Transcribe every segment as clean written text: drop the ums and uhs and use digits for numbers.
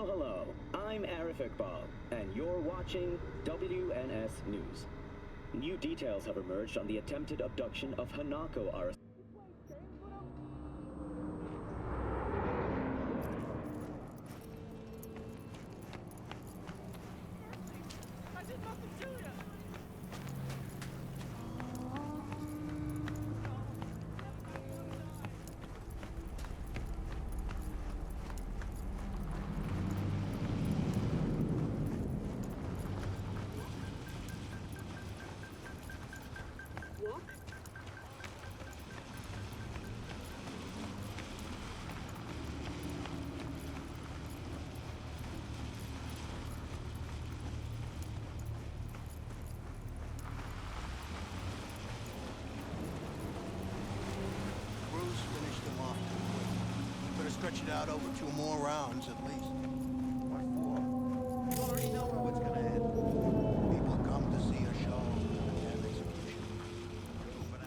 Hello, hello. I'm Arif Iqbal, and you're watching WNS News. New details have emerged on the attempted abduction of Hanako Arasaka. I did nothing to you! What? Bruce finished him off too quick. Better stretch it out over 2 more rounds at least. What for? You already know how it's gonna end. People come to see a show and execution. But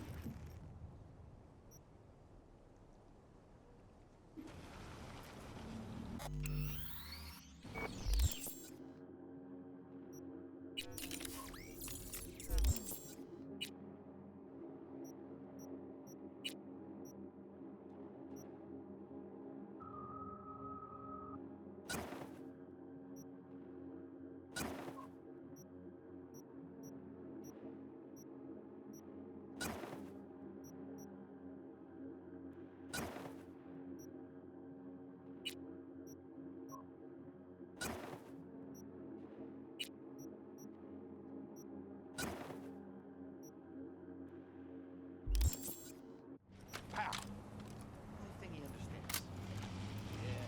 pow! Only thing he understands. Yeah.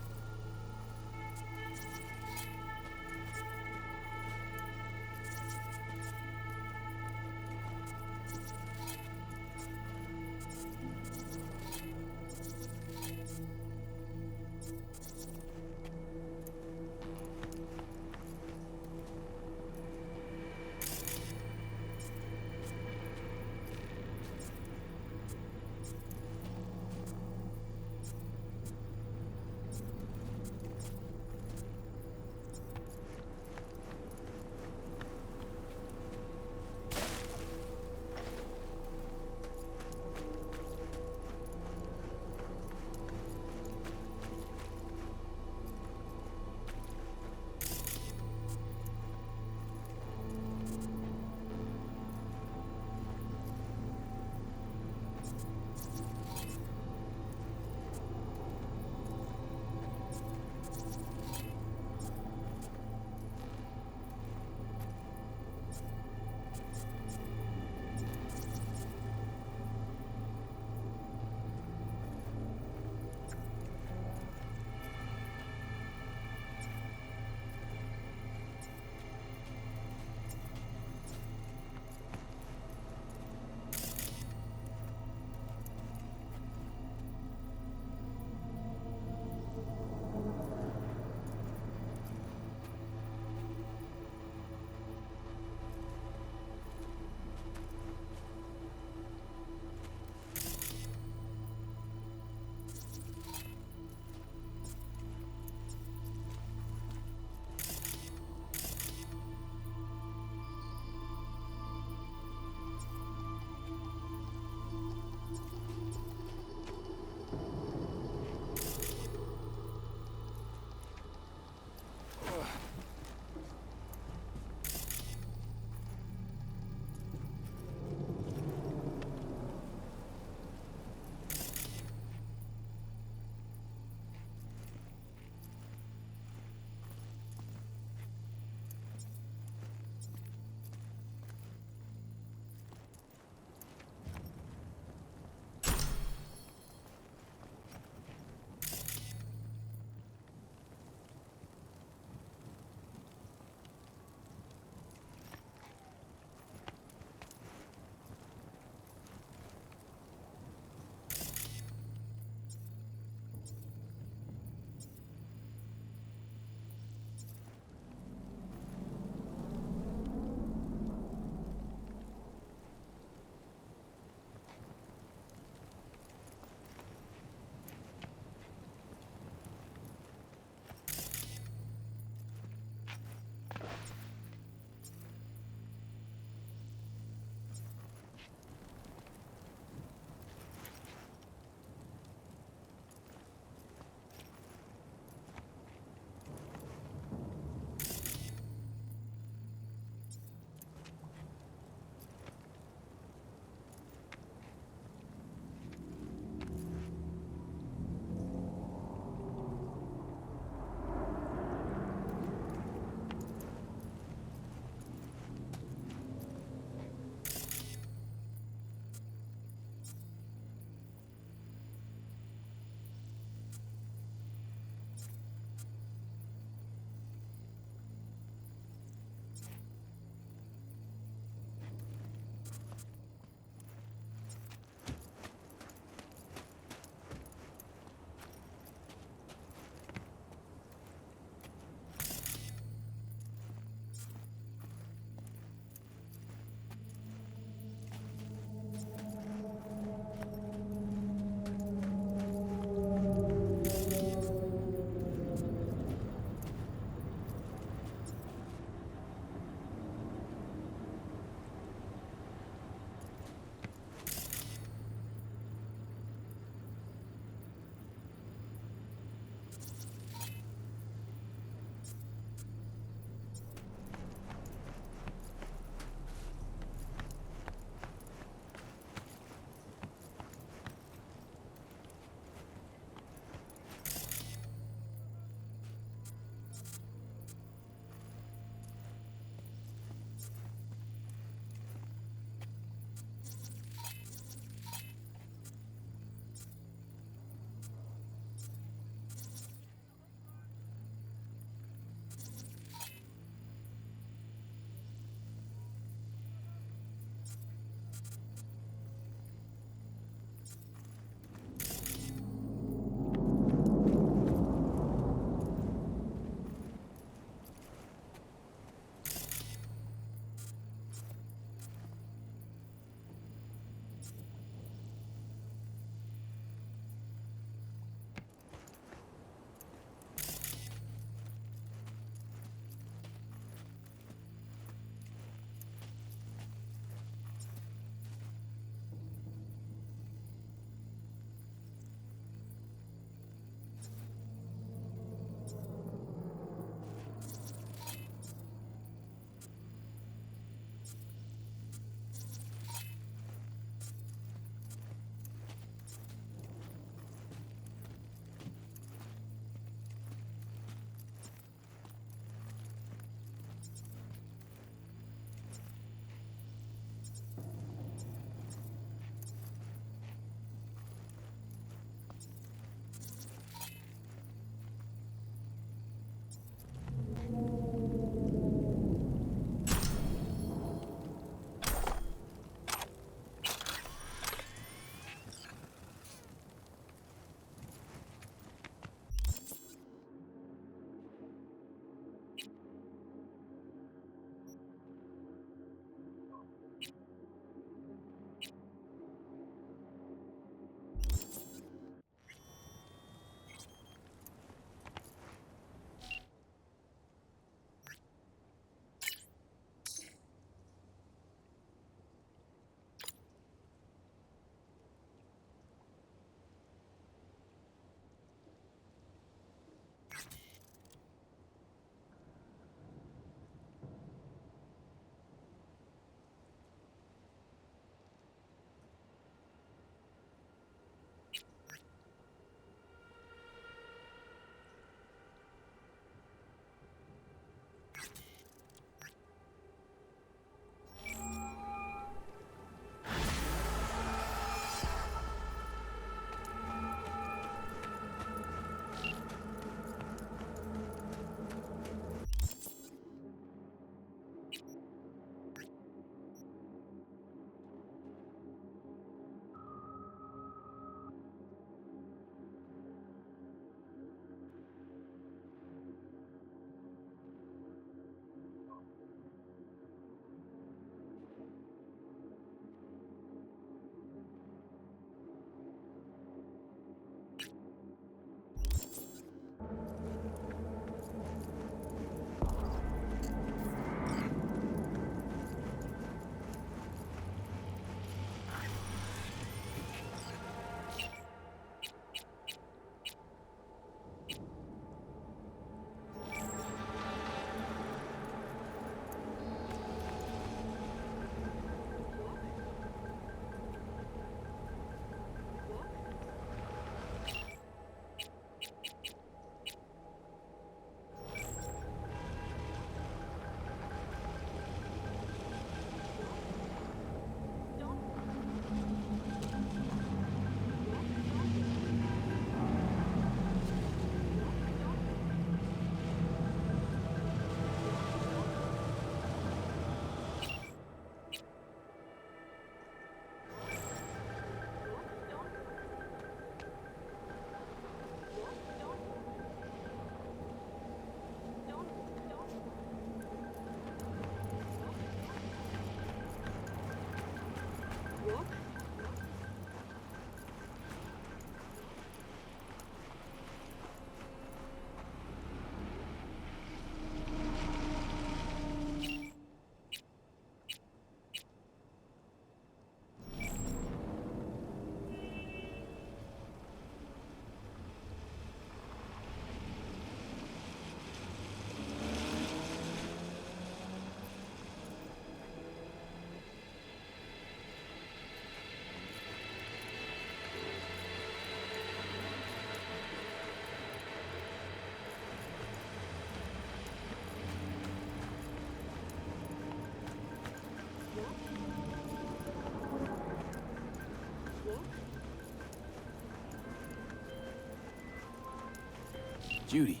Judy,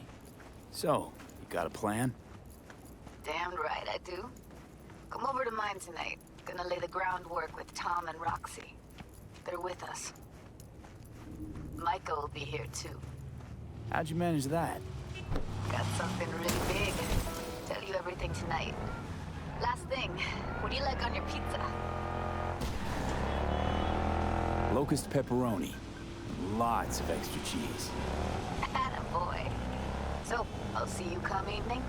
so, you got a plan? Damn right I do. Come over to mine tonight. Gonna lay the groundwork with Tom and Roxy. They're with us. Michael will be here too. How'd you manage that? Got something really big. Tell you everything tonight. Last thing, what do you like on your pizza? Locust pepperoni. Lots of extra cheese. Attaboy. So, I'll see you come evening?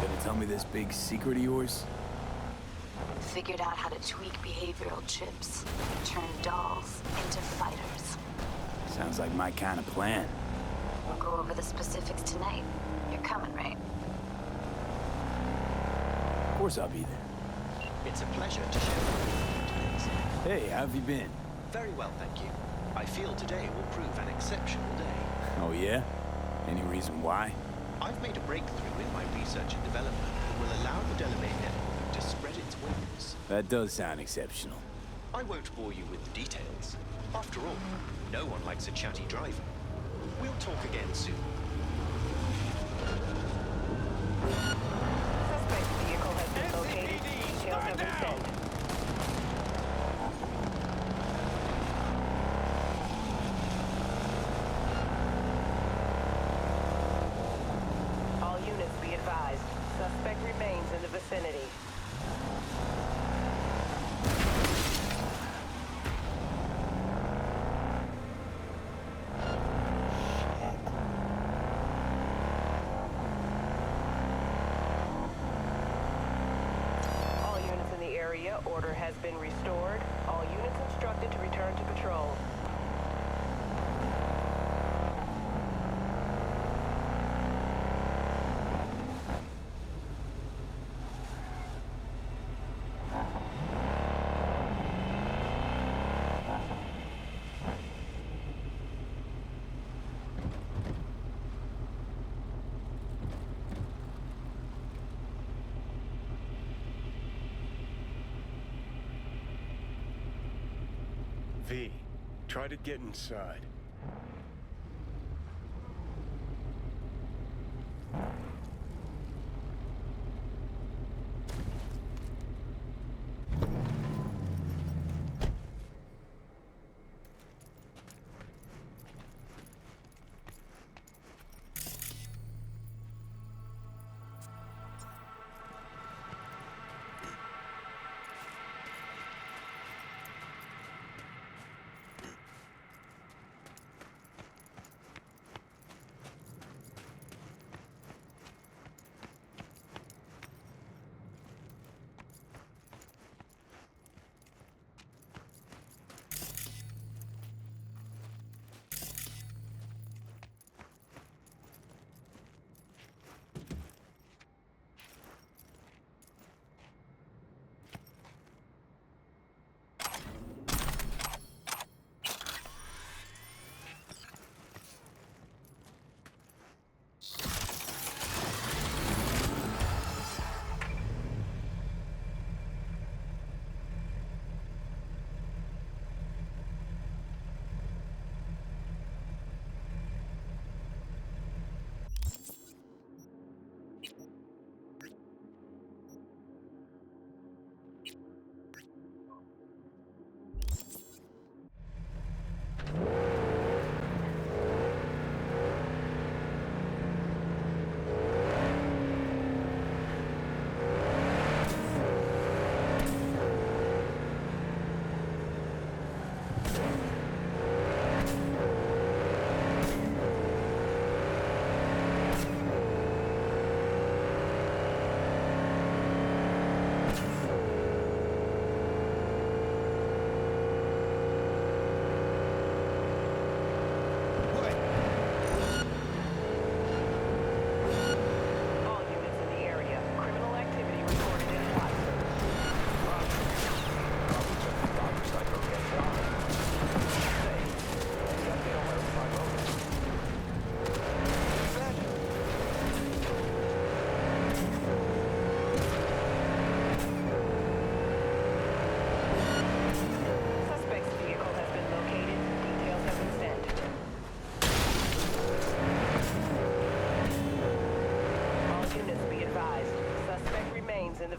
Gonna tell me this big secret of yours? Figured out how to tweak behavioral chips. Turn dolls into fighters. Sounds like my kind of plan. We'll go over the specifics tonight. You're coming, right? Of course I'll be there. It's a pleasure to share with you. Hey, how have you been? Very well, thank you. I feel today will prove an exceptional day. Oh yeah? Any reason why? I've made a breakthrough in my research and development that will allow the Delamay network to spread its wings. That does sound exceptional. I won't bore you with the details. After all, no one likes a chatty driver. We'll talk again soon. Suspect vehicle has been located. Details have been sent. All units be advised. Suspect remains in the vicinity. All units in the area, order has been restored. All units instructed to return to patrol. V, try to get inside.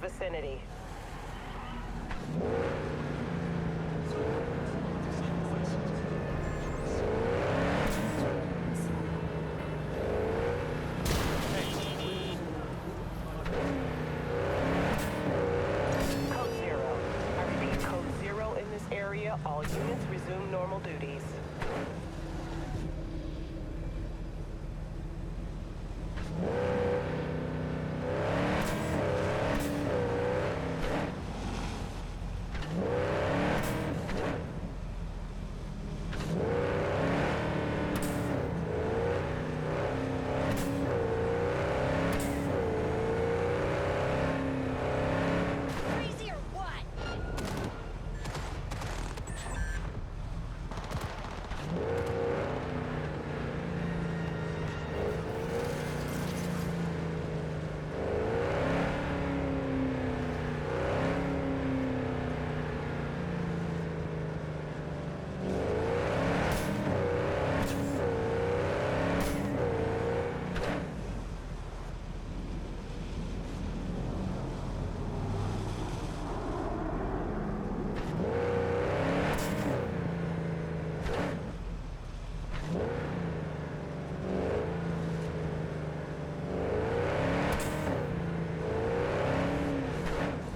the vicinity. Code Zero. I repeat, Code Zero in this area. All units resume normal duties. Crazy or what?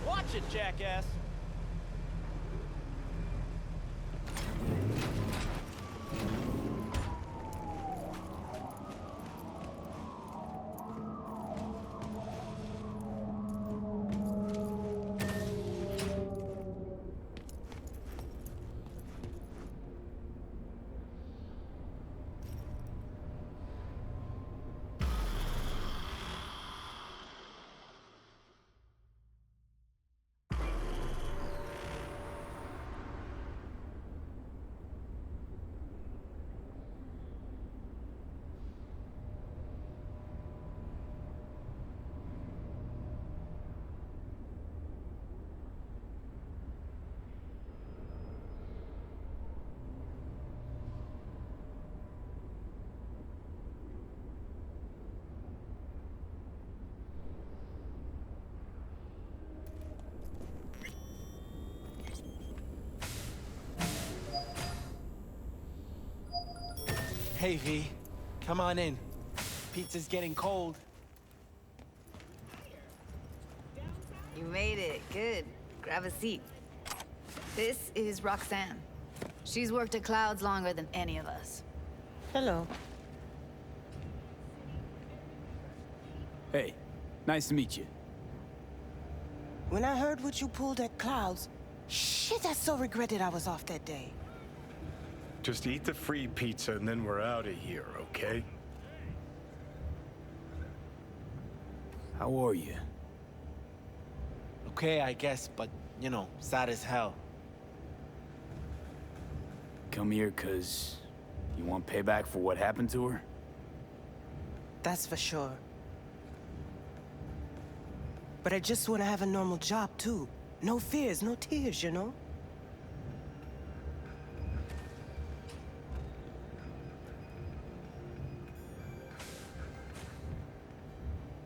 Watch it, jackass! Hey, V. Come on in. Pizza's getting cold. You made it. Good. Grab a seat. This is Roxanne. She's worked at Clouds longer than any of us. Hello. Hey, nice to meet you. When I heard what you pulled at Clouds, shit, I so regretted I was off that day. Just eat the free pizza and then we're out of here, okay? How are you? Okay, I guess, but, you know, sad as hell. Come here 'cause you want payback for what happened to her? That's for sure. But I just want to have a normal job, too. No fears, no tears, you know?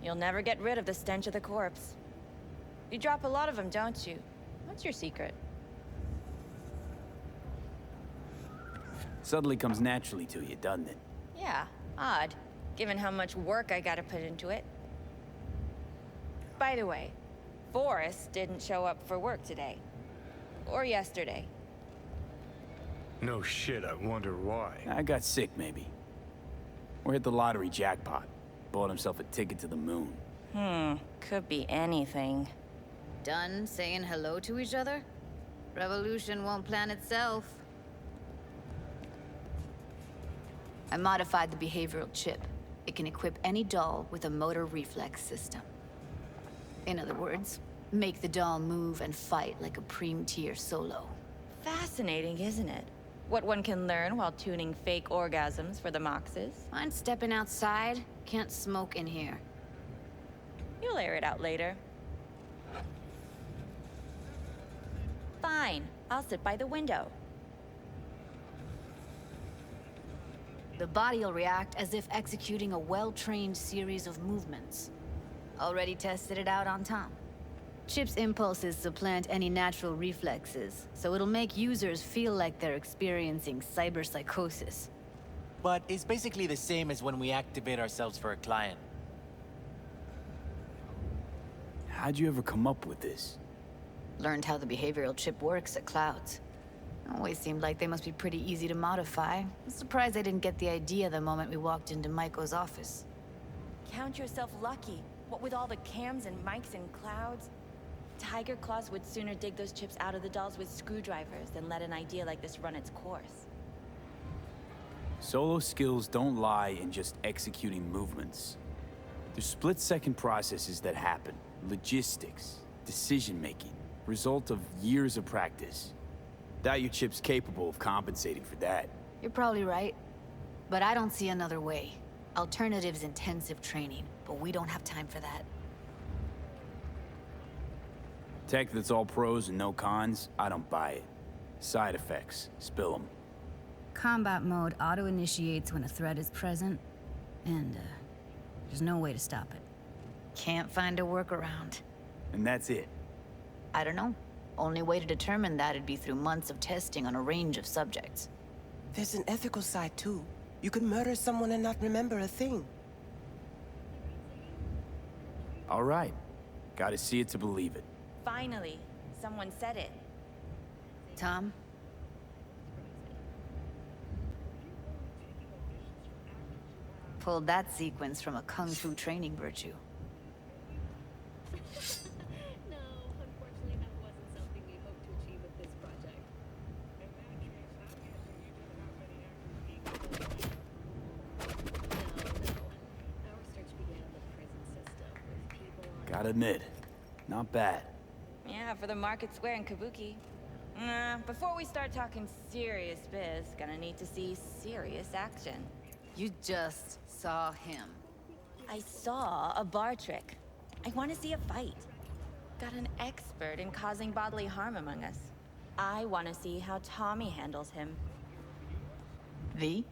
You'll never get rid of the stench of the corpse. You drop a lot of them, don't you? What's your secret? Suddenly comes naturally to you, doesn't it? Yeah, odd, given how much work I gotta put into it. By the way, Forrest didn't show up for work today. Or yesterday. No shit, I wonder why. I got sick, maybe. Or hit the lottery jackpot. Bought himself a ticket to the moon. Could be anything. Done saying hello to each other? Revolution won't plan itself. I modified the behavioral chip. It can equip any doll with a motor reflex system. In other words, make the doll move and fight like a Prime-tier solo. Fascinating, isn't it? What one can learn while tuning fake orgasms for the Moxes. Mind stepping outside? Can't smoke in here. You'll air it out later. Fine, I'll sit by the window. The body'll react as if executing a well-trained series of movements. Already tested it out on Tom. Chip's impulses supplant any natural reflexes, so it'll make users feel like they're experiencing cyberpsychosis. But it's basically the same as when we activate ourselves for a client. How'd you ever come up with this? Learned how the behavioral chip works at Clouds. Always seemed like they must be pretty easy to modify. I'm surprised I didn't get the idea the moment we walked into Maiko's office. Count yourself lucky. What with all the cams and mics and Clouds? Tiger Claws would sooner dig those chips out of the dolls with screwdrivers than let an idea like this run its course. Solo skills don't lie in just executing movements. There's split-second processes that happen. Logistics, decision-making, result of years of practice. Doubt your chip's capable of compensating for that. You're probably right. But I don't see another way. Alternative's intensive training, but we don't have time for that. Tech that's all pros and no cons, I don't buy it. Side effects, spill them. Combat mode auto-initiates when a threat is present, and there's no way to stop it. Can't find a workaround. And that's it. I don't know. Only way to determine that'd be through months of testing on a range of subjects. There's an ethical side, too. You could murder someone and not remember a thing. All right. Gotta see it to believe it. Finally, someone said it. Tom? Pulled that sequence from a kung fu training virtue. No, unfortunately that wasn't something we hoped to achieve with this project. No. Our search began in the prison system with people on... Gotta admit, not bad. Yeah, for the market square in Kabuki. Before we start talking serious biz, gonna need to see serious action. You just saw him. I saw a bar trick. I want to see a fight. Got an expert in causing bodily harm among us. I want to see how Tommy handles him. V?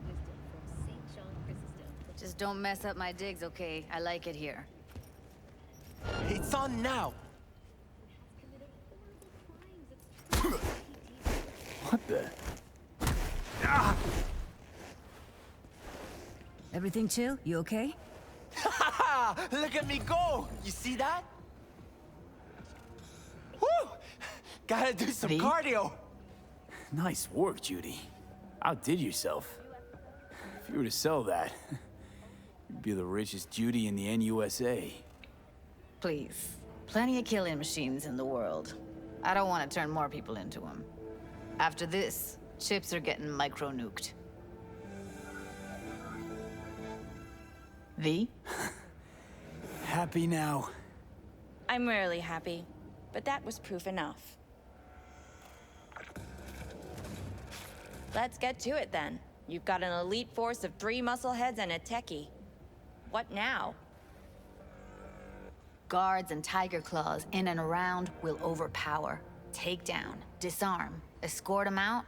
Wisdom from St. John Chrysostom. Just don't mess up my digs, okay? I like it here. It's on now! What the? Everything chill? You okay? Look at me go! You see that? Woo! Gotta do some V? cardio! Nice work, Judy. Outdid yourself. If you were to sell that, you'd be the richest Judy in the NUSA. Please. Plenty of killing machines in the world. I don't want to turn more people into them. After this, chips are getting micro-nuked. V? Happy now? I'm rarely happy, but that was proof enough. Let's get to it then. You've got an elite force of 3 muscleheads and a techie. What now? Guards and Tiger Claws in and around will overpower. Take down, disarm, escort them out.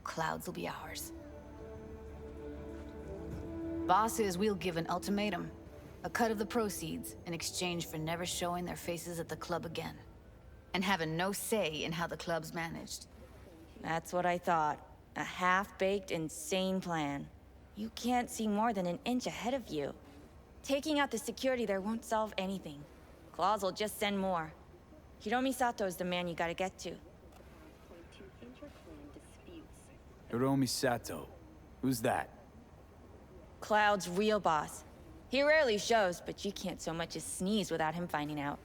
Clouds will be ours. Bosses, we'll give an ultimatum. A cut of the proceeds in exchange for never showing their faces at the club again. And having no say in how the club's managed. That's what I thought. A half-baked, insane plan. You can't see more than an inch ahead of you. Taking out the security there won't solve anything. Claws will just send more. Hiromi Sato's the man you gotta get to. Hiromi Sato. Who's that? Cloud's real boss. He rarely shows, but you can't so much as sneeze without him finding out.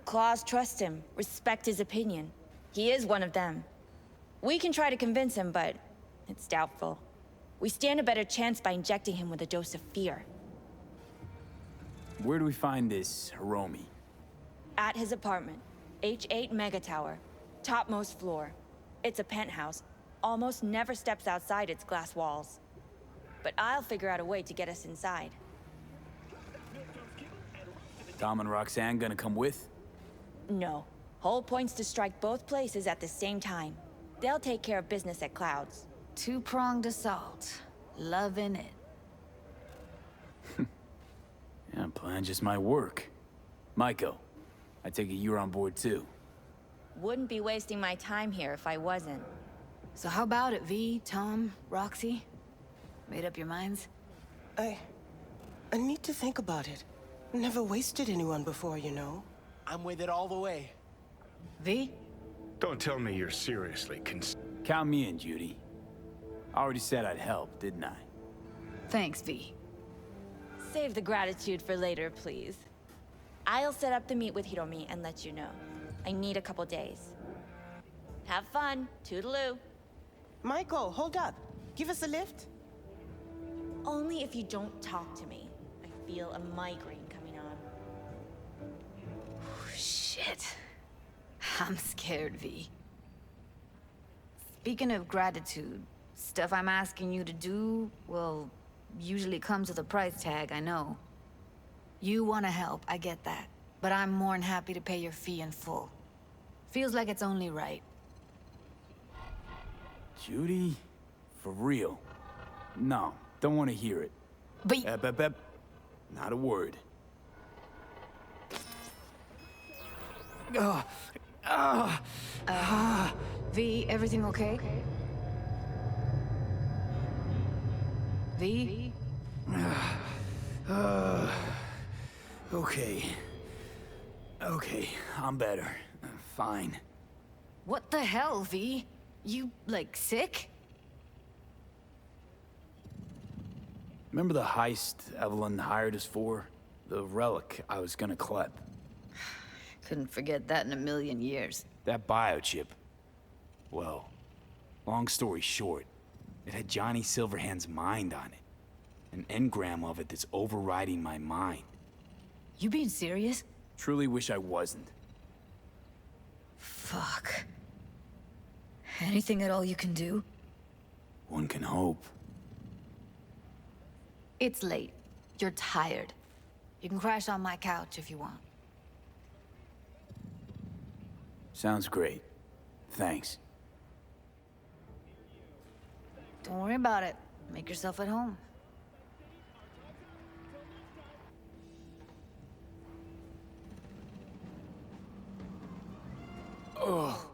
Claws trust him, respect his opinion. He is one of them. We can try to convince him, but it's doubtful. We stand a better chance by injecting him with a dose of fear. Where do we find this Hiromi? At his apartment. H8 Mega Tower. Topmost floor. It's a penthouse. Almost never steps outside its glass walls. But I'll figure out a way to get us inside. Tom and Roxanne gonna come with? No. Whole point's to strike both places at the same time. They'll take care of business at Clouds. Two-pronged assault. Loving it. Yeah, plan just might work. Maiko, I take it you're on board too. Wouldn't be wasting my time here if I wasn't. So how about it, V, Tom, Roxy? Made up your minds? I need to think about it. Never wasted anyone before, you know. I'm with it all the way. V? Don't tell me you're seriously Count me in, Judy. I already said I'd help, didn't I? Thanks, V. Save the gratitude for later, please. I'll set up the meet with Hiromi and let you know. I need a couple days. Have fun. Toodaloo. Michael, hold up. Give us a lift. Only if you don't talk to me. I feel a migraine coming on. Shit. I'm scared, V. Speaking of gratitude, stuff I'm asking you to do, well, usually comes with a price tag, I know. You want to help, I get that. But I'm more than happy to pay your fee in full. Feels like it's only right. Judy? For real? No, don't want to hear it. But... Not a word. V, everything okay? V? Okay. Okay, I'm better. Fine. What the hell, V? You, like, sick? Remember the heist Evelyn hired us for? The relic I was gonna collect. Couldn't forget that in a million years. That biochip. Well, long story short, it had Johnny Silverhand's mind on it. An engram of it that's overriding my mind. You being serious? Truly wish I wasn't. Fuck. Anything at all you can do? One can hope. It's late. You're tired. You can crash on my couch if you want. Sounds great. Thanks. Don't worry about it. Make yourself at home. Ugh.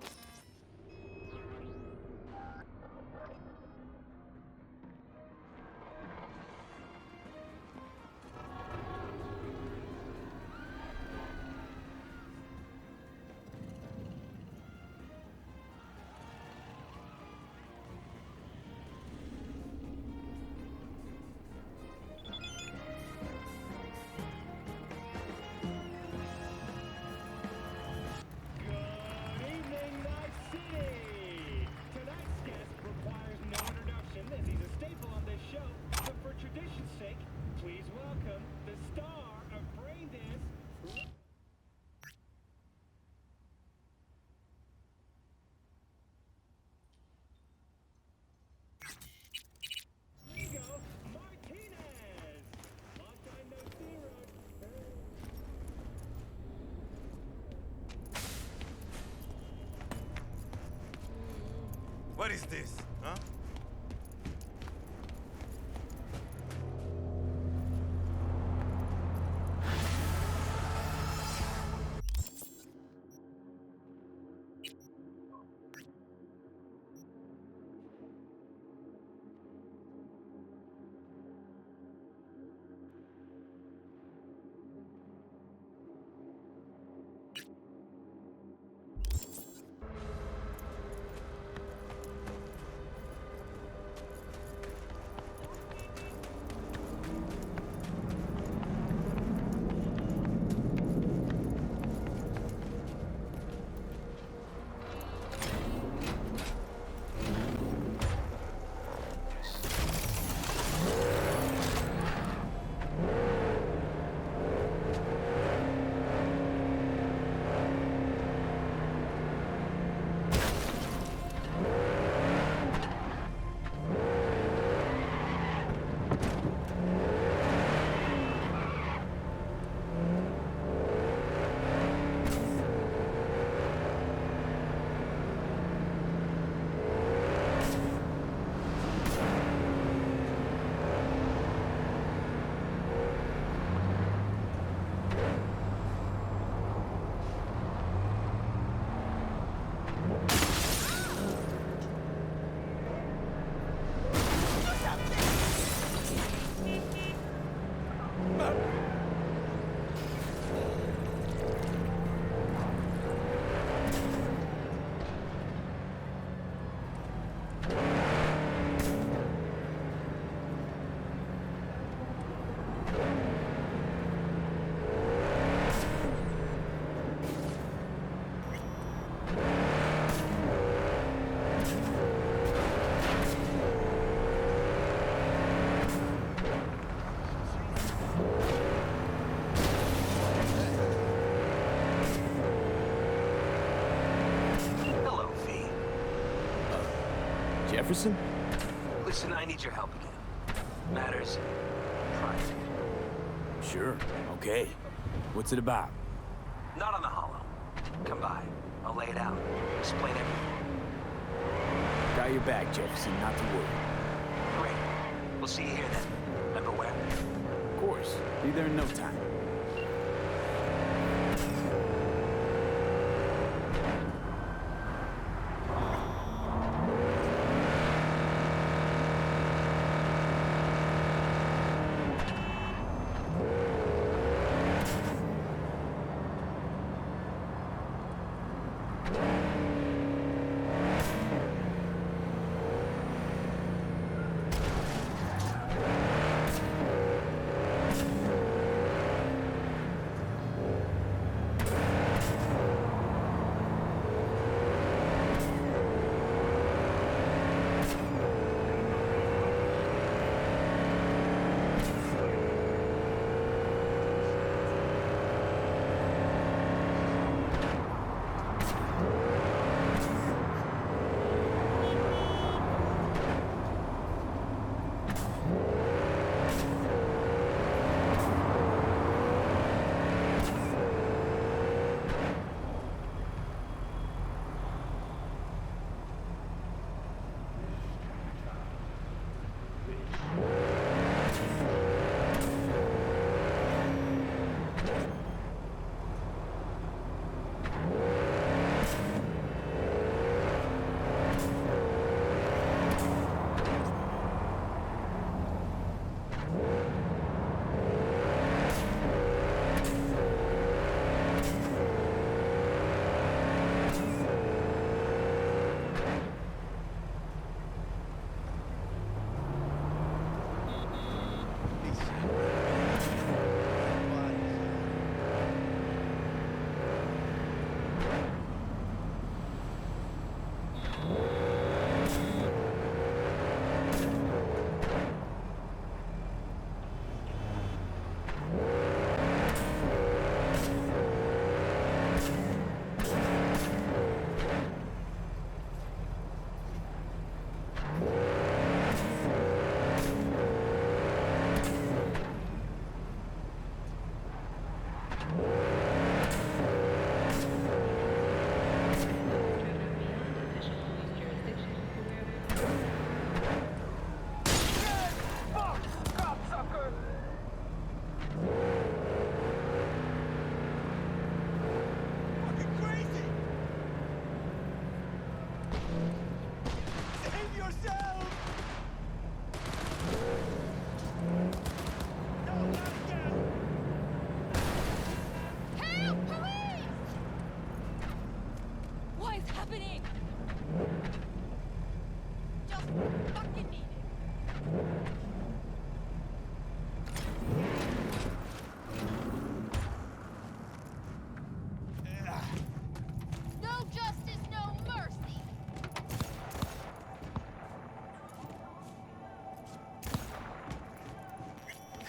What is this, huh? Jefferson? Listen, I need your help again. Matters private. Sure, okay. What's it about? Not on the hollow. Come by. I'll lay it out. Explain everything. Got your back, Jefferson, not to worry. Great. We'll see you here then. Remember where? Of course. Be there in no time.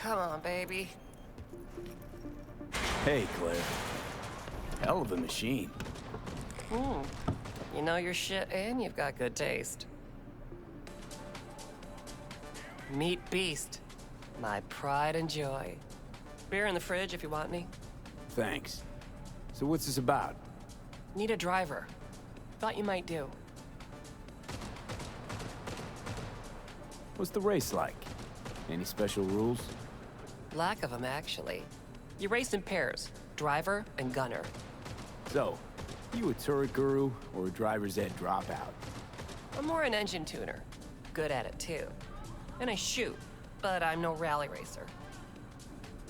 Come on, baby. Hey, Claire. Hell of a machine. You know your shit and you've got good taste. Meet Beast. My pride and joy. Beer in the fridge if you want any. Thanks. So what's this about? Need a driver. Thought you might do. What's the race like? Any special rules? Lack of them, actually. You race in pairs, driver and gunner. So, you a turret guru or a driver's ed dropout? I'm more an engine tuner. Good at it, too. And I shoot, but I'm no rally racer.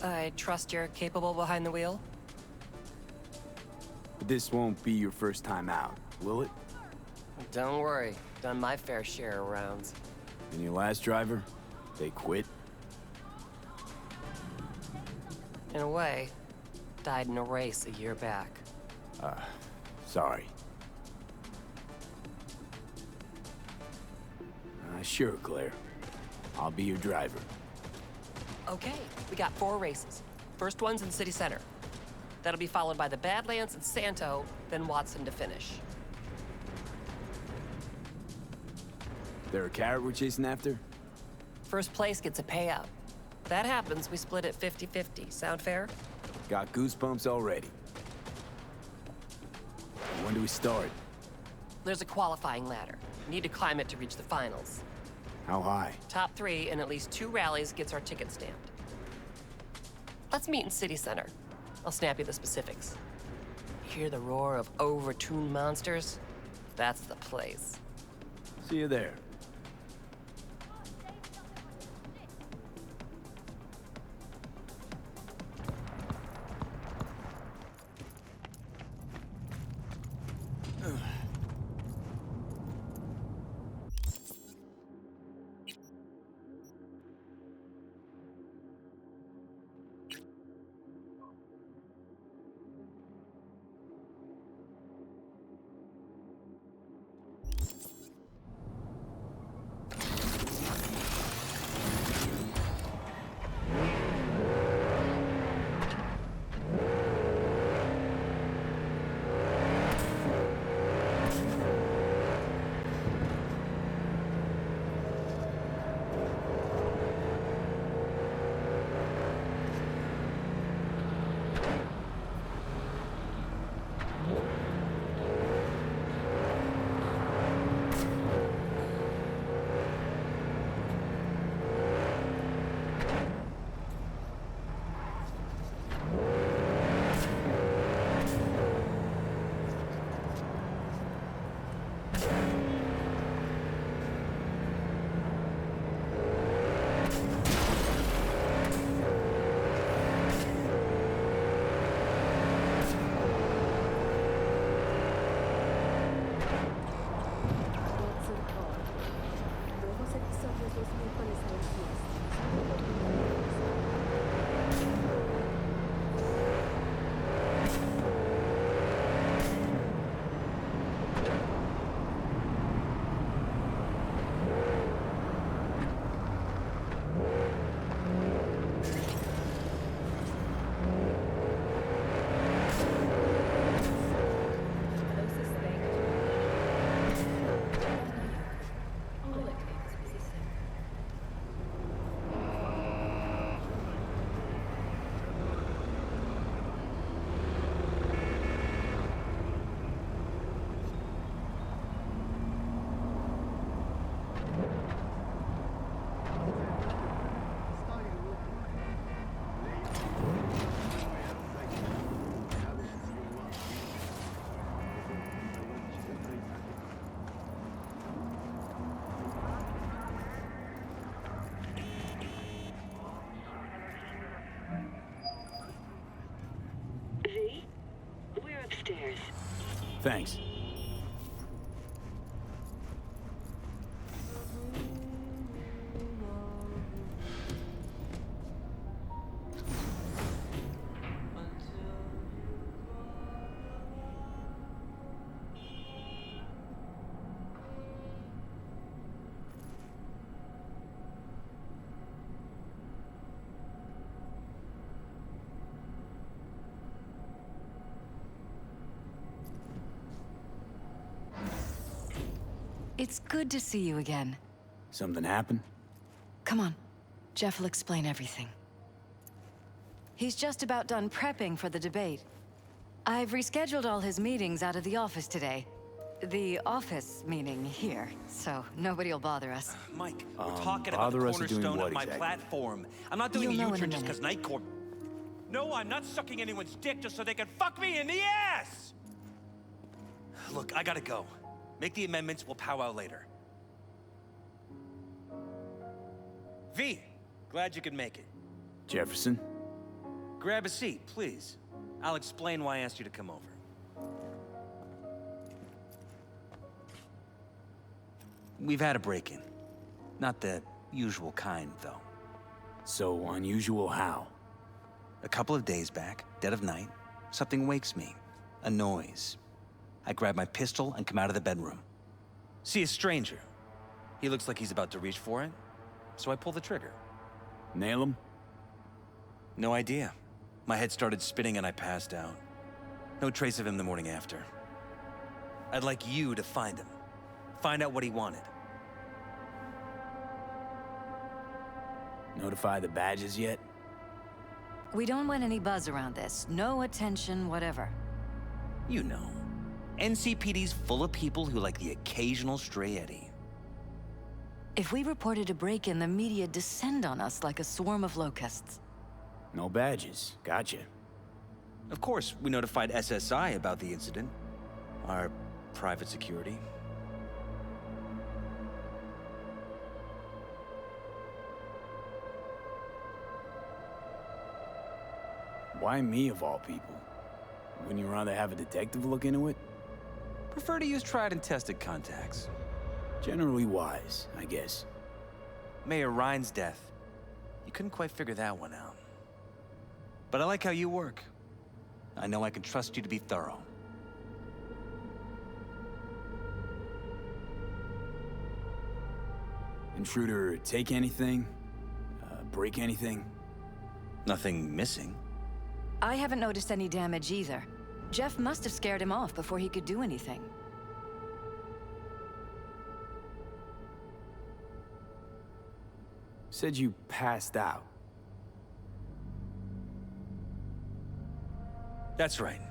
I trust you're capable behind the wheel? This won't be your first time out, will it? Don't worry. Done my fair share of rounds. And your last driver? They quit? In a way, died in a race a year back. Sorry. Sure, Claire. I'll be your driver. Okay, we got 4 races. First one's in City Center. That'll be followed by the Badlands and Santo, then Watson to finish. There a carrot we're chasing after? First place gets a payout. If that happens, we split it 50-50. Sound fair? Got goosebumps already. When do we start? There's a qualifying ladder. Need to climb it to reach the finals. How high? Top 3 in at least 2 rallies gets our ticket stamped. Let's meet in City Center. I'll snap you the specifics. Hear the roar of overtuned monsters? That's the place. See you there. Upstairs. Thanks. It's good to see you again. Something happened? Come on. Jeff will explain everything. He's just about done prepping for the debate. I've rescheduled all his meetings out of the office today. The office meaning here, so nobody will bother us. Mike, we're talking about the cornerstone of my platform. I'm not doing a U-turn just because Night Corp... No, I'm not sucking anyone's dick just so they can fuck me in the ass! Look, I gotta go. Make the amendments, we'll powwow later. V, glad you could make it. Jefferson? Grab a seat, please. I'll explain why I asked you to come over. We've had a break-in. Not the usual kind, though. So unusual how? A couple of days back, dead of night, something wakes me. A noise. I grab my pistol and come out of the bedroom. See a stranger. He looks like he's about to reach for it, so I pull the trigger. Nail him? No idea. My head started spinning and I passed out. No trace of him the morning after. I'd like you to find him. Find out what he wanted. Notify the badges yet? We don't want any buzz around this. No attention, whatever. You know, NCPD's full of people who like the occasional stray eddy. If we reported a break-in, the media descend on us like a swarm of locusts. No badges. Gotcha. Of course, we notified SSI about the incident. Our private security. Why me of all people? Wouldn't you rather have a detective look into it? Prefer to use tried and tested contacts. Generally wise, I guess. Mayor Ryan's death. You couldn't quite figure that one out. But I like how you work. I know I can trust you to be thorough. Intruder take anything? Break anything? Nothing missing. I haven't noticed any damage either. Jeff must have scared him off before he could do anything. Said you passed out. That's right.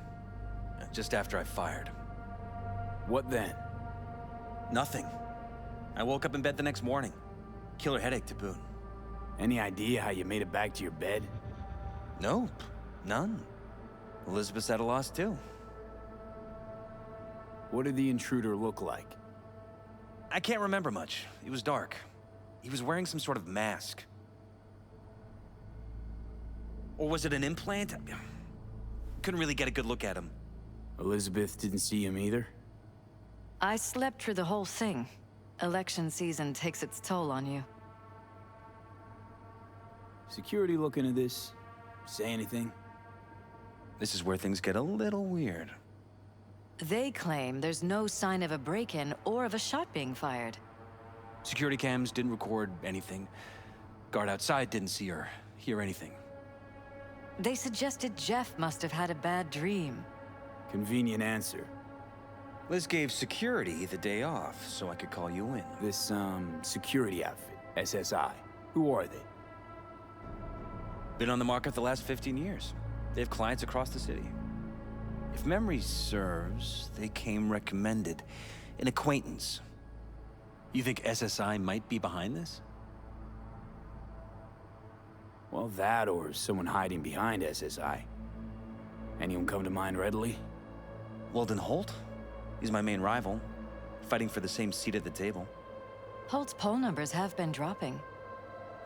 Just after I fired. What then? Nothing. I woke up in bed the next morning. Killer headache to boot. Any idea how you made it back to your bed? Nope. None. Elizabeth's at a loss too. What did the intruder look like? I can't remember much. It was dark. He was wearing some sort of mask. Or was it an implant? Couldn't really get a good look at him. Elizabeth didn't see him either? I slept through the whole thing. Election season takes its toll on you. Security look into this? Say anything? This is where things get a little weird. They claim there's no sign of a break-in or of a shot being fired. Security cams didn't record anything. Guard outside didn't see or hear anything. They suggested Jeff must have had a bad dream. Convenient answer. Liz gave security the day off, so I could call you in. This, security outfit, SSI. Who are they? Been on the market the last 15 years. They have clients across the city. If memory serves, they came recommended. An acquaintance. You think SSI might be behind this? Well, that or someone hiding behind SSI. Anyone come to mind readily? Weldon Holt? He's my main rival. Fighting for the same seat at the table. Holt's poll numbers have been dropping.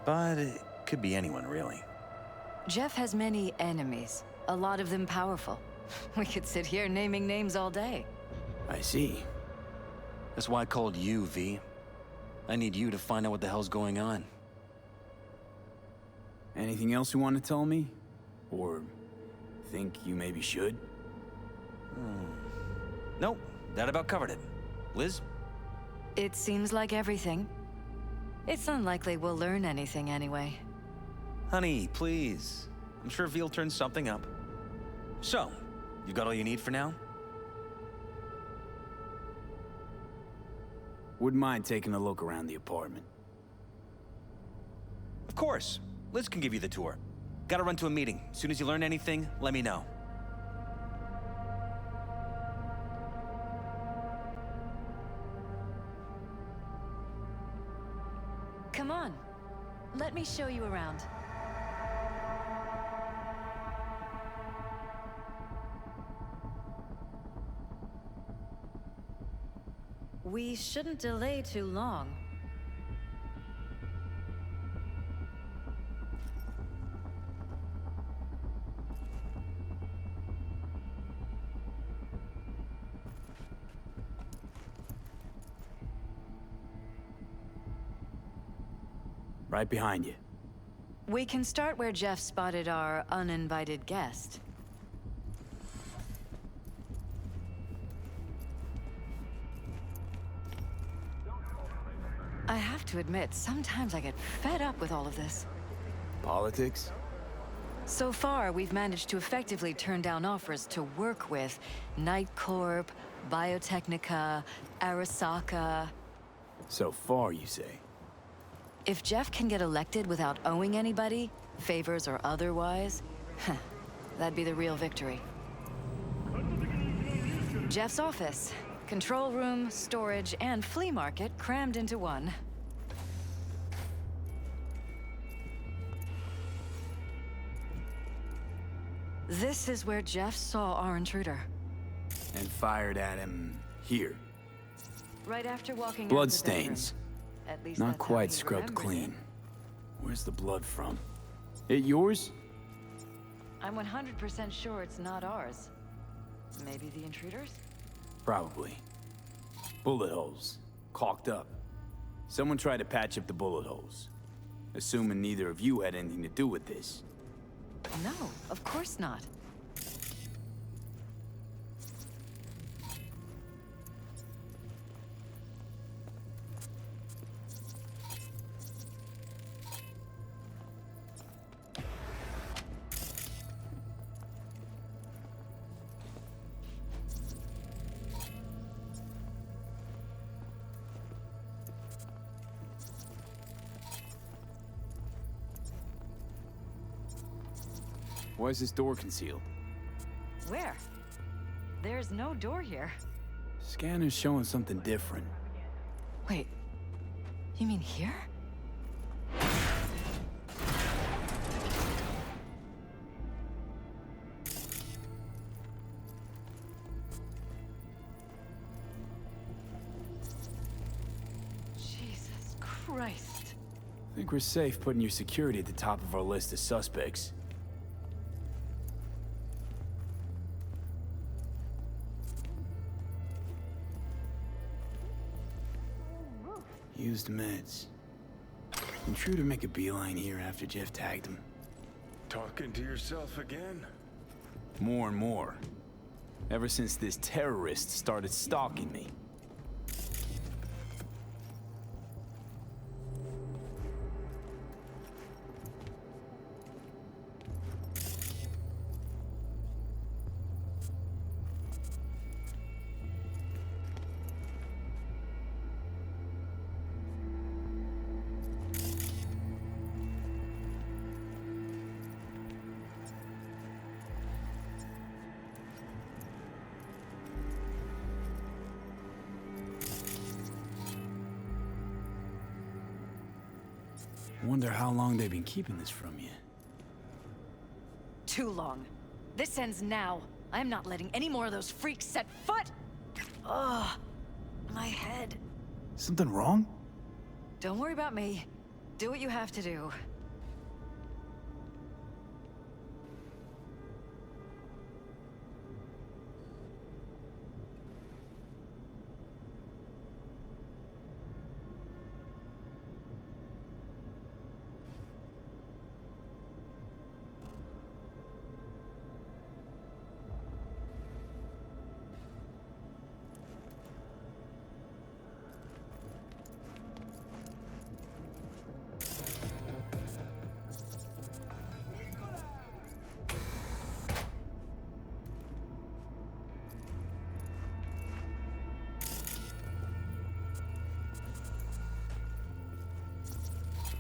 But it could be anyone, really. Jeff has many enemies, a lot of them powerful. We could sit here naming names all day. I see. That's why I called you, V. I need you to find out what the hell's going on. Anything else you want to tell me? Or think you maybe should? Nope, that about covered it. Liz? It seems like everything. It's unlikely we'll learn anything anyway. Honey, please. I'm sure V'll turn something up. So, you got all you need for now? Wouldn't mind taking a look around the apartment. Of course. Liz can give you the tour. Gotta run to a meeting. As soon as you learn anything, let me know. Come on. Let me show you around. We shouldn't delay too long. Right behind you. We can start where Jeff spotted our uninvited guest. I have to admit, sometimes I get fed up with all of this. Politics? So far, we've managed to effectively turn down offers to work with Night Corp, Biotechnica, Arasaka. So far, you say? If Jeff can get elected without owing anybody, favors or otherwise, that'd be the real victory. Jeff's office. Control room, storage, and flea market crammed into one. This is where Jeff saw our intruder. And fired at him here. Right after walking out Blood the bedroom. stains. At least Not that's how quite he scrubbed remembered clean. it. Where's the blood from? It yours? I'm 100% sure it's not ours. Maybe the intruders? Probably. Bullet holes. Caulked up. Someone tried to patch up the bullet holes. Assuming neither of you had anything to do with this. No, of course not. Why is this door concealed? Where? There's no door here. Scanner's showing something different. Wait, you mean here? Jesus Christ. I think we're safe putting your security at the top of our list of suspects. Used meds. Intruder make a beeline here after Jeff tagged him. Talking to yourself again? More and more. Ever since this terrorist started stalking me. Wonder how long they've been keeping this from you. Too long. This ends now. I'm not letting any more of those freaks set foot! Ugh, my head. Something wrong? Don't worry about me. Do what you have to do.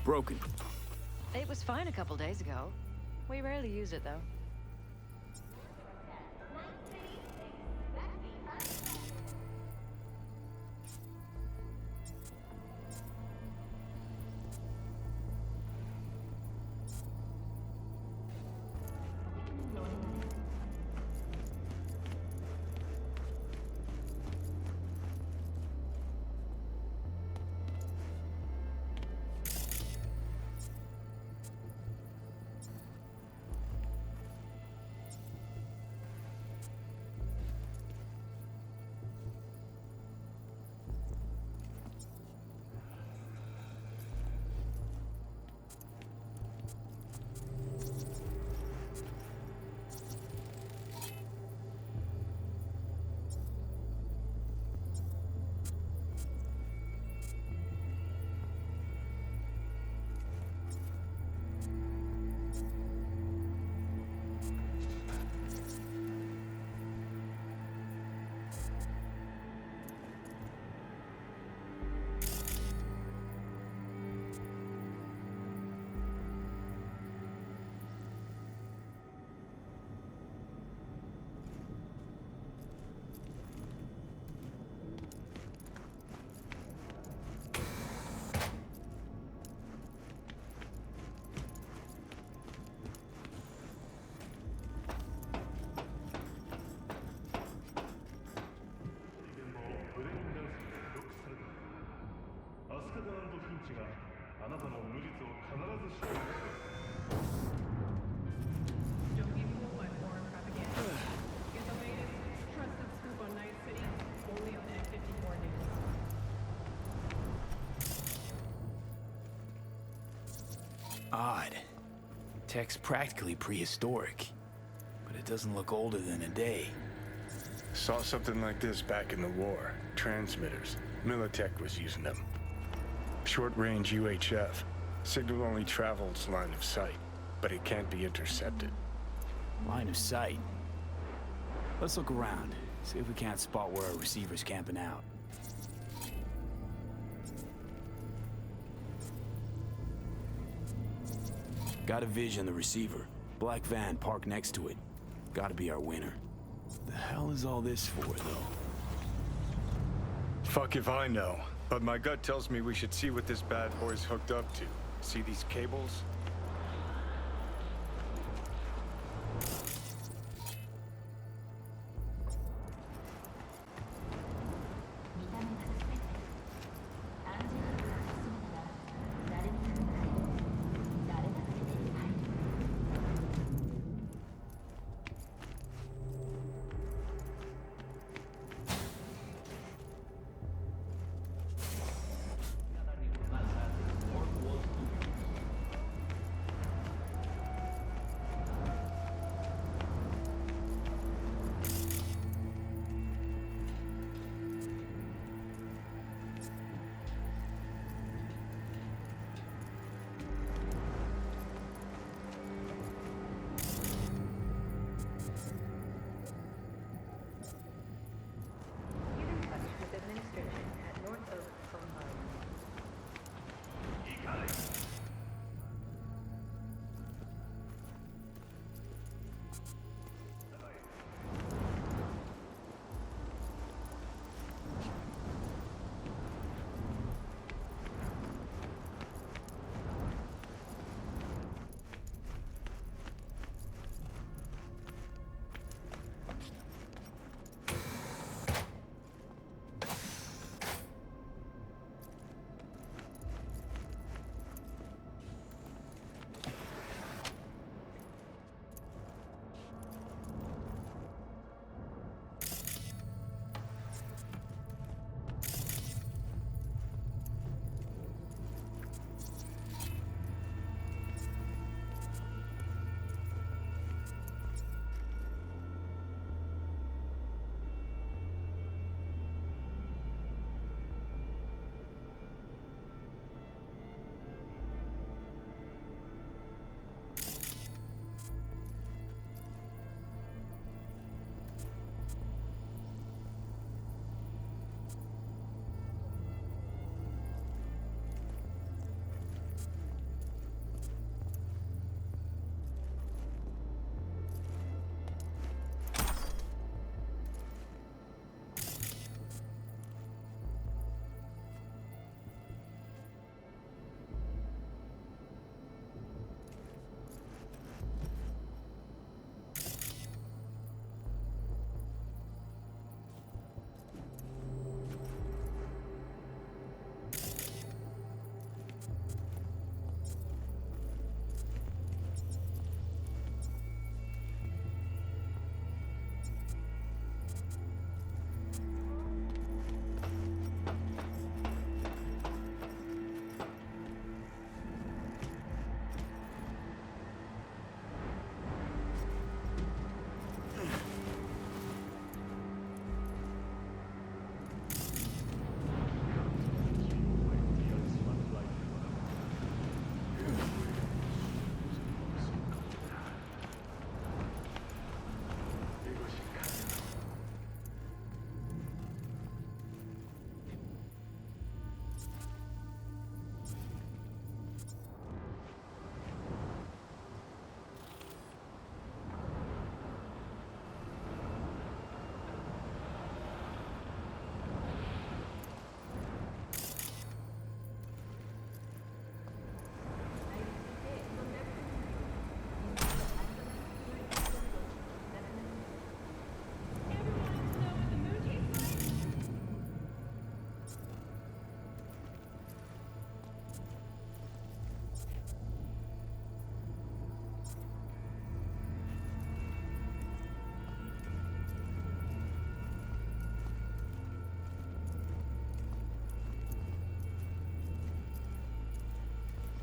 Broken. It was fine a couple days ago. We rarely use it, though. Don't be fooled by foreign propaganda. Get the latest, trusted scoop on Night City, only on N54 News. Odd. Tech's practically prehistoric, but it doesn't look older than a day. Saw something like this back in the war. Transmitters. Militech was using them. Short-range UHF. Signal only travels line of sight, but it can't be intercepted. Line of sight. Let's look around. See if we can't spot where our receiver's camping out. Got a vision, the receiver. Black van parked next to it. Gotta be our winner. The hell is all this for, though? Fuck if I know. But my gut tells me we should see what this bad boy's hooked up to. See these cables?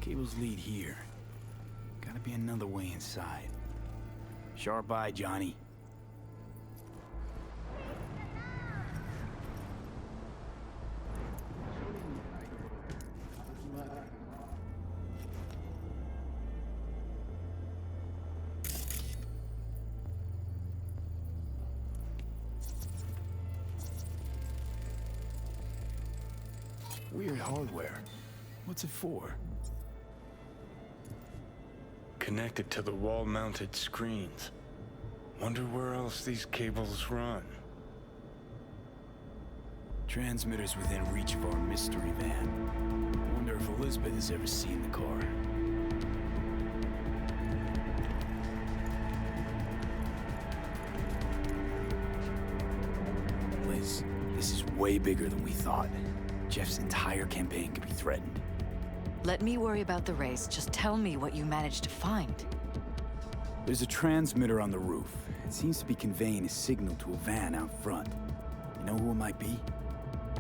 Cables lead here. Gotta be another way inside. Sharp eye, Johnny. Weird hardware. What's it for? Connected to the wall-mounted screens. Wonder where else these cables run. Transmitters within reach of our mystery van. Wonder if Elizabeth has ever seen the car. Liz, this is way bigger than we thought. Jeff's entire campaign could be threatened. Let me worry about the race. Just tell me what you managed to find. There's a transmitter on the roof. It seems to be conveying a signal to a van out front. You know who it might be?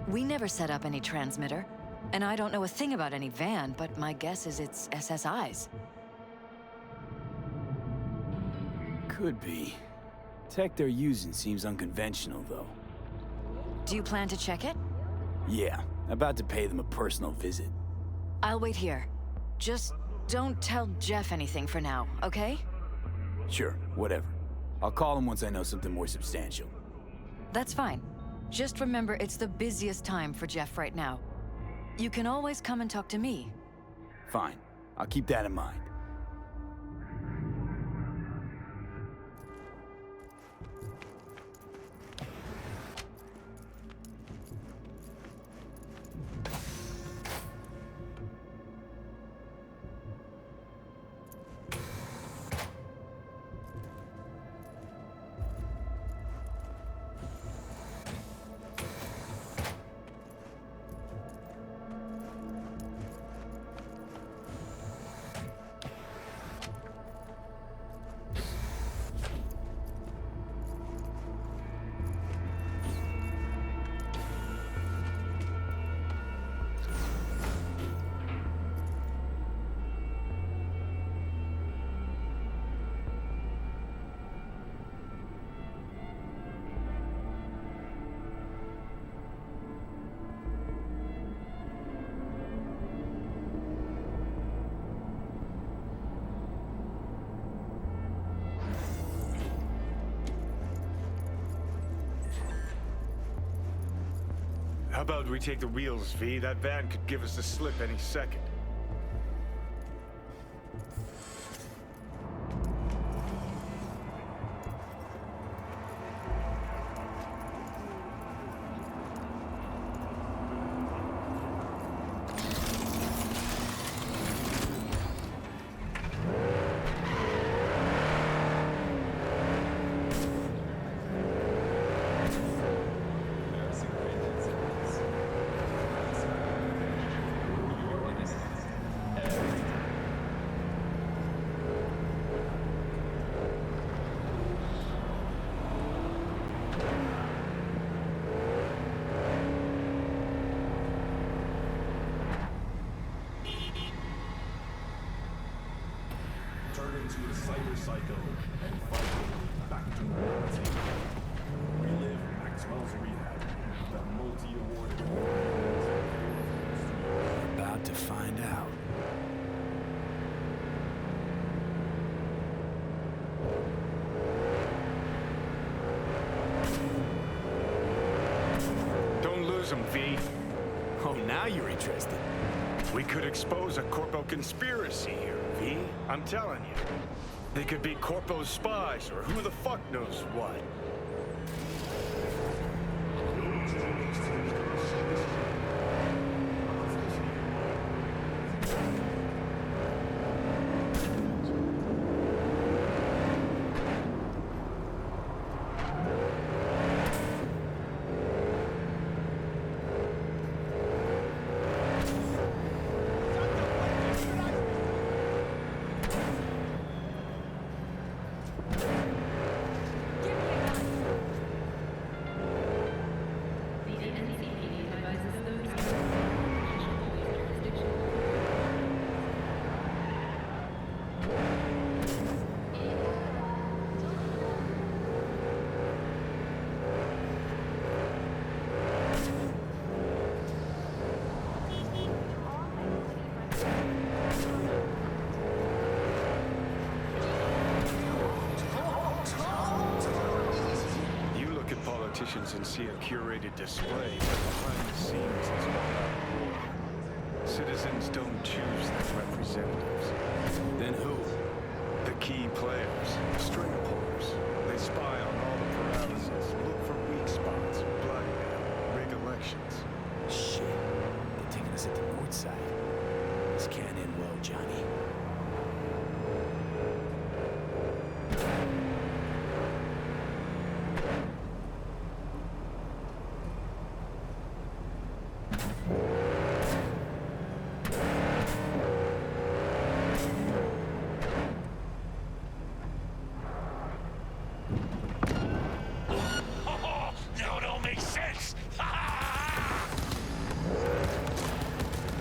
We never set up any transmitter. And I don't know a thing about any van, but my guess is it's SSI's. Could be. Tech they're using seems unconventional, though. Do you plan to check it? Yeah, about to pay them a personal visit. I'll wait here. Just don't tell Jeff anything for now, okay? Sure, whatever. I'll call him once I know something more substantial. That's fine. Just remember it's the busiest time for Jeff right now. You can always come and talk to me. Fine. I'll keep that in mind. How about we take the wheels, V? That van could give us the slip any second. Into a cyber psycho and fight back to reality. Relive Maxwell's Rehab, the multi-award About to find out. Don't lose them, V. Oh, now you're interested. We could expose a Corpo conspiracy here, V. I'm telling you. They could be Corpo's spies, or who the fuck knows what. politicians and see a curated display, but behind the scenes is all about war. Citizens don't choose their representatives. Then who? The key players, the string pullers. They spy on all the paralysis, look for weak spots, blackmail, rig elections. Shit. They're taking us at the north side. This can't end well, Johnny. Now it all makes sense!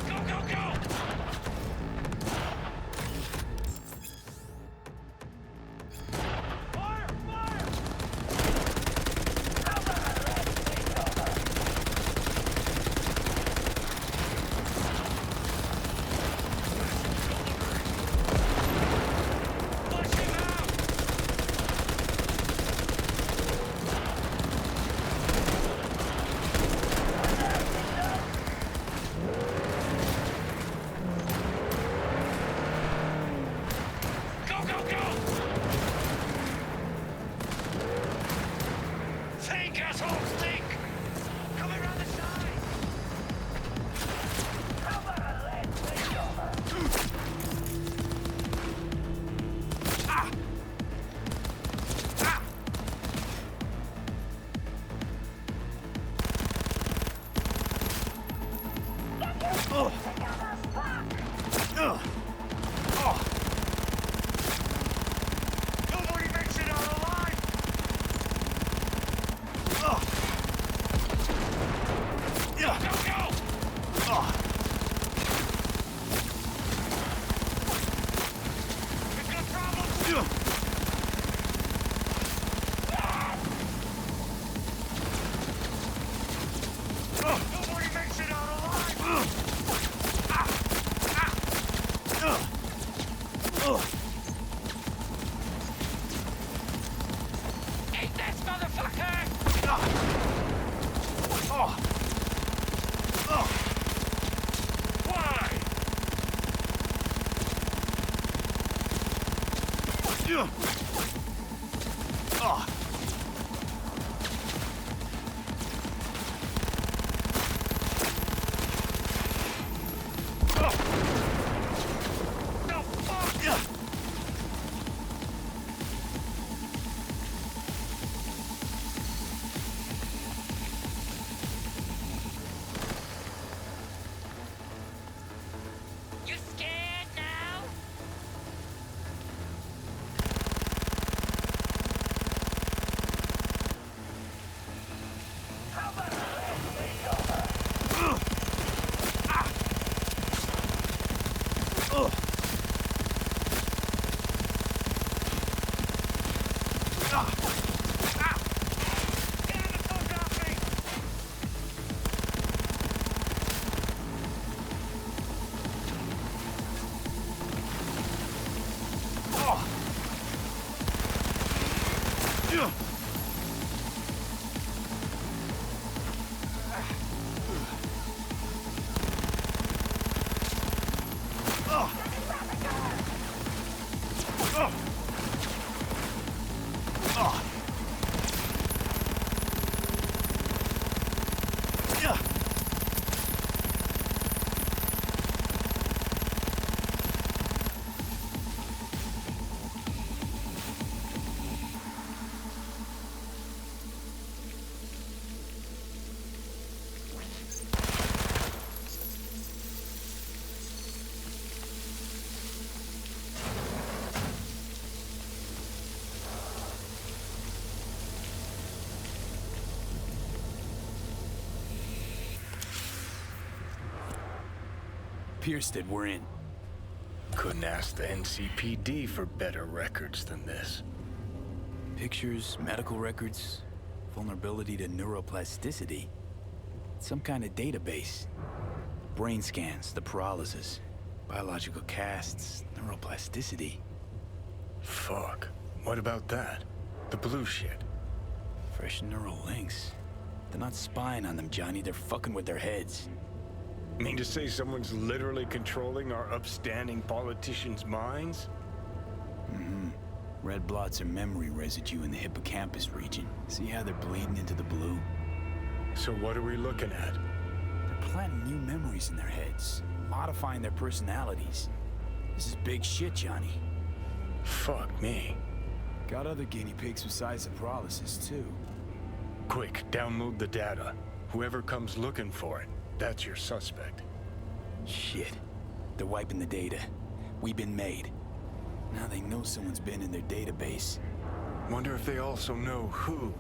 Go, go, go! Fire! Fire! Flush him out! Go, go, go! Think, assholes, think! Coming around the side! Ah! Ah! Oh! Oh! Nobody makes it out alive! Oh! Yeah! Go, go! Oh! We've got problems! Yeah! Nobody makes it out alive! Ah! Ah! Eat this, motherfucker! Oh! Oh! Why? Yeah! Oh! No, fuck! Yeah! You scared now? Piersted, we're in. Couldn't ask the NCPD for better records than this. Pictures, medical records, vulnerability to neuroplasticity. Some kind of database. Brain scans, the paralysis, biological casts, neuroplasticity. Fuck. What about that? The blue shit. Fresh neural links. They're not spying on them, Johnny. They're fucking with their heads. Mean to say someone's literally controlling our upstanding politicians' minds? Mm-hmm. Red blots are memory residue in the hippocampus region. See how they're bleeding into the blue? So what are we looking at? They're planting new memories in their heads, modifying their personalities. This is big shit, Johnny. Fuck me. Got other guinea pigs besides the paralysis, too. Quick, download the data. Whoever comes looking for it, that's your suspect. Shit. They're wiping the data. We've been made. Now they know someone's been in their database. Wonder if they also know who.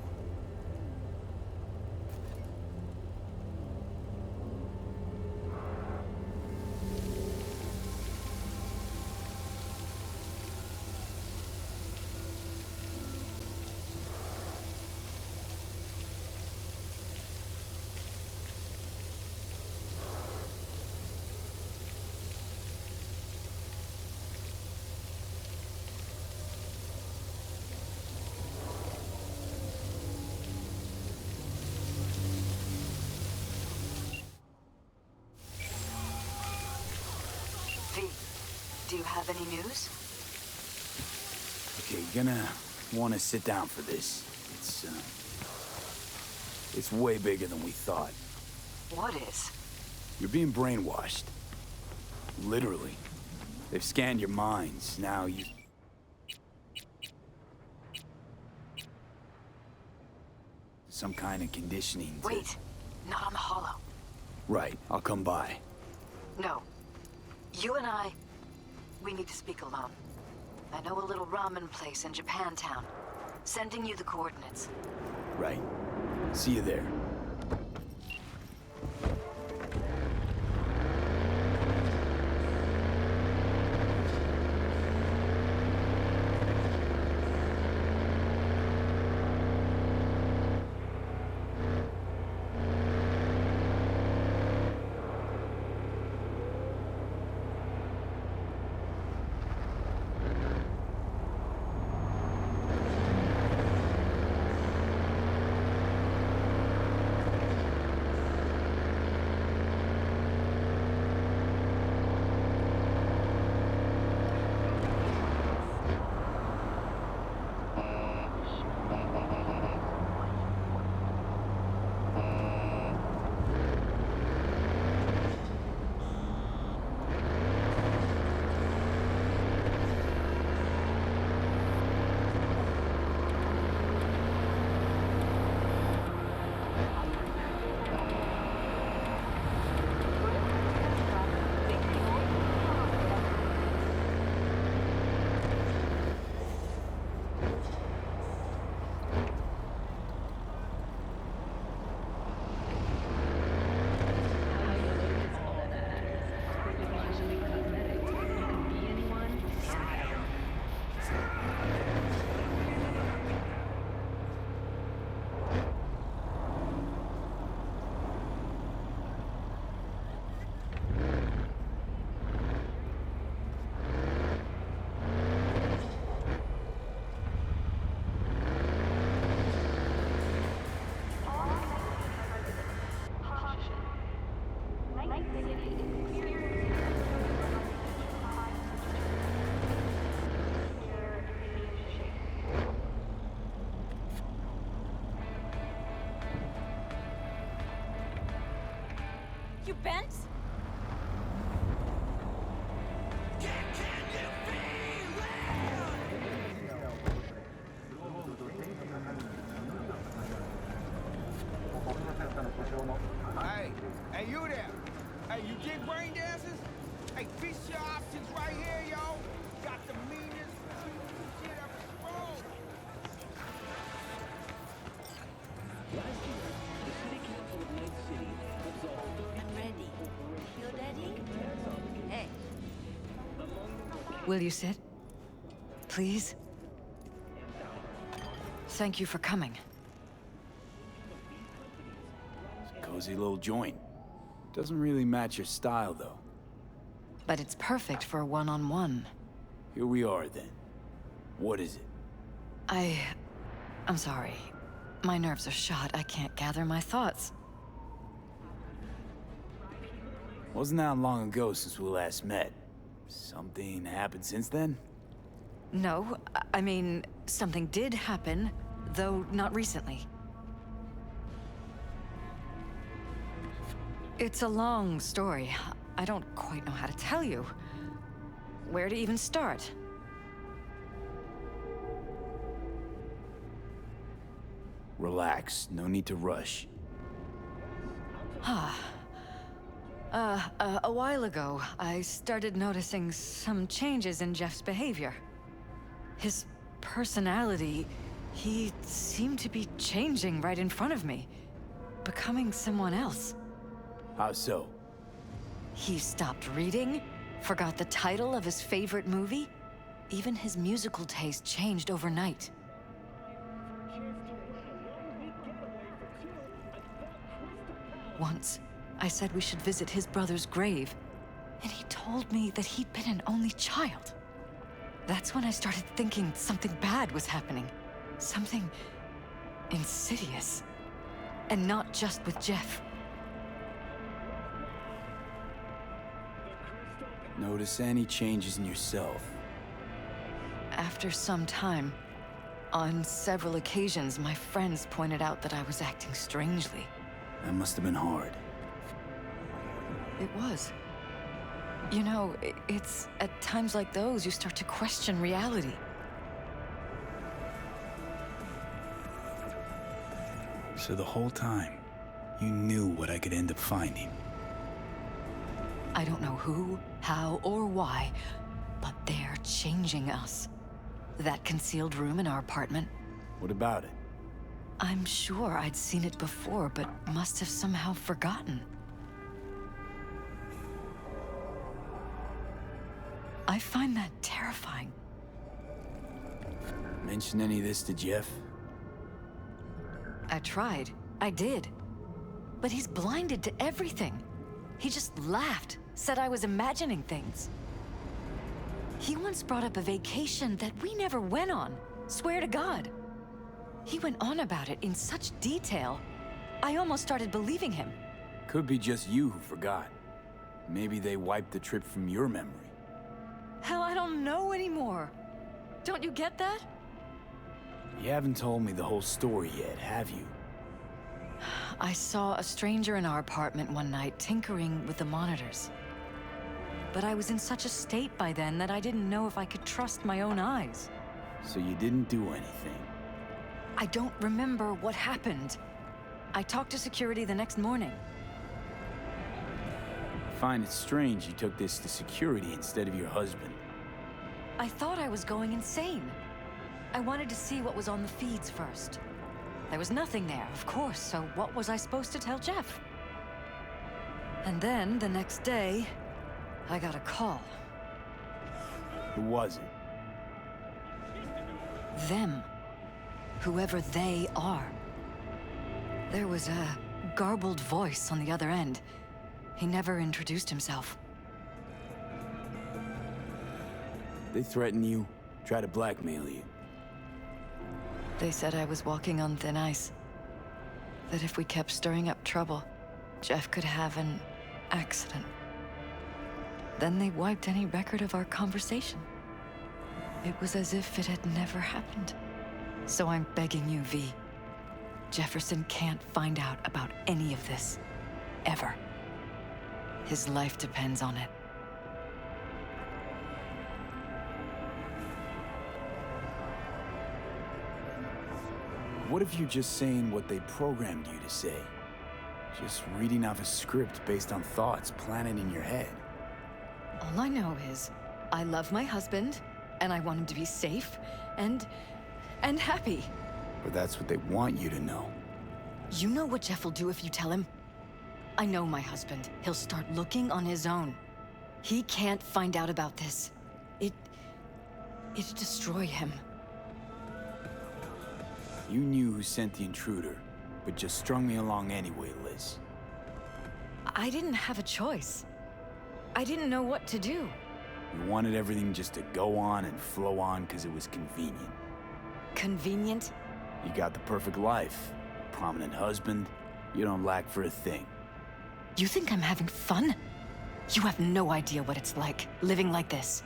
Do you have any news? Okay, gonna want to sit down for this. It's way bigger than we thought. What is? You're being brainwashed. Literally. They've scanned your minds. Now you... Some kind of conditioning to... Wait. Not on the hollow. Right. I'll come by. No. You and I... We need to speak alone. I know a little ramen place in Japantown. Sending you the coordinates. Right. See you there. You bent? Hey, you there? Hey, you dig brain dances? Hey, piece your options right here, yo. Got the meanest shit ever rolled. Last year, the city council of Night City absolved I'm ready. You ready? Hey. Will you sit? Please? Thank you for coming. Cozy little joint. Doesn't really match your style, though. But it's perfect for a one-on-one. Here we are, then. What is it? I'm sorry. My nerves are shot. I can't gather my thoughts. Wasn't that long ago since we last met. Something happened since then? No, I mean, something did happen, though not recently. It's a long story. I don't quite know how to tell you. Where to even start? Relax, no need to rush. A while ago, I started noticing some changes in Jeff's behavior. His personality, he seemed to be changing right in front of me, becoming someone else. How so? He stopped reading, forgot the title of his favorite movie. Even his musical taste changed overnight. Once, I said we should visit his brother's grave, and he told me that he'd been an only child. That's when I started thinking something bad was happening. Something insidious. And not just with Jeff. Notice any changes in yourself? After some time, on several occasions, my friends pointed out that I was acting strangely. That must have been hard. It was. You know, it's at times like those you start to question reality. So the whole time, you knew what I could end up finding. I don't know who, how, or why, but they're changing us. That concealed room in our apartment. What about it? I'm sure I'd seen it before, but must have somehow forgotten. I find that terrifying. Mention any of this to Jeff? I tried. I did. But he's blinded to everything. He just laughed, said I was imagining things. He once brought up a vacation that we never went on. Swear to God. He went on about it in such detail, I almost started believing him. Could be just you who forgot. Maybe they wiped the trip from your memory. Hell, I don't know anymore. Don't you get that? You haven't told me the whole story yet, have you? I saw a stranger in our apartment one night tinkering with the monitors. But I was in such a state by then that I didn't know if I could trust my own eyes. So you didn't do anything? I don't remember what happened. I talked to security the next morning. I find it strange you took this to security instead of your husband. I thought I was going insane. I wanted to see what was on the feeds first. There was nothing there, of course, so what was I supposed to tell Jeff? And then, the next day, I got a call. Who was it? Them. Whoever they are. There was a garbled voice on the other end. He never introduced himself. They threaten you, try to blackmail you. They said I was walking on thin ice. That if we kept stirring up trouble, Jeff could have an accident. Then they wiped any record of our conversation. It was as if it had never happened. So I'm begging you, V. Jefferson can't find out about any of this. Ever. His life depends on it. What if you're just saying what they programmed you to say? Just reading off a script based on thoughts planted in your head. All I know is, I love my husband, and I want him to be safe, and happy. But that's what they want you to know. You know what Jeff will do if you tell him? I know my husband. He'll start looking on his own. He can't find out about this. It'd destroy him. You knew who sent the intruder, but just strung me along anyway, Liz. I didn't have a choice. I didn't know what to do. You wanted everything just to go on and flow on because it was convenient. Convenient? You got the perfect life, prominent husband, you don't lack for a thing. You think I'm having fun? You have no idea what it's like, living like this.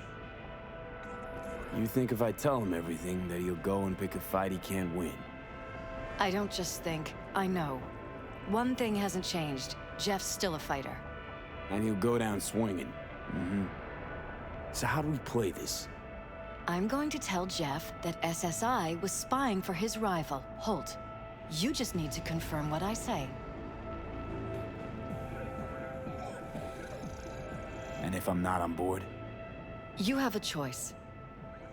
You think if I tell him everything, that he'll go and pick a fight he can't win? I don't just think, I know. One thing hasn't changed. Jeff's still a fighter. And he'll go down swinging. Mm-hmm. So how do we play this? I'm going to tell Jeff that SSI was spying for his rival, Holt. You just need to confirm what I say. And if I'm not on board? You have a choice.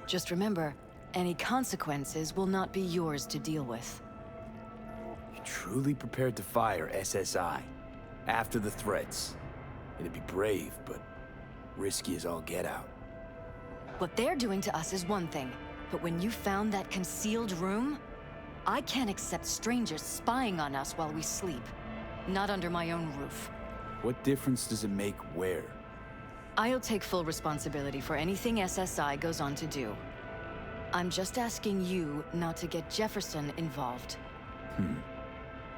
Just remember, any consequences will not be yours to deal with. You're truly prepared to fire SSI after the threats. It'd be brave, but risky as all get out. What they're doing to us is one thing, but when you found that concealed room, I can't accept strangers spying on us while we sleep. Not under my own roof. What difference does it make where? I'll take full responsibility for anything SSI goes on to do. I'm just asking you not to get Jefferson involved.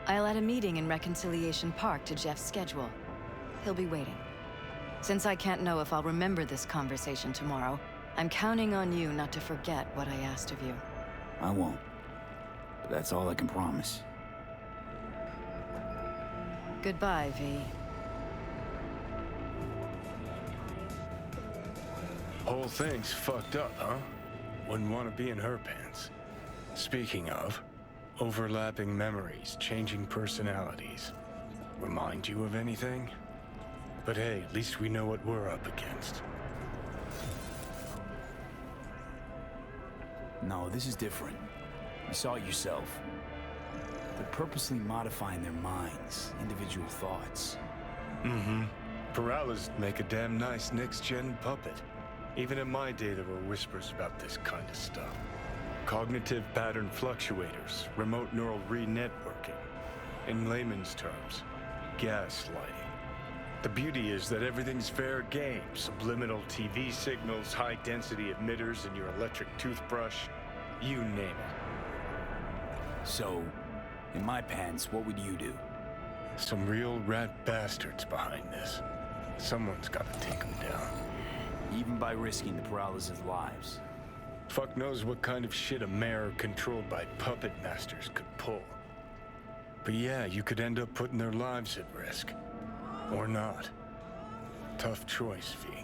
I'll add a meeting in Reconciliation Park to Jeff's schedule. He'll be waiting. Since I can't know if I'll remember this conversation tomorrow, I'm counting on you not to forget what I asked of you. I won't. But that's all I can promise. Goodbye, V. Whole thing's fucked up, huh? Wouldn't want to be in her pants. Speaking of, overlapping memories, changing personalities. Remind you of anything? But hey, at least we know what we're up against. No, this is different. You saw it yourself. They're purposely modifying their minds, individual thoughts. Mm-hmm. Peralez make a damn nice next-gen puppet. Even in my day, there were whispers about this kind of stuff. Cognitive pattern fluctuators, remote neural re-networking. In layman's terms, gaslighting. The beauty is that everything's fair game. Subliminal TV signals, high-density emitters in your electric toothbrush. You name it. So, in my pants, what would you do? Some real rat bastards behind this. Someone's gotta take them down. Even by risking the Peralez's lives. Fuck knows what kind of shit a mayor controlled by puppet masters could pull. But yeah, you could end up putting their lives at risk. Or not. Tough choice, V.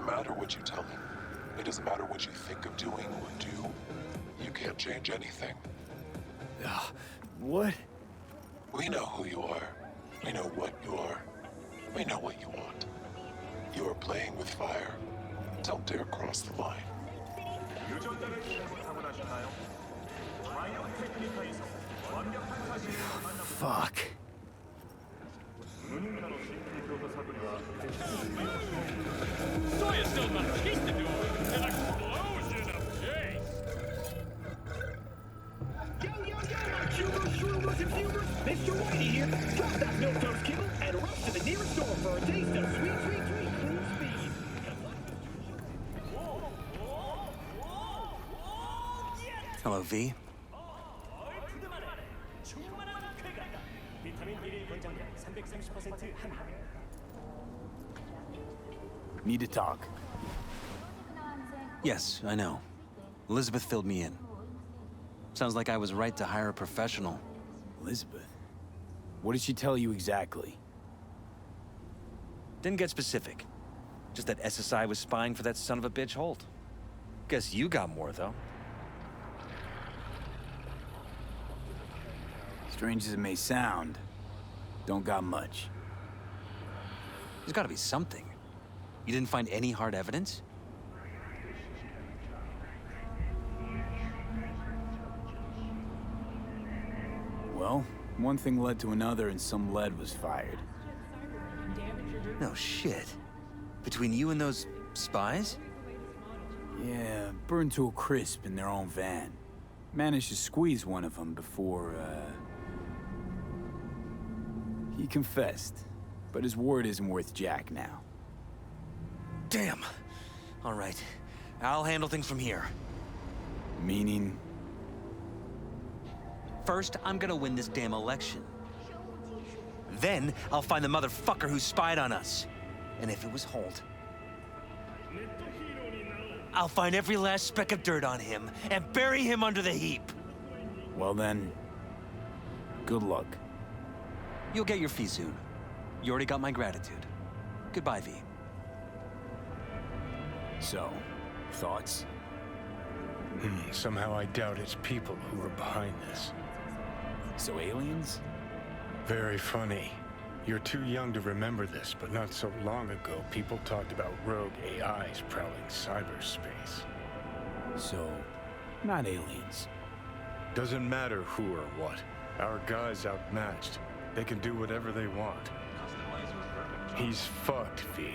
doesn't matter what you tell him. It doesn't matter what you think of doing or do. You can't change anything. What? We know who you are. We know what you are. We know what you want. You are playing with fire. Don't dare cross the line. Fuck. Sawyer's still got a piece to do with an explosion of chase. Shroomers and fumers, Mr. Whitey here. Drop that milquetoast kibble and rush to the nearest store for a taste of sweet, sweet, sweet cruise speed. Hello, V. Need to talk. Yes, I know. Elizabeth filled me in. Sounds like I was right to hire a professional. Elizabeth? What did she tell you exactly? Didn't get specific. Just that SSI was spying for that son of a bitch Holt. Guess you got more, though. Strange as it may sound, don't got much. There's gotta be something. You didn't find any hard evidence? Well, one thing led to another and some lead was fired. No shit. Between you and those spies? Yeah, burned to a crisp in their own van. Managed to squeeze one of them before, he confessed, but his word isn't worth jack now. Damn. All right. I'll handle things from here. Meaning? First, I'm gonna win this damn election. Then, I'll find the motherfucker who spied on us. And if it was Holt, I'll find every last speck of dirt on him and bury him under the heap. Well then, good luck. You'll get your fee soon. You already got my gratitude. Goodbye, V. So, thoughts? Somehow I doubt it's people who are behind this. So aliens? Very funny. You're too young to remember this, but not so long ago, people talked about rogue AIs prowling cyberspace. So, not aliens. Doesn't matter who or what. Our guy's outmatched. They can do whatever they want. He's fucked, V.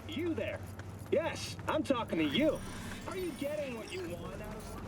You there? Yes, I'm talking to you. Are you getting what you want out of...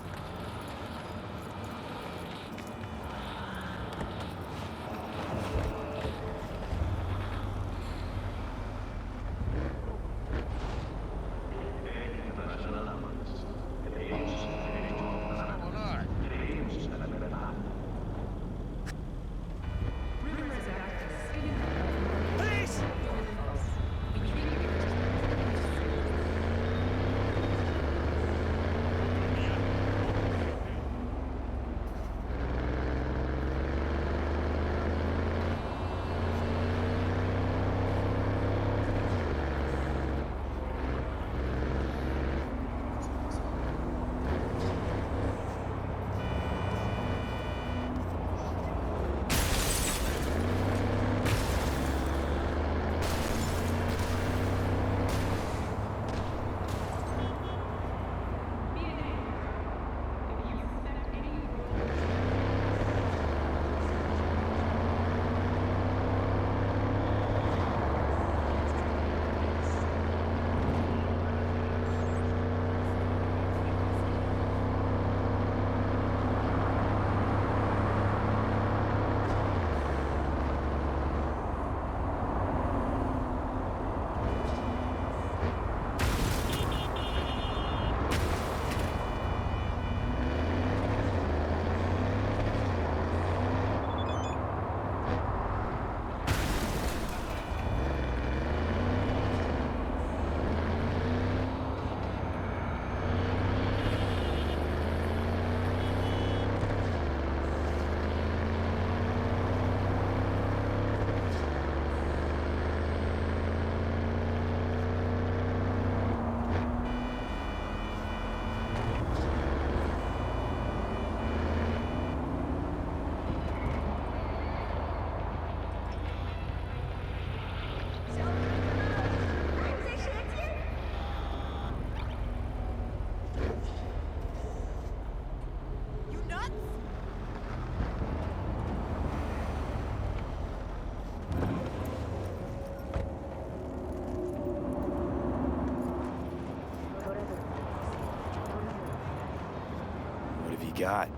you got?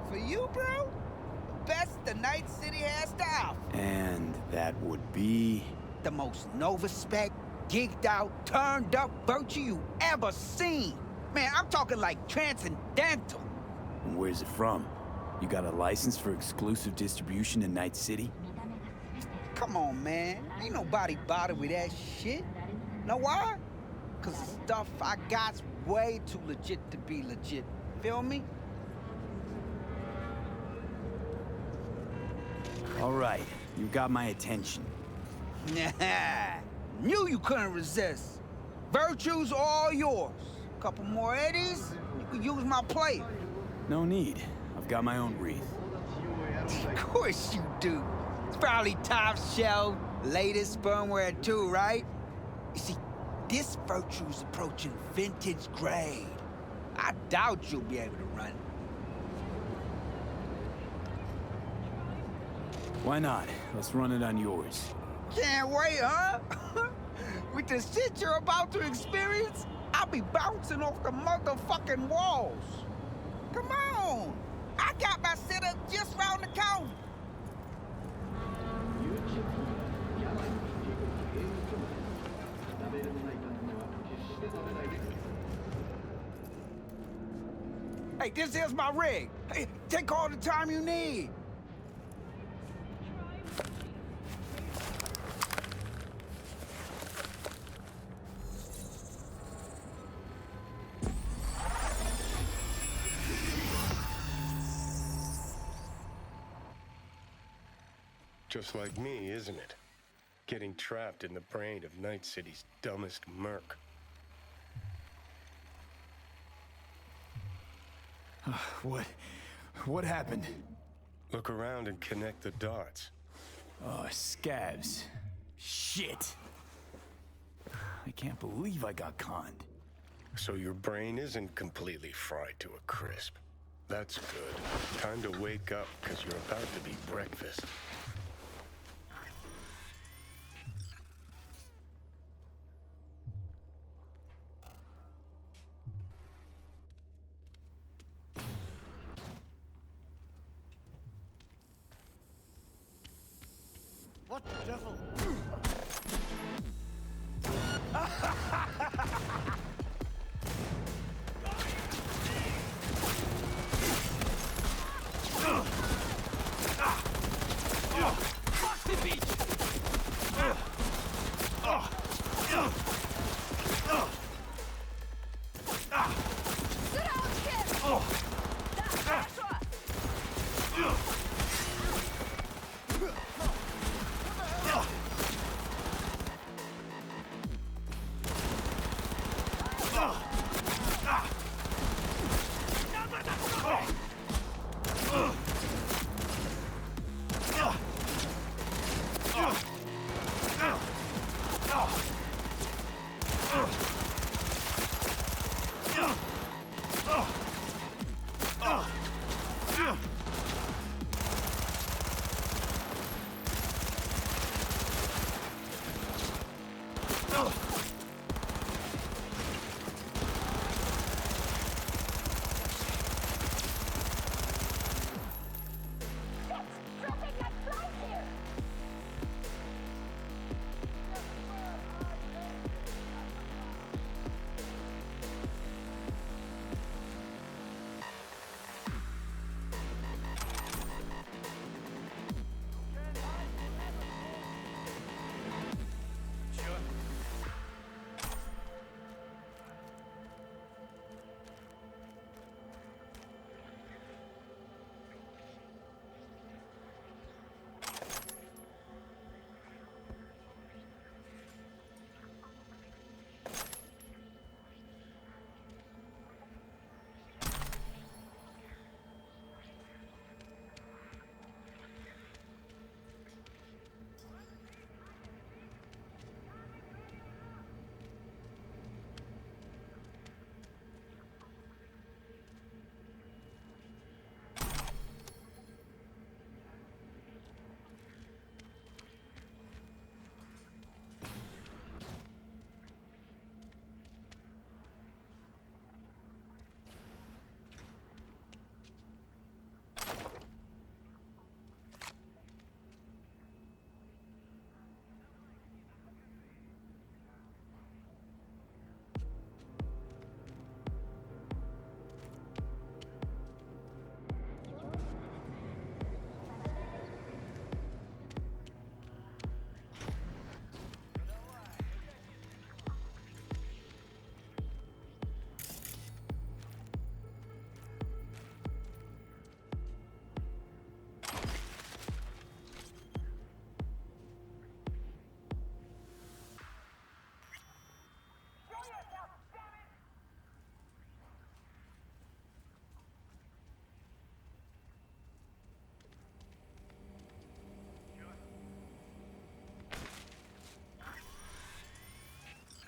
For you, bro? The best the Night City has to offer. And that would be... The most no-respect, geeked out, turned up virtue you ever seen. Man, I'm talking like transcendental. And where's it from? You got a license for exclusive distribution in Night City? Come on, man. Ain't nobody bothered with that shit. Know why? Cause the stuff I got's way too legit to be legit. Feel me? All right, you got my attention. Nah, knew you couldn't resist. Virtue's all yours. Couple more eddies, you can use my plate. No need. I've got my own wreath. Of course you do. It's probably top shelf, latest firmware too, right? You see, this Virtue's approaching vintage grade. I doubt you'll be able to run it. Why not? Let's run it on yours. Can't wait, huh? With the shit you're about to experience, I'll be bouncing off the motherfucking walls. Come on! I got my setup just round the corner. Hey, this is my rig. Hey, take all the time you need. Just like me, isn't it? Getting trapped in the brain of Night City's dumbest merc. What happened? Look around and connect the dots. Oh, scabs. Shit. I can't believe I got conned. So your brain isn't completely fried to a crisp. That's good. Time to wake up, because you're about to be breakfast. What the devil? Fuck the beach! Sit down, kid! That's right!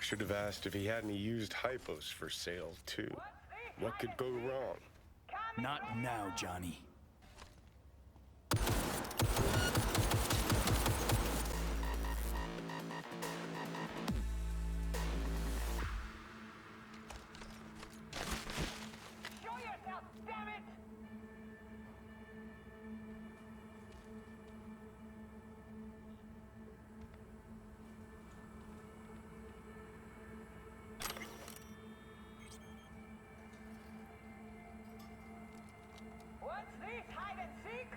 Should have asked if he had any used hypos for sale, too. What could go wrong? Not now, Johnny. What's this, hide and seek?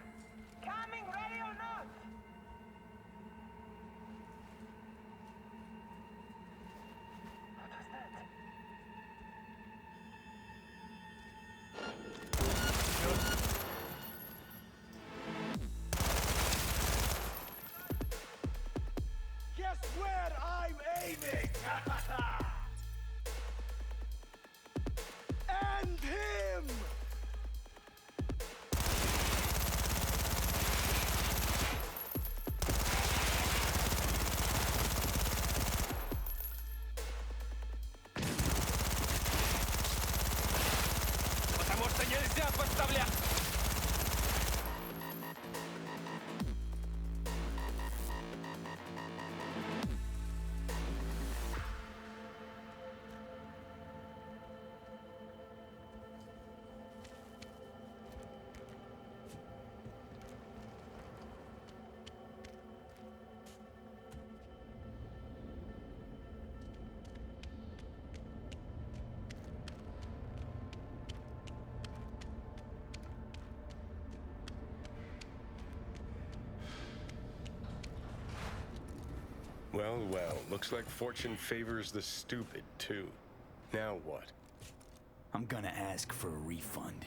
Coming, ready or not? What was that? Guess where I'm aiming? And him! Потому что нельзя подставлять! Well, well, looks like fortune favors the stupid, too. Now what? I'm gonna ask for a refund.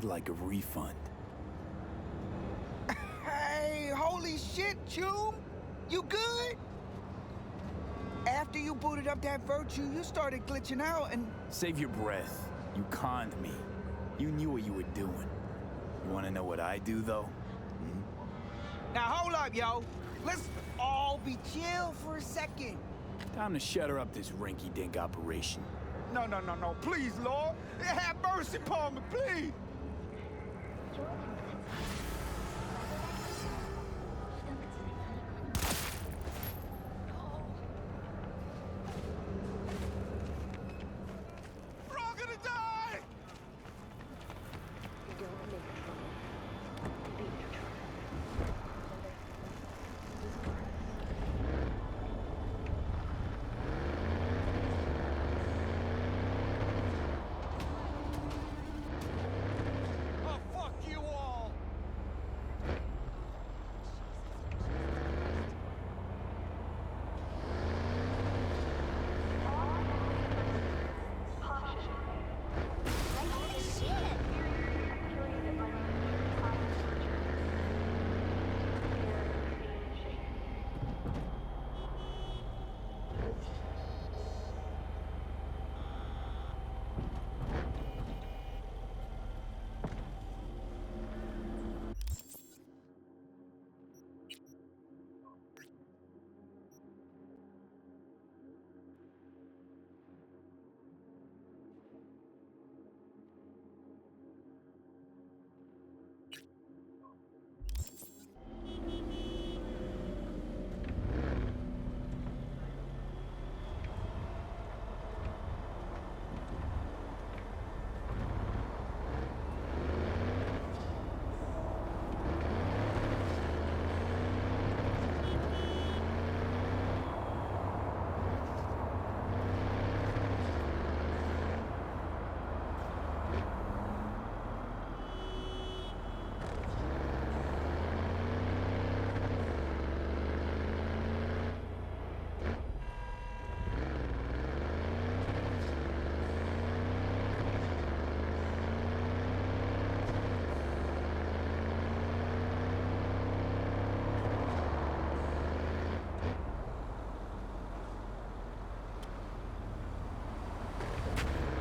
I'd like a refund. Hey, holy shit, Chum! You good? After you booted up that virtue, you started glitching out and... Save your breath. You conned me. You knew what you were doing. You want to know what I do, though? Now hold up, yo. Let's all be chill for a second. Time to shutter up this rinky-dink operation. No. Please, Lord. Have mercy upon me, please. We're all gonna die! Oh, fuck you all!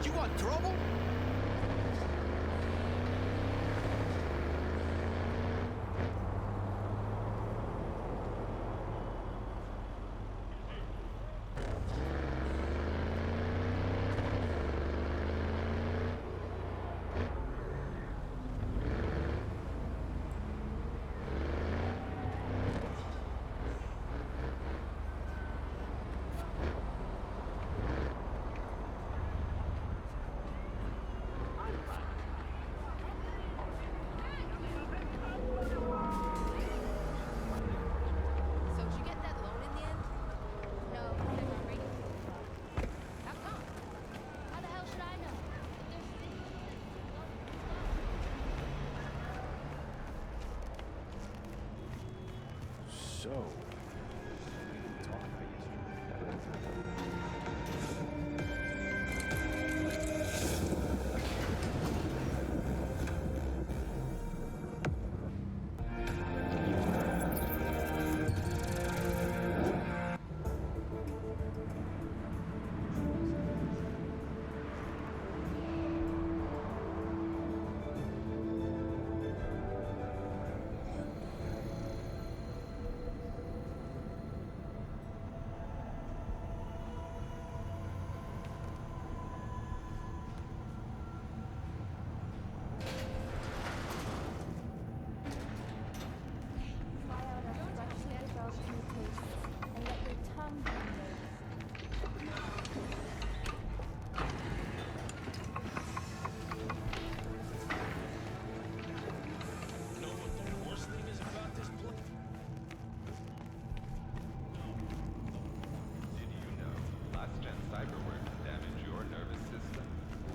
You want trouble? So did you get that loan in the end? No, they're not ready. How come? How the hell should I know? So, talk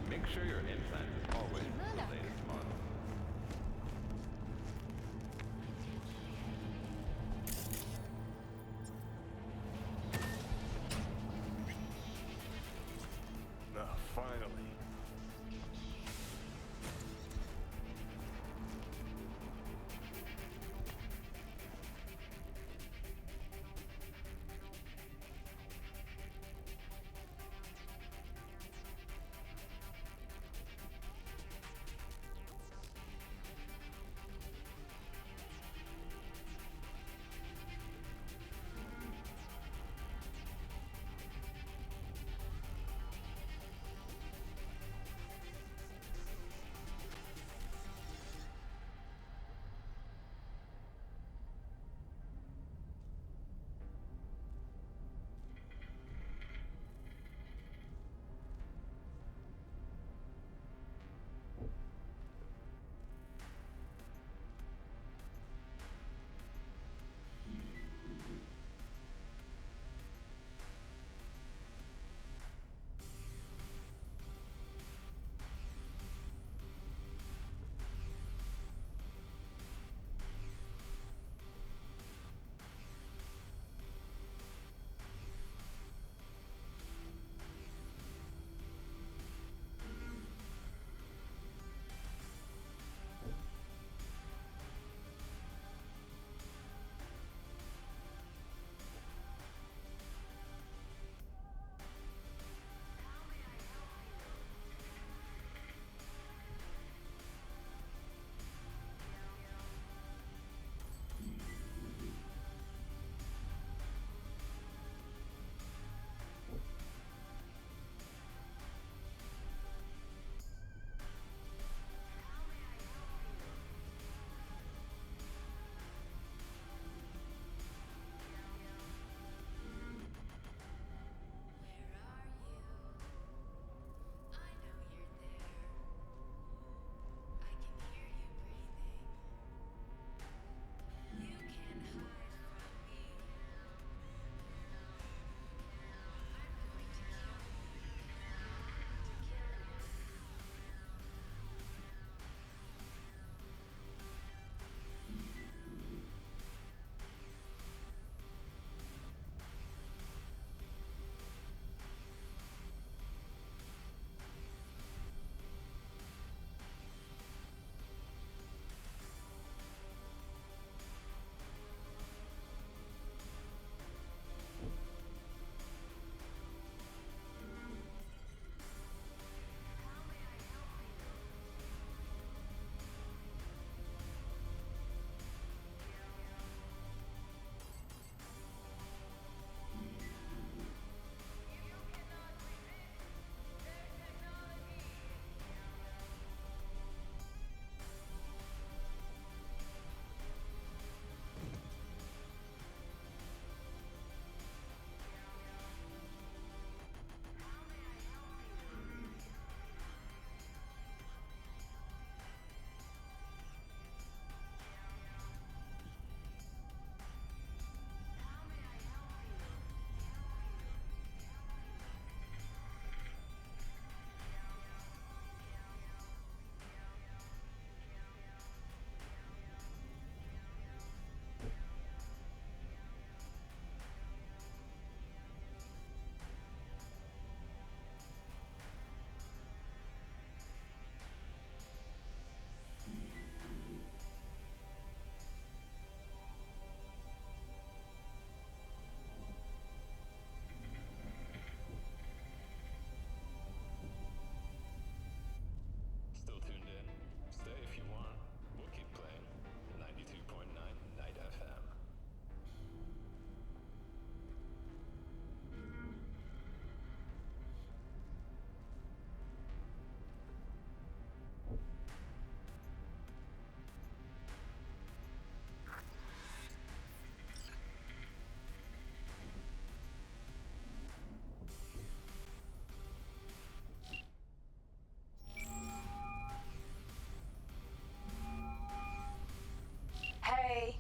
Make sure your implant is always the latest model. Finally.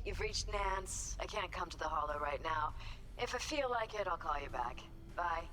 You've reached Nance. I can't come to the Hollow right now. If I feel like it, I'll call you back. Bye.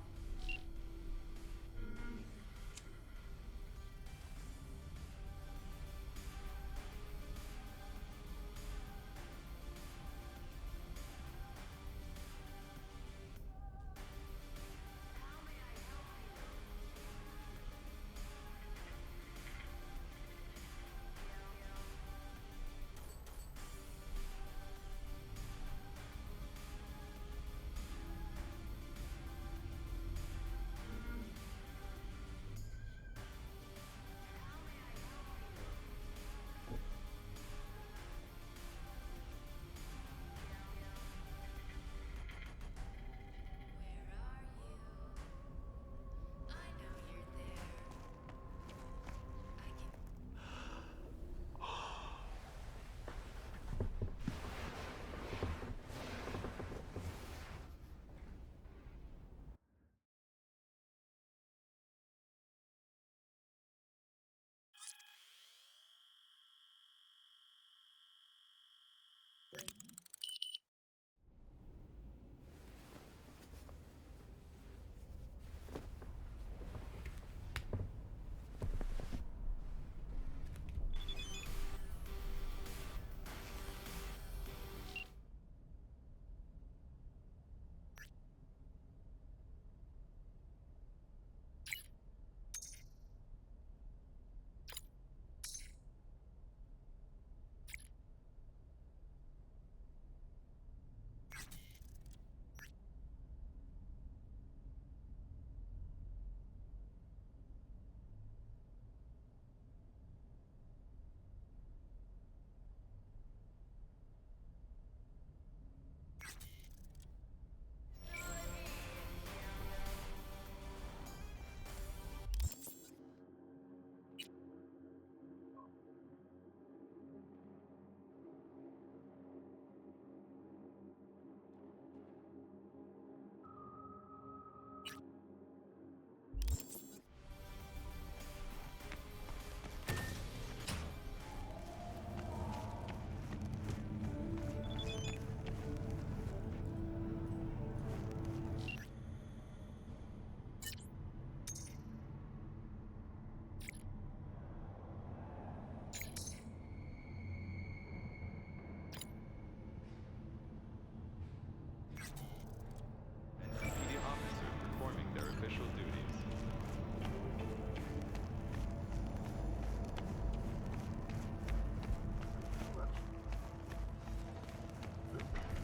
CPD officers performing their official duties.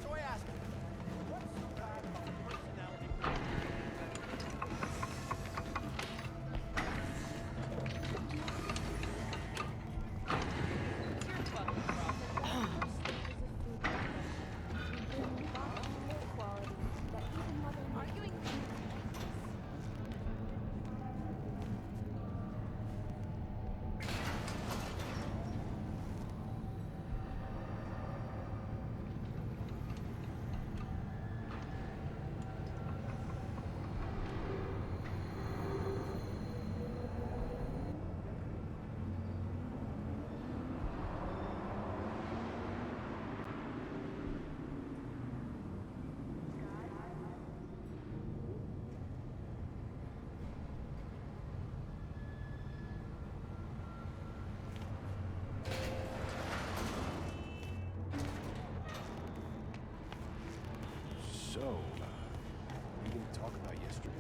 So I asked him, what's so bad about the personality? So, what are you going to talk about yesterday?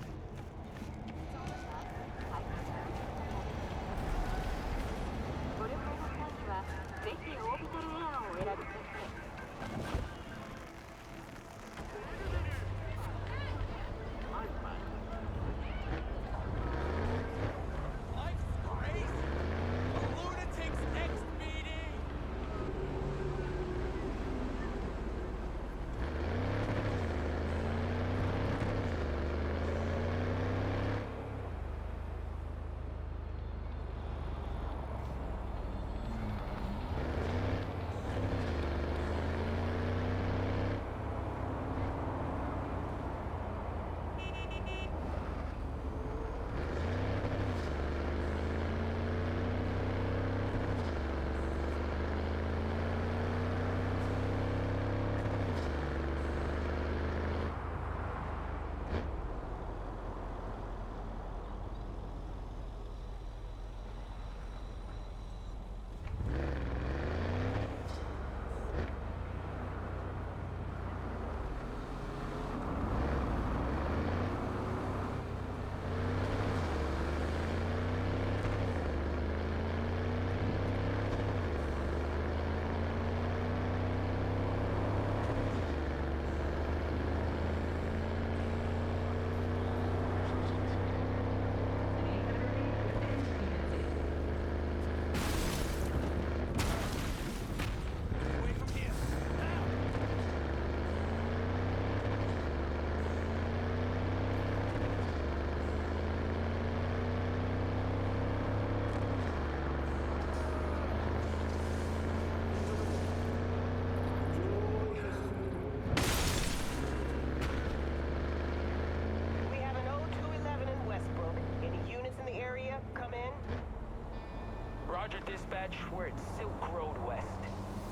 stretch where it's Silk Road West.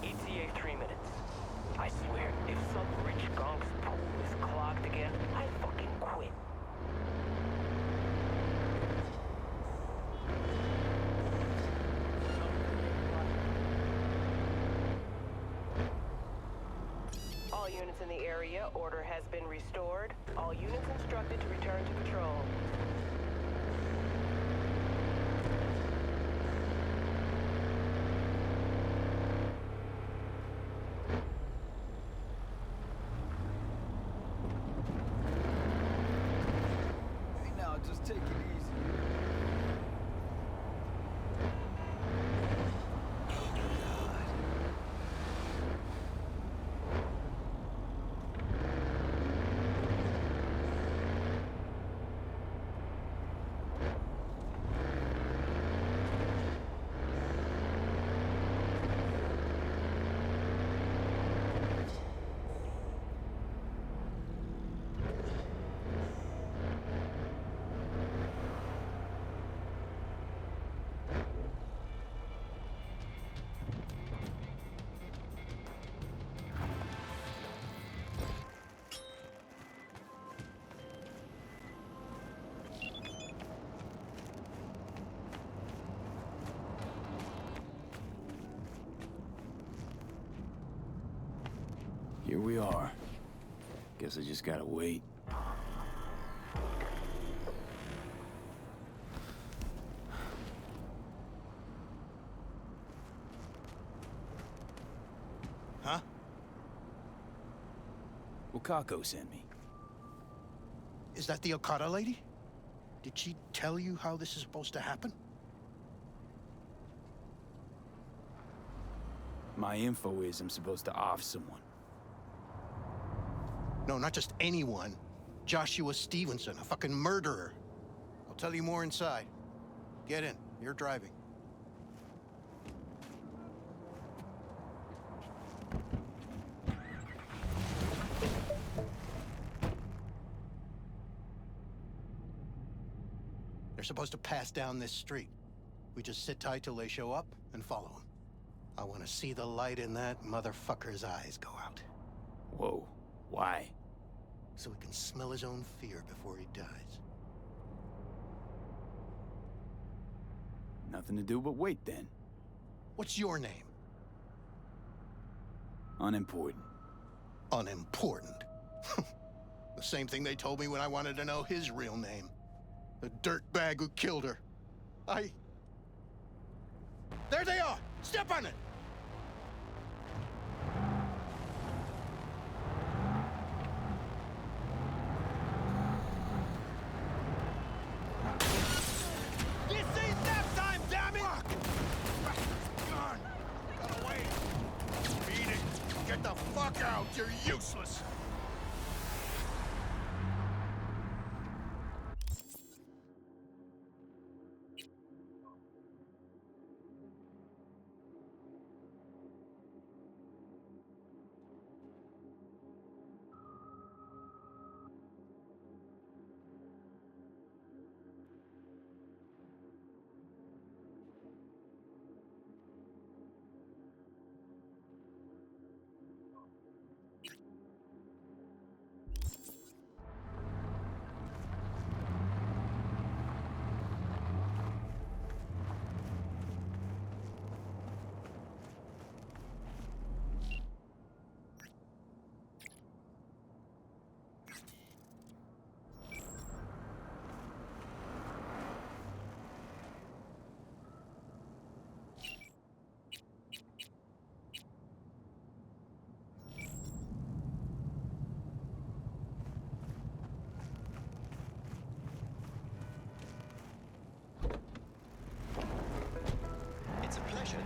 ETA 3 minutes. I swear, if some rich gonk's pool is clogged again, I fucking quit. All units in the area, order has been restored. All units instructed to return to patrol. Hey, now, just take it easy. Here we are. Guess I just gotta wait. Huh? Wakako sent me. Is that the Okada lady? Did she tell you how this is supposed to happen? My info is I'm supposed to off someone. No, not just anyone. Joshua Stevenson, a fucking murderer. I'll tell you more inside. Get in. You're driving. They're supposed to pass down this street. We just sit tight till they show up and follow them. I want to see the light in that motherfucker's eyes go out. Whoa. Why? So he can smell his own fear before he dies. Nothing to do but wait, then. What's your name? Unimportant. Unimportant? The same thing they told me when I wanted to know his real name. The dirtbag who killed her. There they are! Step on it! This ain't that time, damn it! Gone! Got away! Beat it! Get the fuck out! You're useless!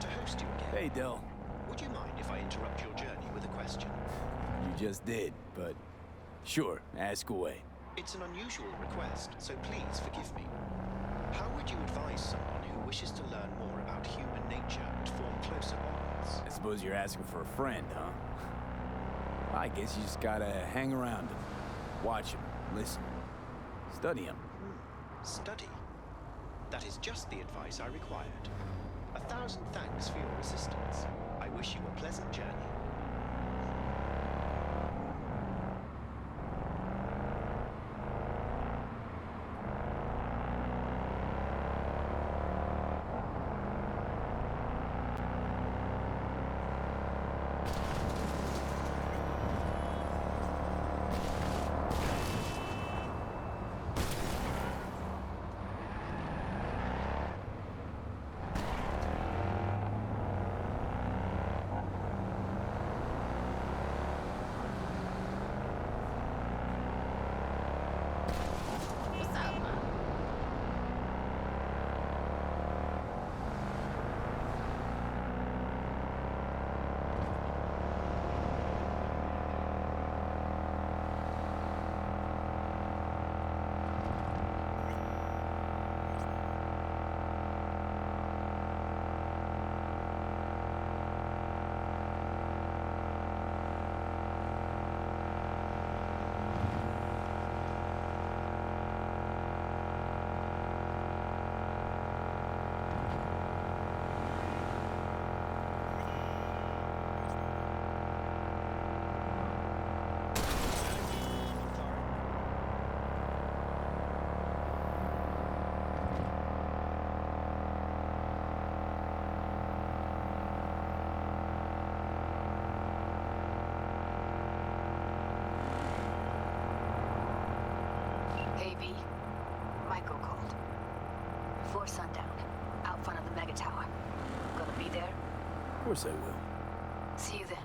To host you again. Hey, Del. Would you mind if I interrupt your journey with a question? You just did, but sure, ask away. It's an unusual request, so please forgive me. How would you advise someone who wishes to learn more about human nature and form closer bonds? I suppose you're asking for a friend, huh? I guess you just gotta hang around him. Watch him, listen, study him. Study? That is just the advice I required. A 1,000 thanks for your assistance. I wish you a pleasant journey. Hey, V. Michael called. Before sundown, out front of the Mega Tower. Gonna be there? Of course I will. See you then.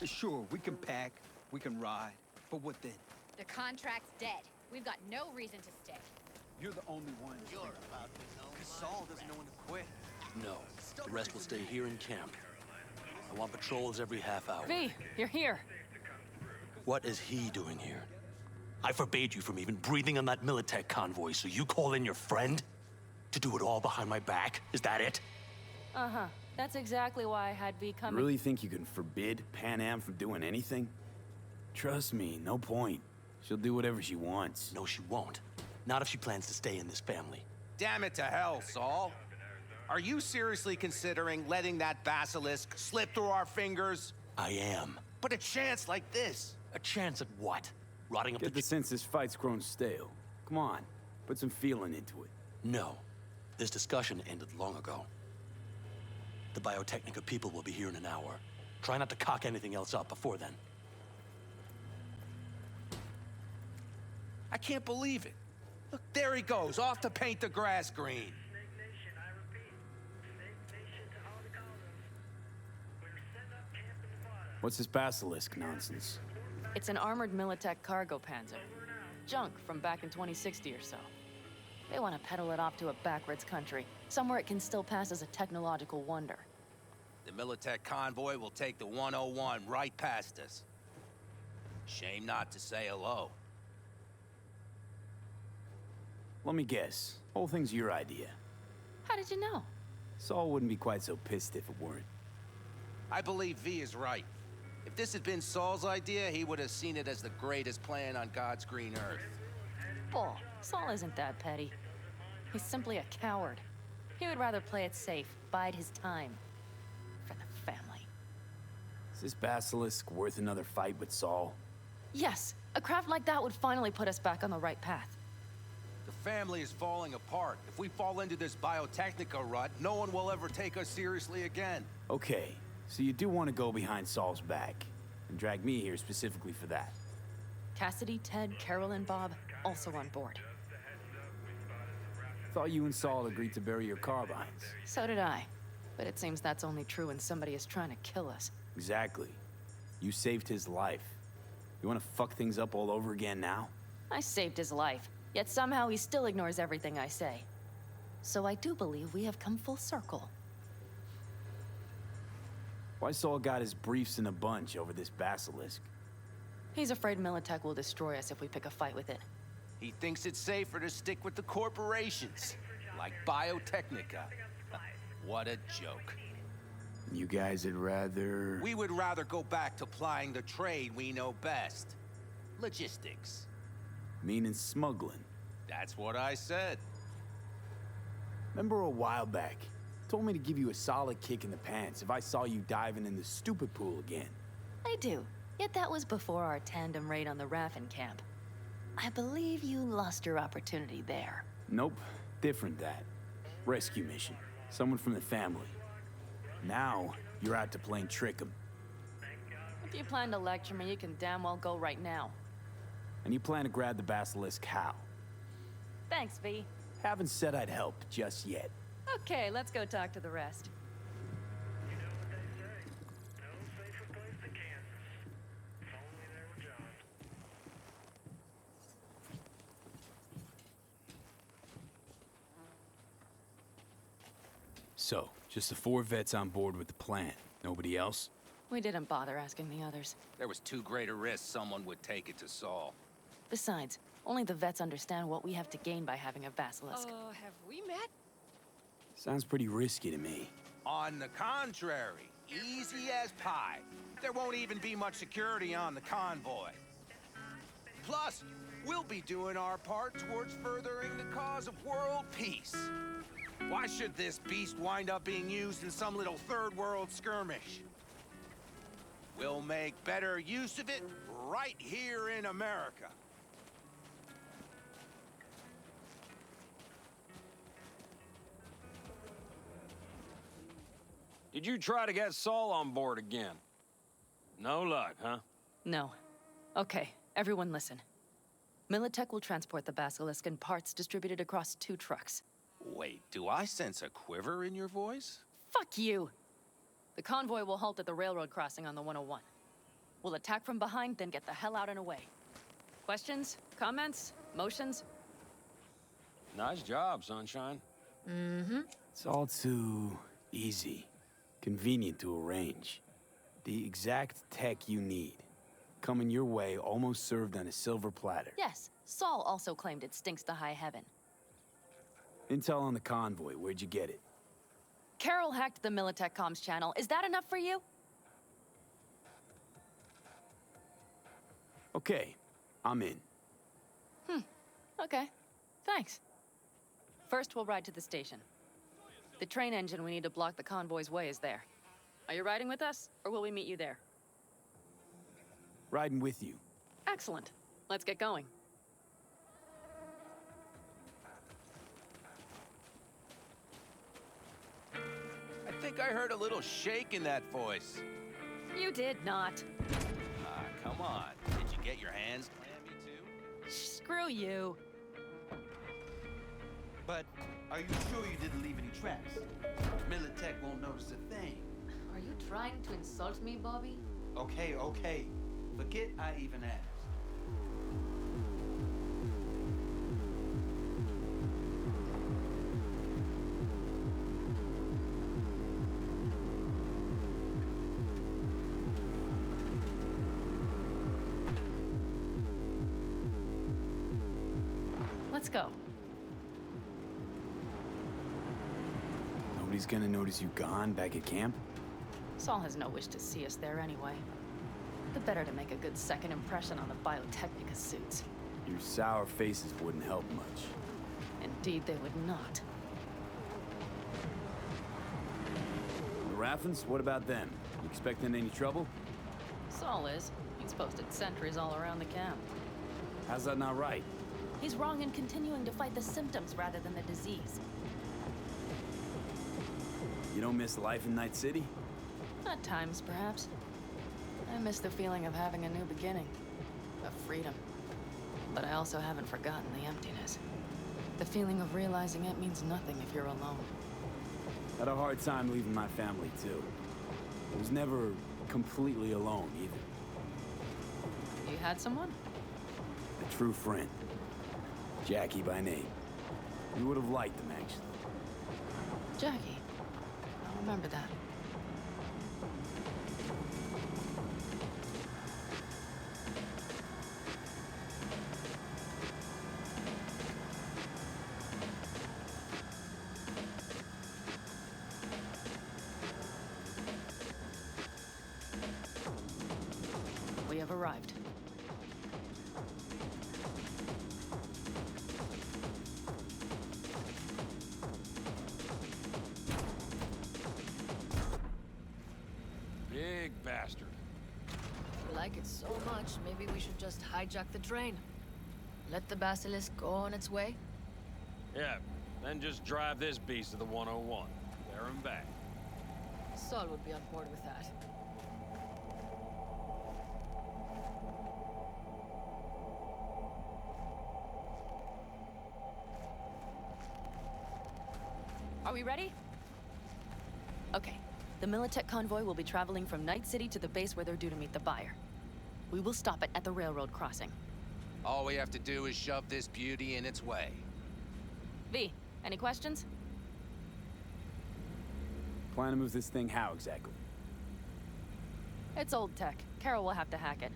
Sure, we can pack, we can ride, but what then? The contract's dead. We've got no reason to stay. You're the only one. You're about to know. Because Saul doesn't know when to quit. No, the rest will stay here in camp. I want patrols every half hour. V, you're here. What is he doing here? I forbade you from even breathing on that Militech convoy, so you call in your friend? To do it all behind my back? Is that it? Uh-huh. That's exactly why I had V come. You really think you can forbid Pan Am from doing anything? Trust me, no point. She'll do whatever she wants. No, she won't. Not if she plans to stay in this family. Damn it to hell, Saul. Are you seriously considering letting that basilisk slip through our fingers? I am. But a chance like this. A chance at what? Rotting up Get the sense this fight's grown stale. Come on, put some feeling into it. No. This discussion ended long ago. The Biotechnica people will be here in an hour. Try not to cock anything else up before then. I can't believe it. Look, there he goes, off to paint the grass green. What's this basilisk nonsense? It's an armored Militech cargo panzer. Junk from back in 2060 or so. They want to peddle it off to a backwards country, somewhere it can still pass as a technological wonder. The Militech convoy will take the 101 right past us. Shame not to say hello. Let me guess. Whole thing's your idea. How did you know? Saul wouldn't be quite so pissed if it weren't. I believe V is right. If this had been Saul's idea, he would have seen it as the greatest plan on God's green earth. Bull. Saul isn't that petty. He's simply a coward. He would rather play it safe, bide his time. For the family. Is this basilisk worth another fight with Saul? Yes, a craft like that would finally put us back on the right path. The family is falling apart. If we fall into this biotechnica rut, no one will ever take us seriously again. Okay, so you do want to go behind Saul's back, and drag me here specifically for that. Cassidy, Ted, Carol, and Bob also on board. Thought you and Saul agreed to bury your carbines. So did I. But it seems that's only true when somebody is trying to kill us. Exactly. You saved his life. You want to fuck things up all over again now? I saved his life, yet somehow he still ignores everything I say. So I do believe we have come full circle. Why Saul got his briefs in a bunch over this basilisk? He's afraid Militech will destroy us if we pick a fight with it. He thinks it's safer to stick with the corporations, like Biotechnica. What a joke. You guys would rather... We would rather go back to plying the trade we know best. Logistics. Meaning smuggling. That's what I said. Remember a while back, told me to give you a solid kick in the pants if I saw you diving in the stupid pool again. I do. Yet that was before our tandem raid on the Raffen camp. I believe you lost your opportunity there. Nope. Different that. Rescue mission. Someone from the family. Now, you're out to plain trick 'em. If you plan to lecture me, you can damn well go right now. And you plan to grab the basilisk how? Thanks, V. Haven't said I'd help just yet. Okay, let's go talk to the rest. So, just the 4 vets on board with the plan. Nobody else? We didn't bother asking the others. There was too great a risk someone would take it to Saul. Besides, only the vets understand what we have to gain by having a basilisk. Have we met? Sounds pretty risky to me. On the contrary, easy as pie. There won't even be much security on the convoy. Plus, we'll be doing our part towards furthering the cause of world peace. Why should this beast wind up being used in some little third world skirmish? We'll make better use of it right here in America. Did you try to get Saul on board again? No luck, huh? No. Okay, everyone listen. Militech will transport the basilisk in parts distributed across 2 trucks. Wait, do I sense a quiver in your voice? Fuck you! The convoy will halt at the railroad crossing on the 101. We'll attack from behind, then get the hell out and away. Questions? Comments? Motions? Nice job, Sunshine. Mm-hmm. It's all too easy. Convenient to arrange. The exact tech you need. Coming your way, almost served on a silver platter. Yes, Saul also claimed it stinks to high heaven. Intel on the convoy, where'd you get it? Carol hacked the Militech comms channel. Is that enough for you? Okay, I'm in. Okay. Thanks. First, we'll ride to the station. The train engine we need to block the convoy's way is there. Are you riding with us, or will we meet you there? Riding with you. Excellent. Let's get going. I think I heard a little shake in that voice. You did not. Ah, come on. Did you get your hands clammy too? Screw you. But are you sure you didn't leave any tracks? Militech won't notice a thing. Are you trying to insult me, Bobby? Okay, okay. Forget I even asked. Let's go. Nobody's gonna notice you gone back at camp? Saul has no wish to see us there anyway. The better to make a good second impression on the Biotechnica suits. Your sour faces wouldn't help much. Indeed, they would not. Raffens, what about them? You expecting any trouble? Saul is. He's posted sentries all around the camp. How's that not right? He's wrong in continuing to fight the symptoms rather than the disease. You don't miss life in Night City? At times, perhaps. I miss the feeling of having a new beginning. Of freedom. But I also haven't forgotten the emptiness. The feeling of realizing it means nothing if you're alone. Had a hard time leaving my family, too. I was never completely alone, either. You had someone? A true friend. Jackie by name. You would have liked him, actually. Jackie. I'll remember that. We have arrived. Big bastard. If you like it so much, maybe we should just hijack the train. Let the basilisk go on its way. Yeah, then just drive this beast to the 101. There and back. Saul would be on board with that. Are we ready? Okay. The Militech convoy will be traveling from Night City to the base where they're due to meet the buyer. We will stop it at the railroad crossing. All we have to do is shove this beauty in its way. V, any questions? Plan to move this thing how exactly? It's old tech. Carol will have to hack it.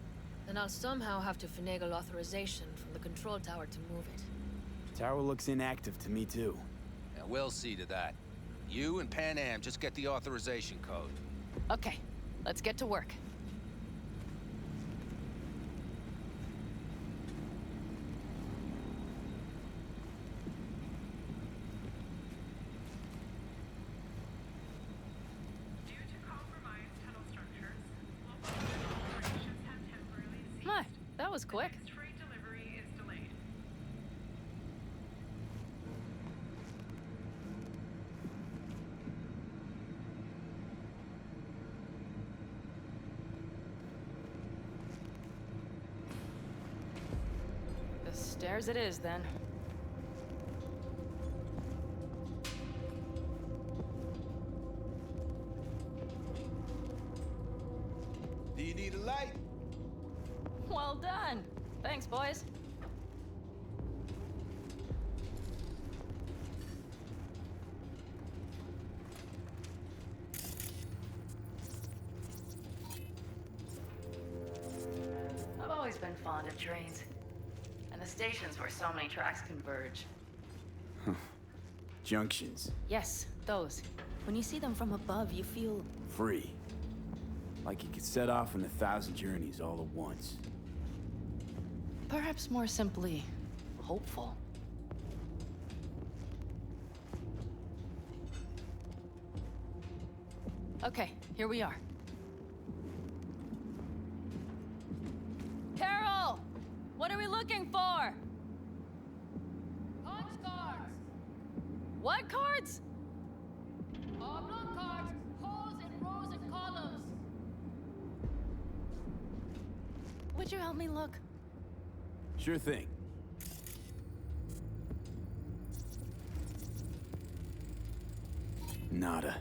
Then I'll somehow have to finagle authorization from the control tower to move it. Tower looks inactive to me, too. Yeah, we'll see to that. You and Pan Am just get the authorization code. Okay, let's get to work. My, that was quick. The stairs it is, then. Do you need a light? Well done. Thanks, boys. I've always been fond of trains. And the stations where so many tracks converge. Junctions. Yes, those. When you see them from above, you feel... Free. Like you could set off on 1,000 journeys all at once. perhaps more simply, hopeful. Okay, here we are. Carol! What are we looking for? Punch cards! What cards? Oblong cards, holes in rows and columns. Would you help me look? Sure thing. Nada.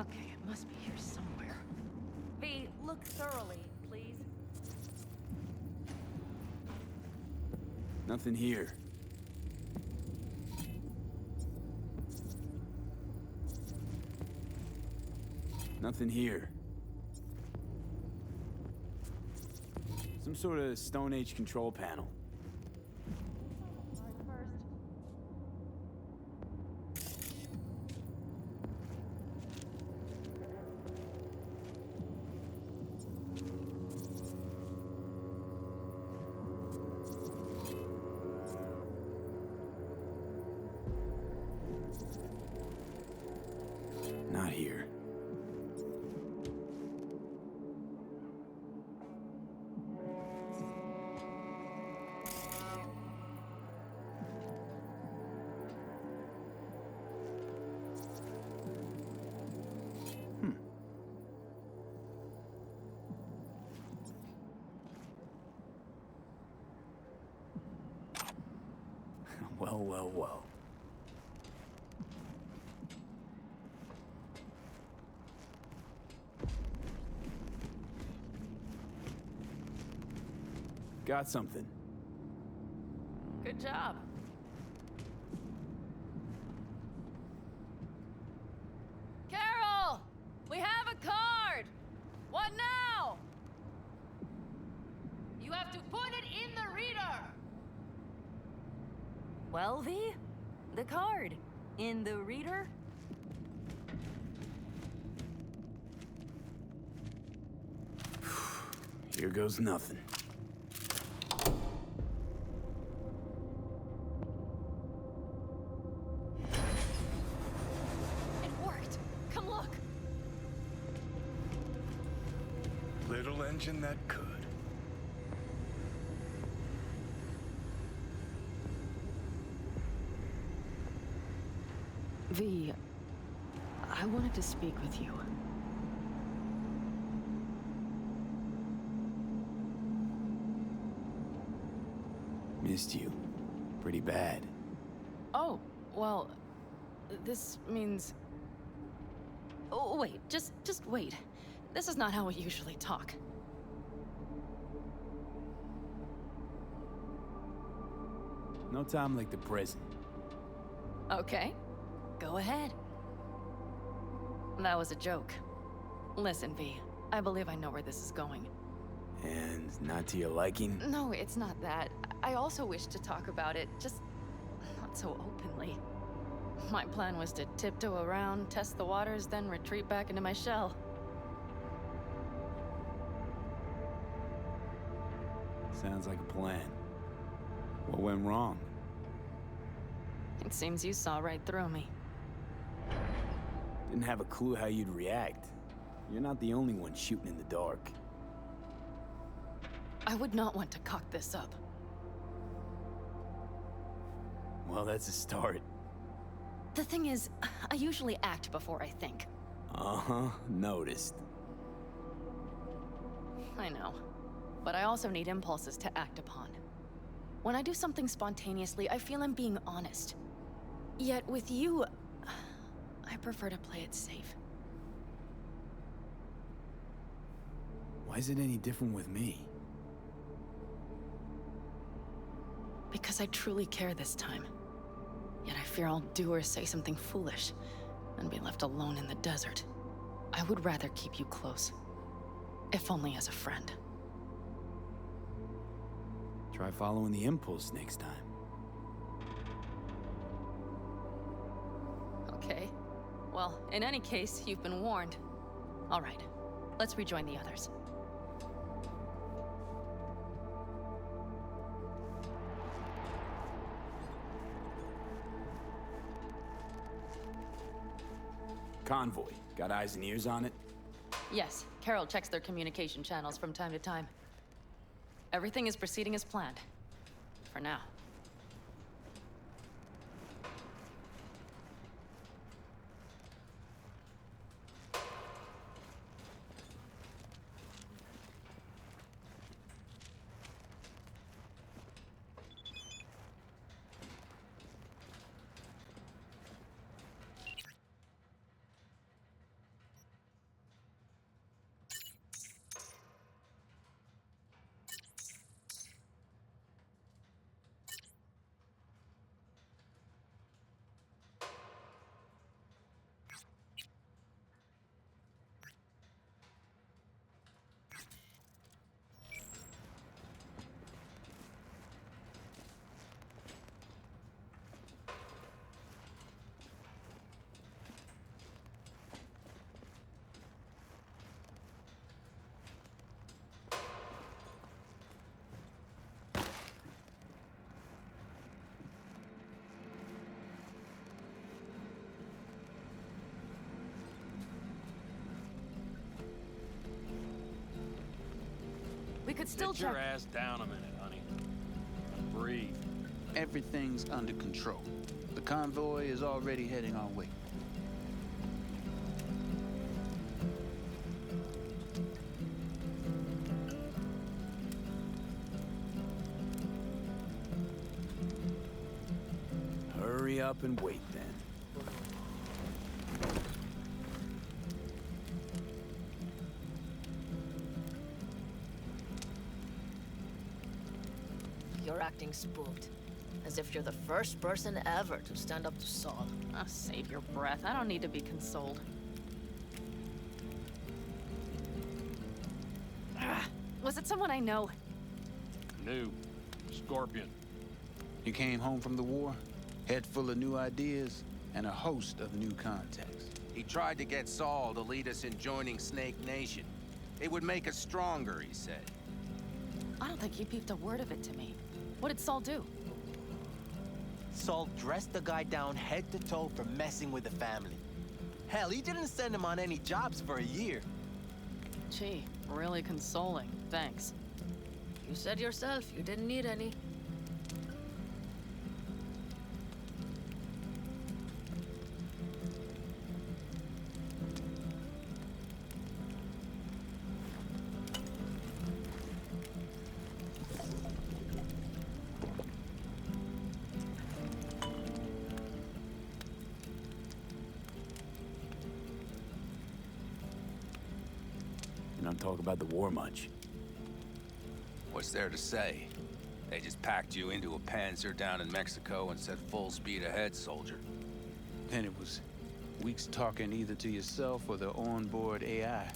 Okay, it must be here somewhere. V, look thoroughly, please. Nothing here. Nothing here. Some sort of Stone Age control panel. not here. Well, well, well. Got something. Good job. Carol! We have a card! What now? You have to put it in the reader! Well, V? The card. In the reader? Here goes nothing. It worked! Come look! Little engine that could. V, I wanted to speak with you. Missed you. Pretty bad. Oh, well, this means... Oh, wait, just wait. This is not how we usually talk. No time like the present. Okay, go ahead. That was a joke. Listen, V, I believe I know where this is going. And not to your liking? No, it's not that. I also wish to talk about it, just not so openly. My plan was to tiptoe around, test the waters, then retreat back into my shell. Sounds like a plan. What went wrong? It seems you saw right through me. Didn't have a clue how you'd react. You're not the only one shooting in the dark. I would not want to cock this up. Well, that's a start. The thing is, I usually act before I think. Uh-huh, noticed. I know. But I also need impulses to act upon. When I do something spontaneously, I feel I'm being honest. Yet with you, I prefer to play it safe. Why is it any different with me? Because I truly care this time. Yet I fear I'll do or say something foolish and be left alone in the desert. I would rather keep you close. If only as a friend. Try following the impulse next time. Okay. Well, in any case, you've been warned. All right. Let's rejoin the others. Convoy. Got eyes and ears on it? Yes, Carol checks their communication channels from time to time. Everything is proceeding as planned. For now. We could still Sit check... your ass down a minute, honey. Breathe. Everything's under control. The convoy is already heading our way. Hurry up and wait, then. You're acting spooked. As if you're the first person ever to stand up to Saul. Oh, save your breath. I don't need to be consoled. Was it someone I know? New. Scorpion. You came home from the war, head full of new ideas, and a host of new contacts. He tried to get Saul to lead us in joining Snake Nation. It would make us stronger, he said. I don't think he peeped a word of it to me. What did Saul do? Saul dressed the guy down head to toe for messing with the family. Hell, he didn't send him on any jobs for a year. Gee, really consoling. Thanks. You said yourself you didn't need any. You don't talk about the war much. What's there to say? They just packed you into a Panzer down in Mexico and said full speed ahead, soldier. Then it was weeks talking either to yourself or the onboard AI,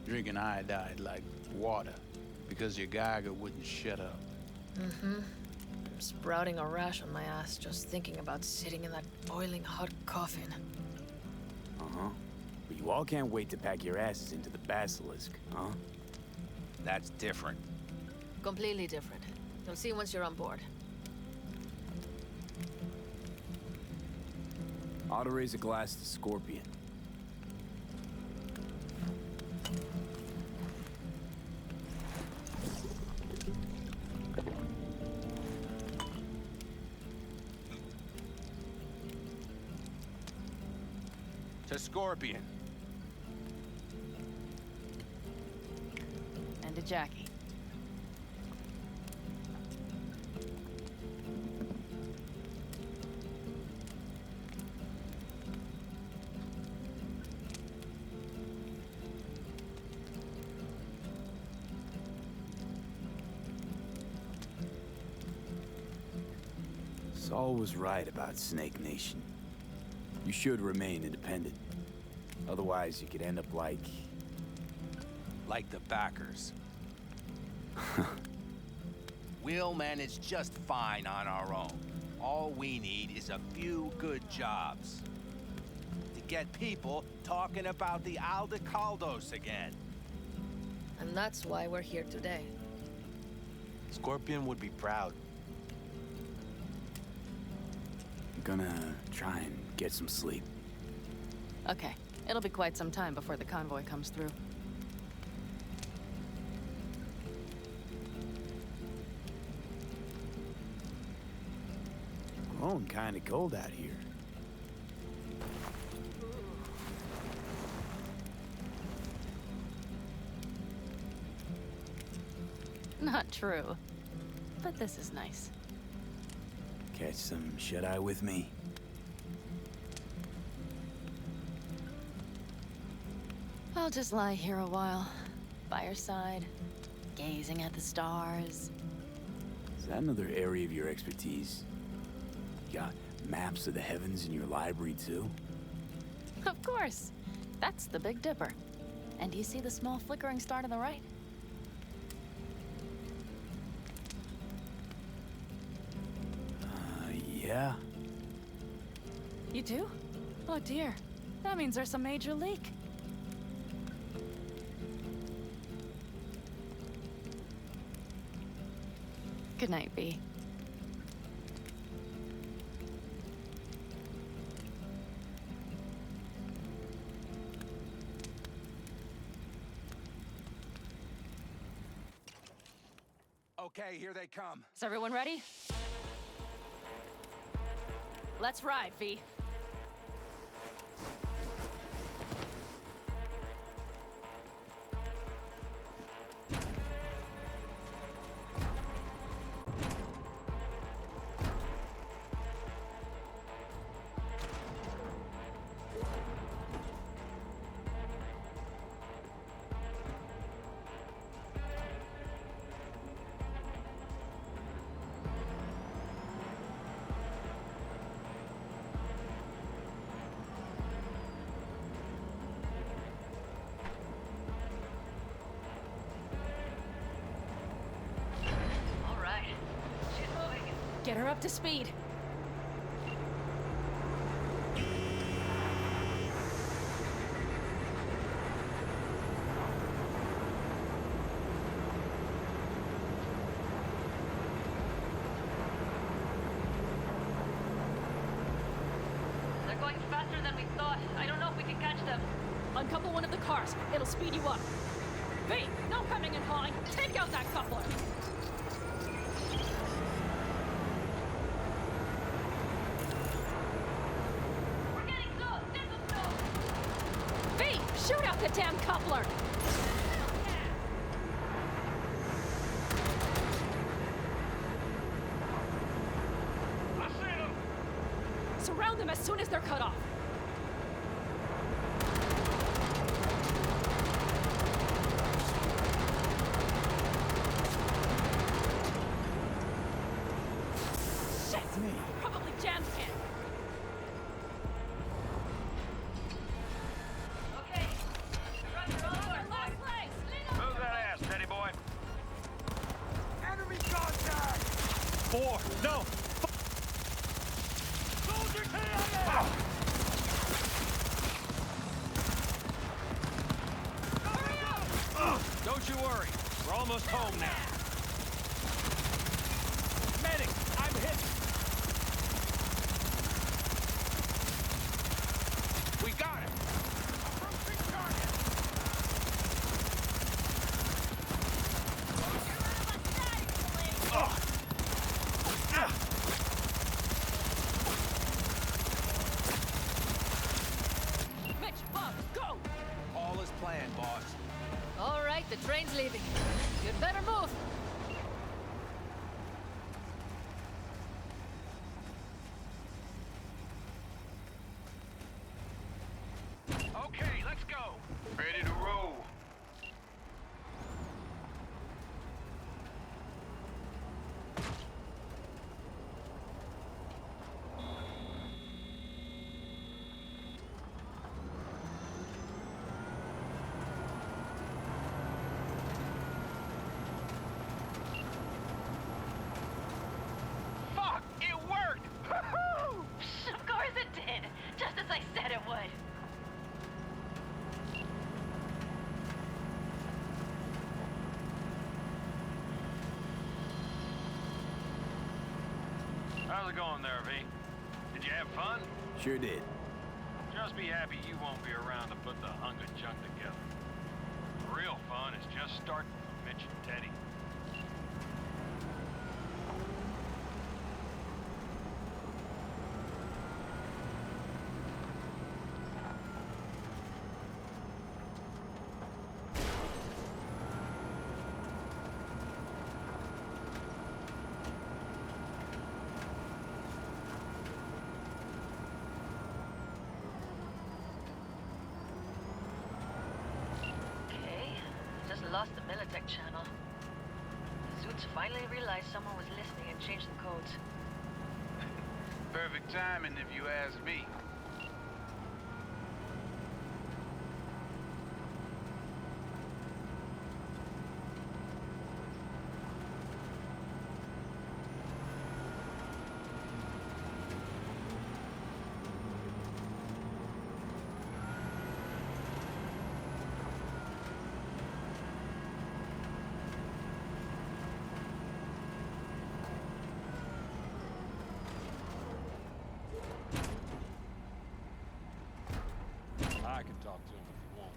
drinking iodide like water because your Geiger wouldn't shut up. Mm-hmm. I'm sprouting a rash on my ass just thinking about sitting in that boiling hot coffin. Uh-huh. But you all can't wait to pack your asses into the Basilisk, huh? That's different. Completely different. You'll see once you're on board. Ought to raise a glass to Scorpion. To Scorpion. And to Jackie. Saul was right about Snake Nation. You should remain independent. Otherwise, you could end up like... Like the backers. We'll manage just fine on our own. All we need is a few good jobs. To get people talking about the Aldecaldos again. And that's why we're here today. Scorpion would be proud. I'm gonna try and get some sleep. Okay, it'll be quite some time before the convoy comes through. Growing kinda cold out here. Not true. But this is nice. Catch some shut-eye with me? I'll just lie here a while, by your side, gazing at the stars. Is that another area of your expertise? You got maps of the heavens in your library, too? Of course. That's the Big Dipper. And do you see the small flickering star to the right? Yeah. You do? Oh dear. That means there's a major leak. Good night, B. Okay, here they come. Is everyone ready? Let's ride, V. Get her up to speed. They're going faster than we thought. I don't know if we can catch them. Uncouple one of the cars. It'll speed you up. V, no hemming and hawing. Take out that coupler. Shoot out the damn coupler! I see them! Surround them as soon as they're cut off. Shit! Probably jammed it. Four! No! Soldier KIA! Don't you worry. We're almost home now. Medic! I'm hit! We got it! Approaching target! All is planned, boss. All right, the train's leaving. You'd better move. Okay, let's go. Ready to roll. Fuck! It worked! Of course it did! Just as I said it would. How's it going there, V? Did you have fun? Sure did. Just be happy you won't be around to put the hunk of junk together. The real fun is just starting for Mitch and Teddy. Lost the Militech channel. The suits finally realized someone was listening and changed the codes. Perfect timing, if you ask me. I can talk to him if you want.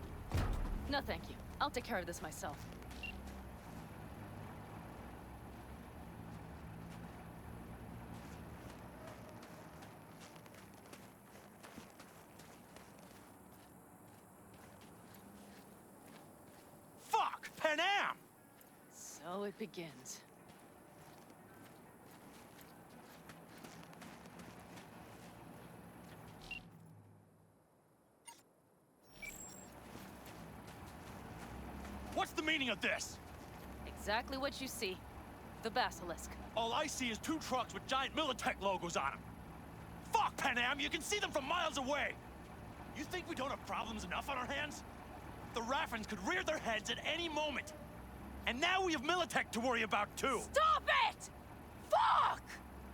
No, thank you. I'll take care of this myself. So it begins. What's the meaning of this? Exactly what you see. The Basilisk. All I see is 2 trucks with giant Militech logos on them. Fuck, Panam, you can see them from miles away! You think we don't have problems enough on our hands? The Raffens could rear their heads at any moment. And now we have Militech to worry about too! Stop it! Fuck!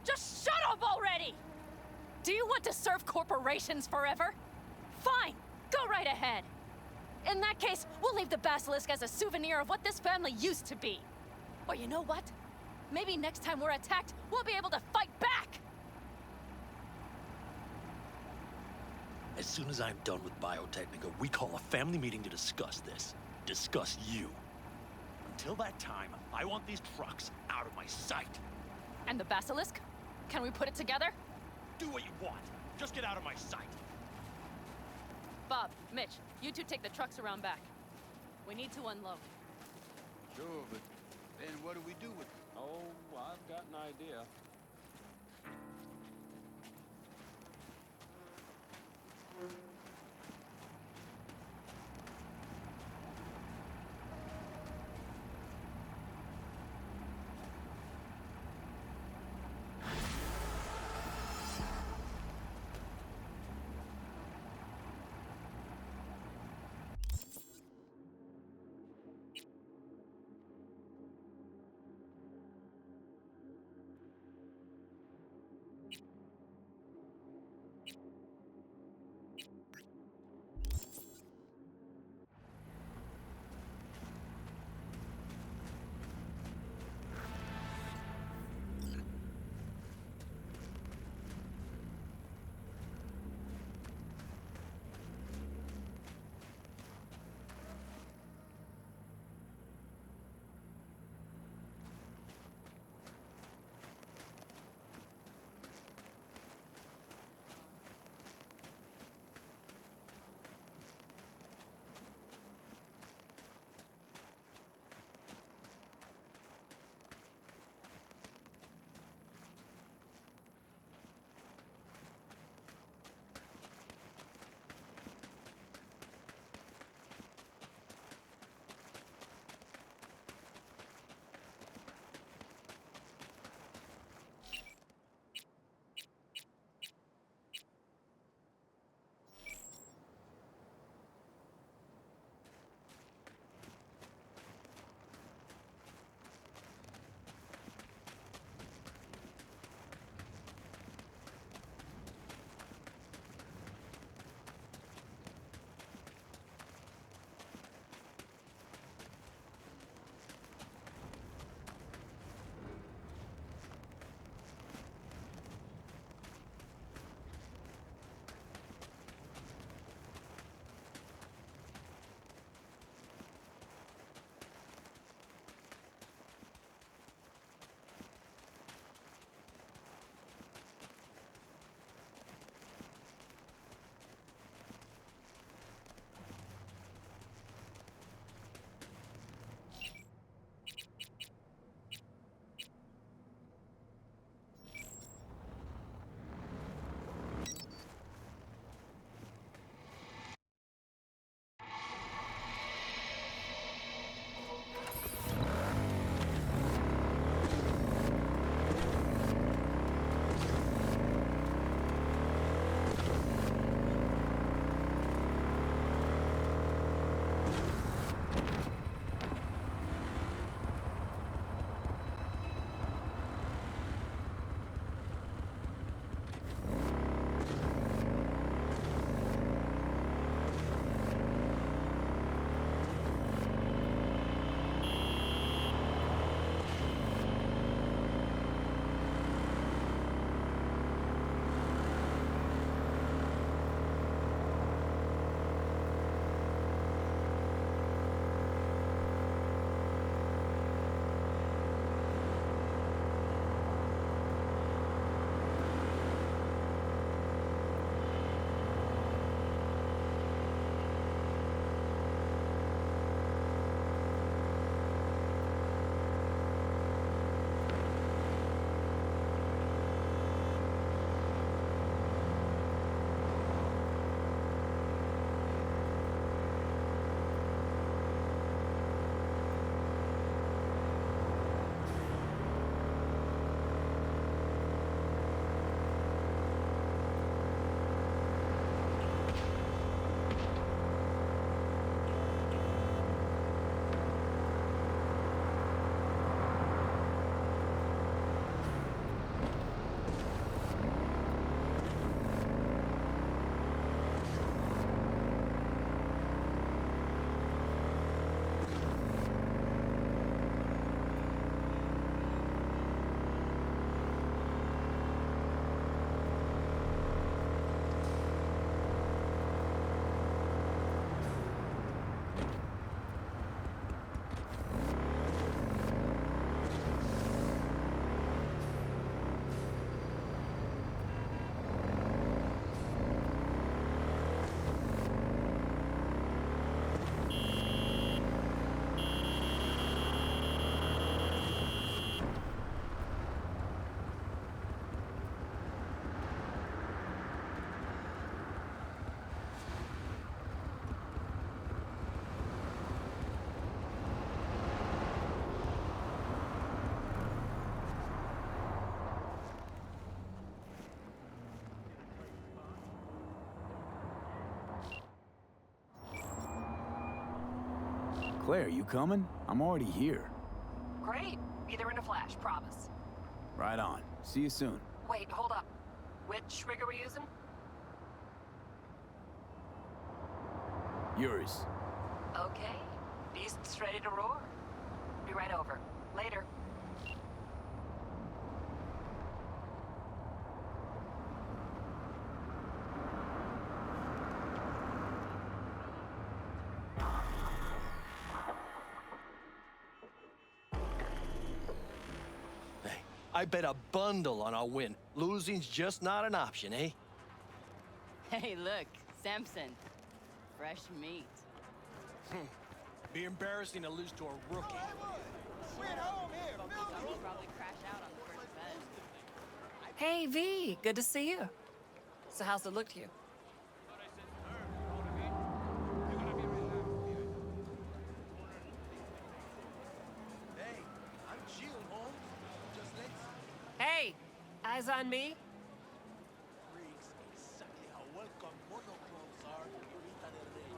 Just shut up already! Do you want to serve corporations forever? Fine, go right ahead. In that case, we'll leave the Basilisk as a souvenir of what this family used to be. Or you know what? Maybe next time we're attacked, we'll be able to fight back! As soon as I'm done with Biotechnica, we call a family meeting to discuss this. Discuss you. Until that time, I want these trucks out of my sight. And the Basilisk? Can we put it together? Do what you want. Just get out of my sight. Bob, Mitch, you two take the trucks around back. We need to unload. Sure, but then what do we do with it? Oh, I've got an idea. Claire, you coming? I'm already here. Great. Be there in a flash, promise. Right on. See you soon. Wait, hold up. Which rig are we using? Yours. Okay. Beast's ready to roar. Be right over. Later. I bet a bundle on our win. Losing's just not an option, eh? Hey, look, Samson. Fresh meat. Be embarrassing to lose to a rookie. We're at home here. I'll probably crash out on the first bed. Hey, V. Good to see you. So how's it look to you? Hey, I'm chill, Holmes. Just let's Hey, eyes on me? freaks exactly how welcome monochrome are to Irita del Rey.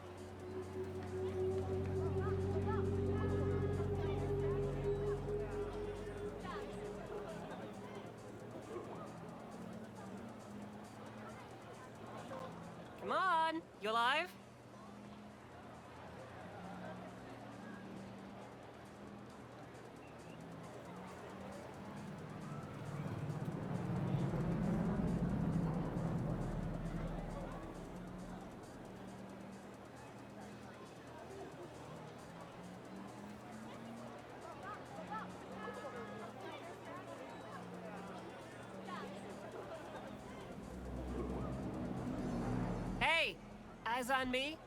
Come on, you alive? Hey, eyes on me?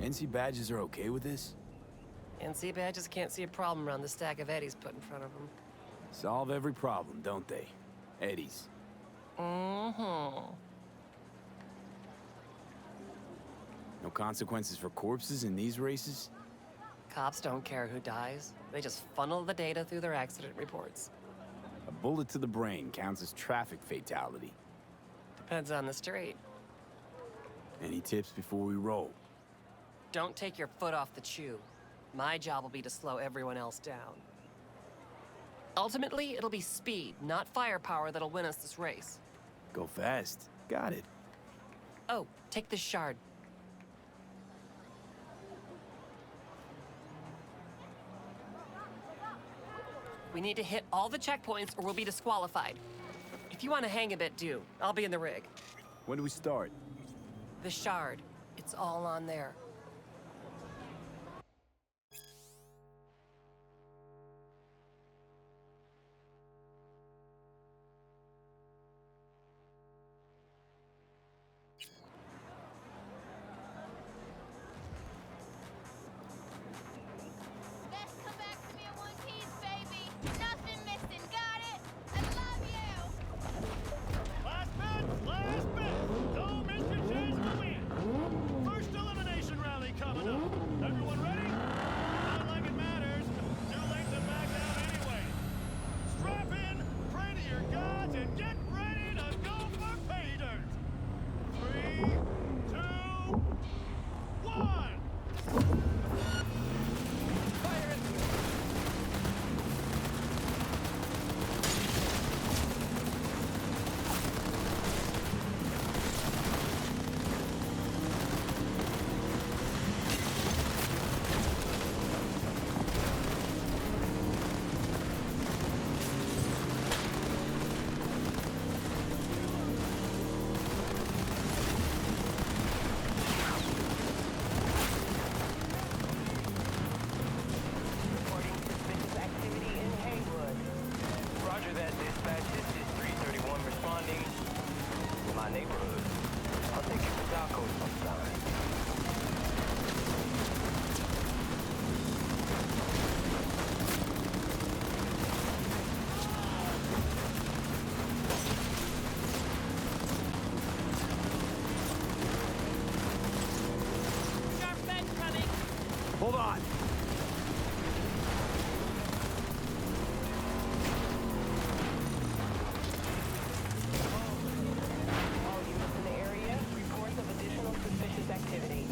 NC badges are okay with this? NC badges can't see a problem around the stack of Eddies put in front of them. Solve every problem, don't they? Eddies. Mm-hmm. No consequences for corpses in these races? Cops don't care who dies. They just funnel the data through their accident reports. A bullet to the brain counts as traffic fatality. Depends on the street. Any tips before we roll? Don't take your foot off the chew. My job will be to slow everyone else down. Ultimately, it'll be speed, not firepower, that'll win us this race. Go fast. Got it. Oh, take this shard. We need to hit all the checkpoints or we'll be disqualified. If you want to hang a bit, do. I'll be in the rig. When do we start? The shard. It's all on there. Best come back to me in one piece, baby. Nothing missing, got it? I love you. Last bit! Last bit! Don't miss your chance to win! First elimination Hold on. All units in the area, reports of additional suspicious activity.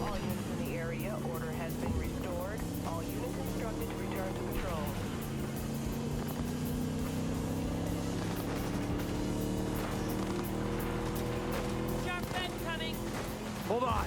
All units in the area, order has been restored. All units instructed to return to patrol. Sharp bend coming. Hold on.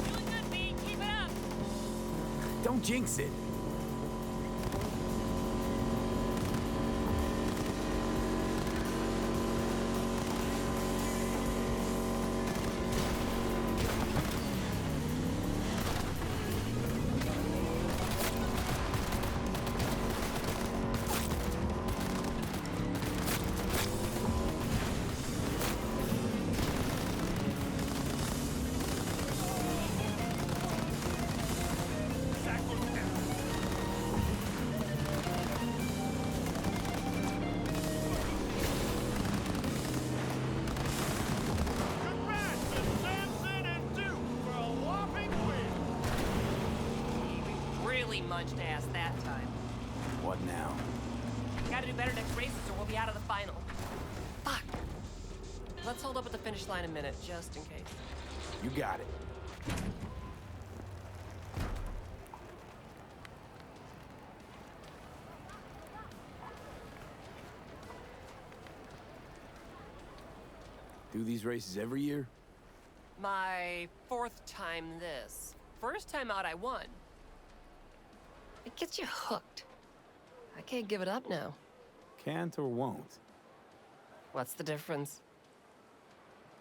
Doing good, B. Keep it up. Don't jinx it. Congrats to Samson and Duke for a whopping win. We really munched ass that time. What now? Gotta do better next races or we'll be out of the final. Fuck. Let's hold up at the finish line a minute, just in case. You got it. Do these races every year? My 4th time this. First time out, I won. It gets you hooked. I can't give it up now. Can't or won't. What's the difference?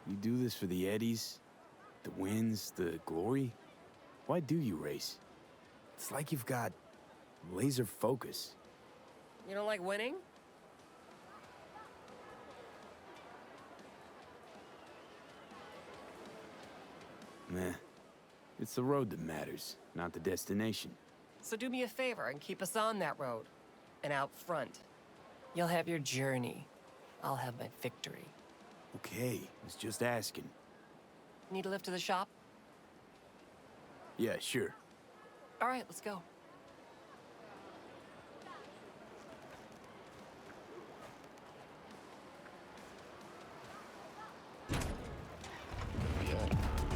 You do this for the eddies, the wins, the glory? Why do you race? It's like you've got laser focus. You don't like winning? Meh. It's the road that matters, not the destination. So do me a favor and keep us on that road. And out front. You'll have your journey. I'll have my victory. Okay, I was just asking. Need a lift to the shop? Yeah, sure. All right, let's go.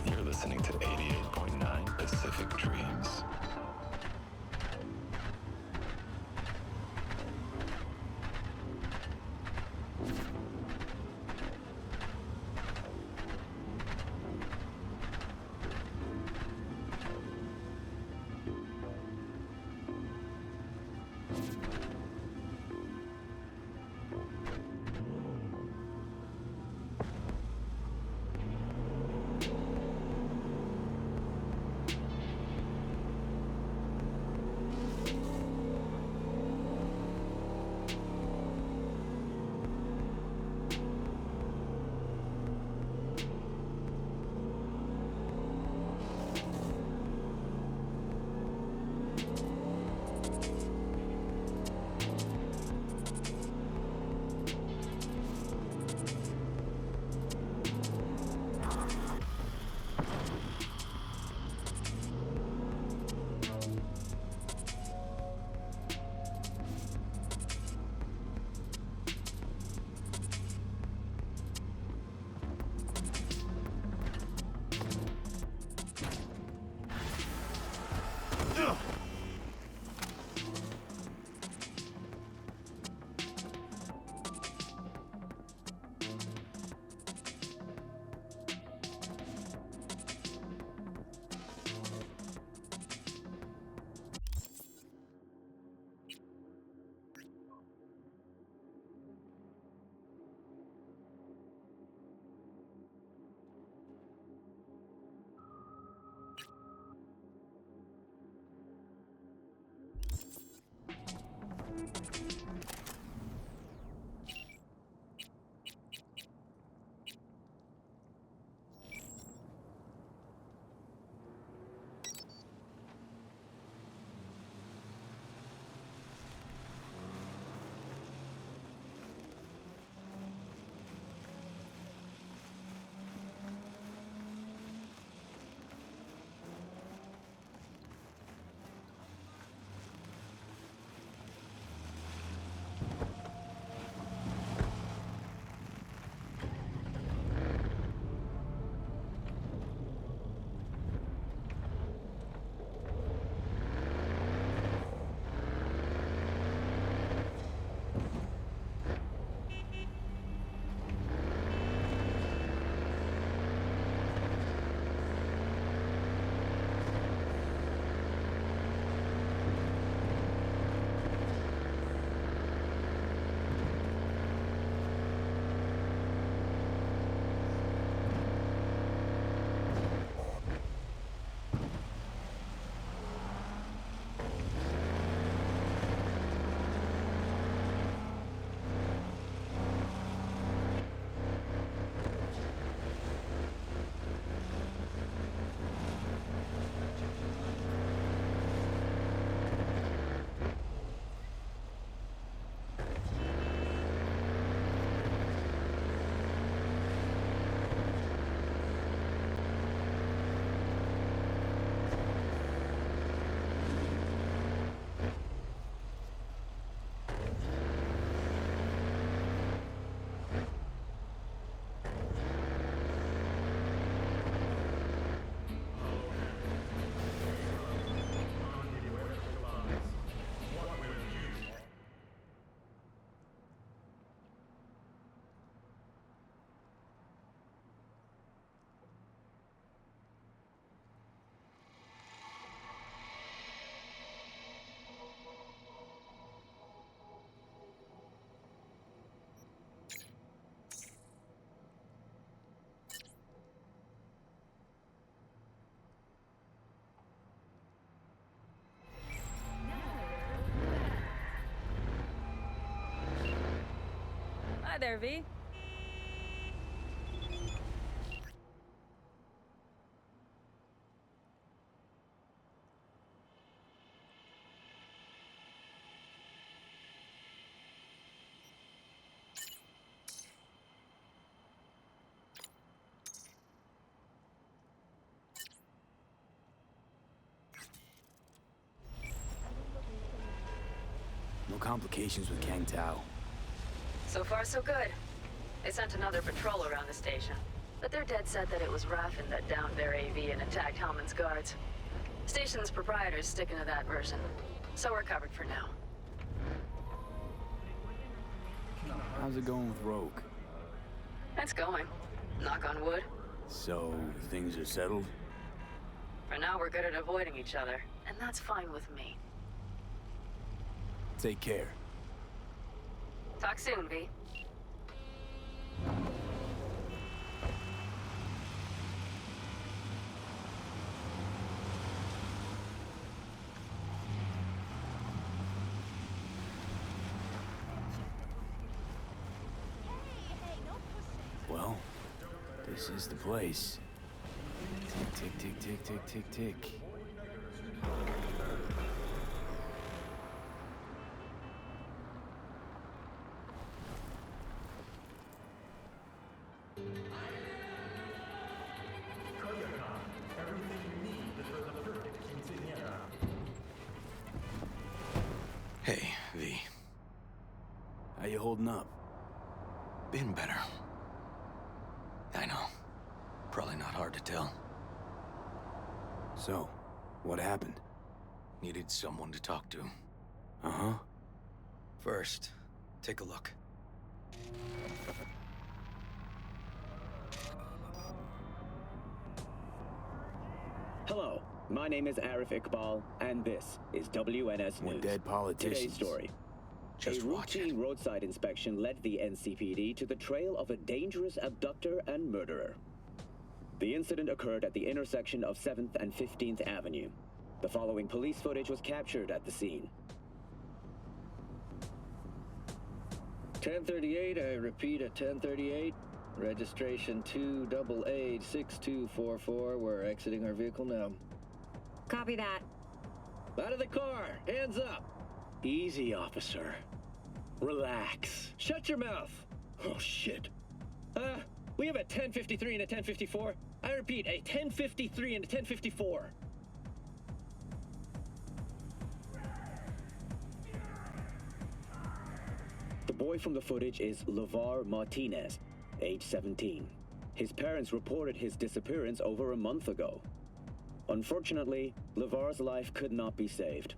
You're listening to 88.9 Pacific Dreams. there, V. No complications with Kang Tao. So far, so good. They sent another patrol around the station, but they're dead set that it was Raffen that downed their AV and attacked Hellman's guards. Station's proprietor's sticking to that version, so we're covered for now. How's it going with Rogue? It's going. Knock on wood. So, things are settled? For now, we're good at avoiding each other, and that's fine with me. Take care. Talk soon, V. Well, this is the place. Tick, tick, tick, tick, tick, tick, tick. Hey, V. How you holding up? Been better. I know. Probably not hard to tell. So, what happened? Needed someone to talk to. Uh-huh. First, take a look. Hello, my name is Arif Iqbal, and this is WNS More News. dead politicians. Today's story. Just a routine roadside inspection led the NCPD to the trail of a dangerous abductor and murderer. The incident occurred at the intersection of 7th and 15th Avenue. The following police footage was captured at the scene. 1038, I repeat at 1038. Registration 2AA6244. We're exiting our vehicle now. Copy that. Out of the car! Hands up! Easy, officer. Relax. Shut your mouth! Oh, shit. We have a 1053 and a 1054. I repeat, a 1053 and a 1054. The boy from the footage is LeVar Martinez, age 17. His parents reported his disappearance over a month ago. Unfortunately, LeVar's life could not be saved.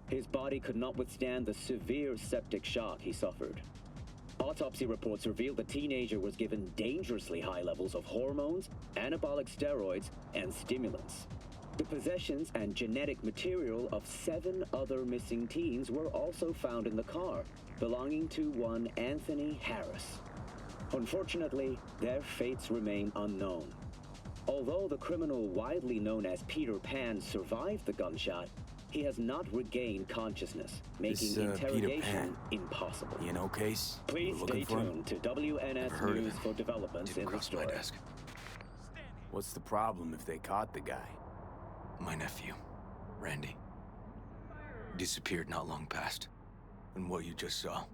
His body could not withstand the severe septic shock he suffered. Autopsy reports revealed the teenager was given dangerously high levels of hormones, anabolic steroids, and stimulants. The possessions and genetic material of 7 other missing teens were also found in the car, belonging to one Anthony Harris. Unfortunately, their fates remain unknown. Although the criminal widely known as Peter Pan survived the gunshot, he has not regained consciousness, making interrogation impossible. You know, case? Please stay tuned to WNS News for developments in the story. What's the problem if they caught the guy? My nephew, Randy. Disappeared not long past. And what you just saw.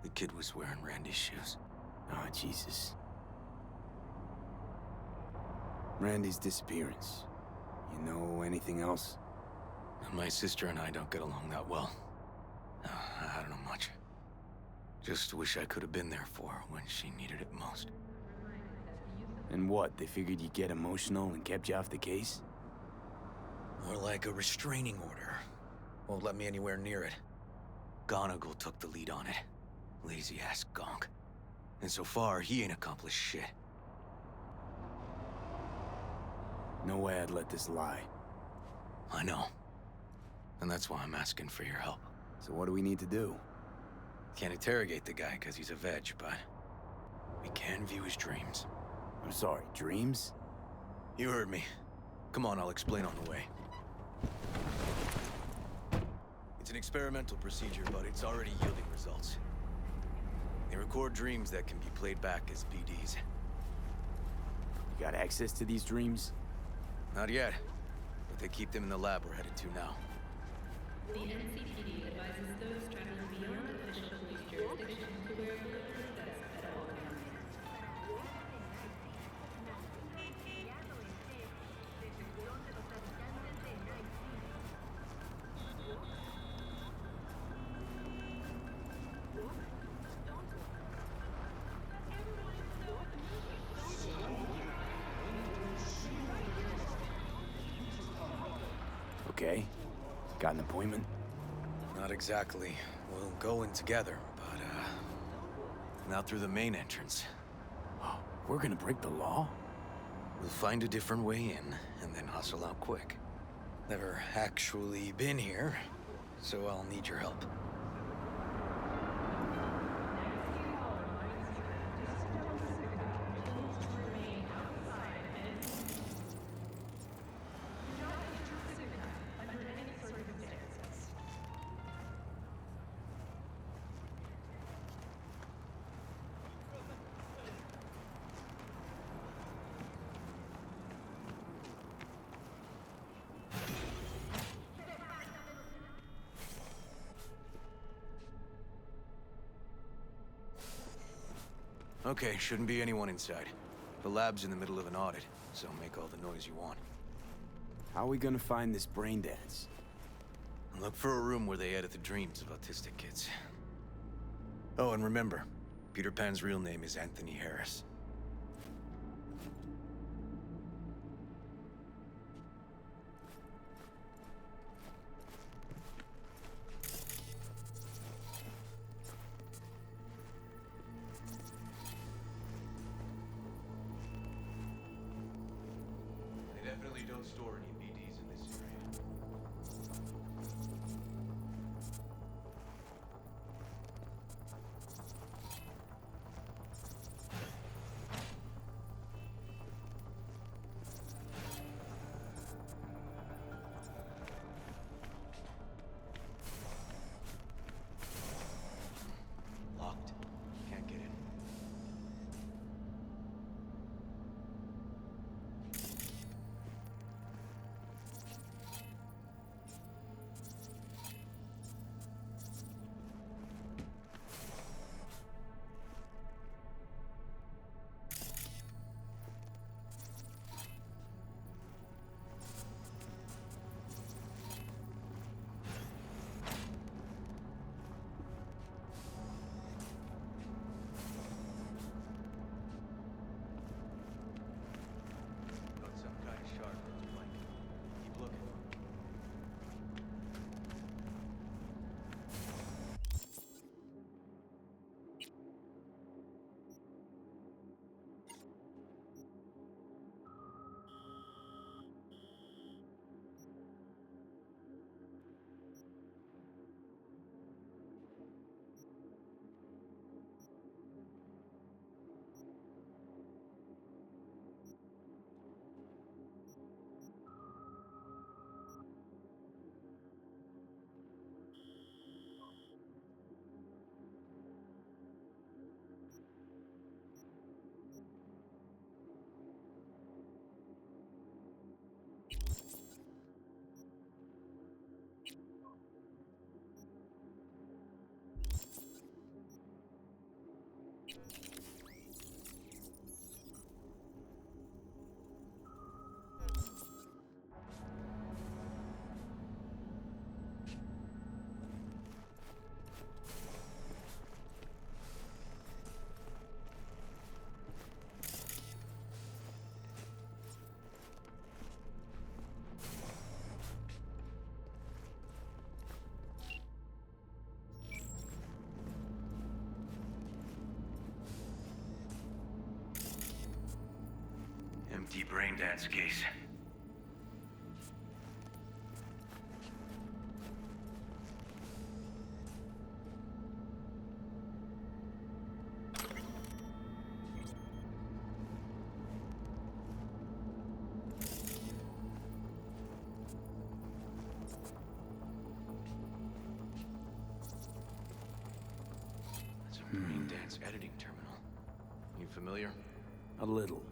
The kid was wearing Randy's shoes. Oh, Jesus. Randy's disappearance. You know anything else? My sister and I don't get along that well. I don't know much. Just wish I could have been there for her when she needed it most. And what, they figured you'd get emotional and kept you off the case? More like a restraining order. Won't let me anywhere near it. Gonigal took the lead on it. Lazy-ass gonk. And so far, he ain't accomplished shit. No way I'd let this lie. I know. And that's why I'm asking for your help. So what do we need to do? Can't interrogate the guy because he's a veg, but we can view his dreams. I'm sorry, dreams? You heard me. Come on, I'll explain on the way. It's an experimental procedure, but it's already yielding results. They record dreams that can be played back as BDs. You got access to these dreams? Not yet, but they keep them in the lab we're headed to now. The NCPD advises those traveling beyond official police jurisdiction to wear bulletproof vests at all times. Okay. Got an appointment? Not exactly. We'll go in together, but, not through the main entrance. We're gonna break the law? We'll find a different way in, and then hustle out quick. Never actually been here, so I'll need your help. Okay, shouldn't be anyone inside. The lab's in the middle of an audit, so make all the noise you want. How are we gonna find this brain dance? Look for a room where they edit the dreams of autistic kids. Oh, and remember, Peter Pan's real name is Anthony Harris. They definitely don't store any BDs in this area. Locked. Can't get in. Got some kind of sharp that you like. Keep looking. Empty brain dance case. That's a brain dance Cyberpunk's editing terminal. You familiar? A little.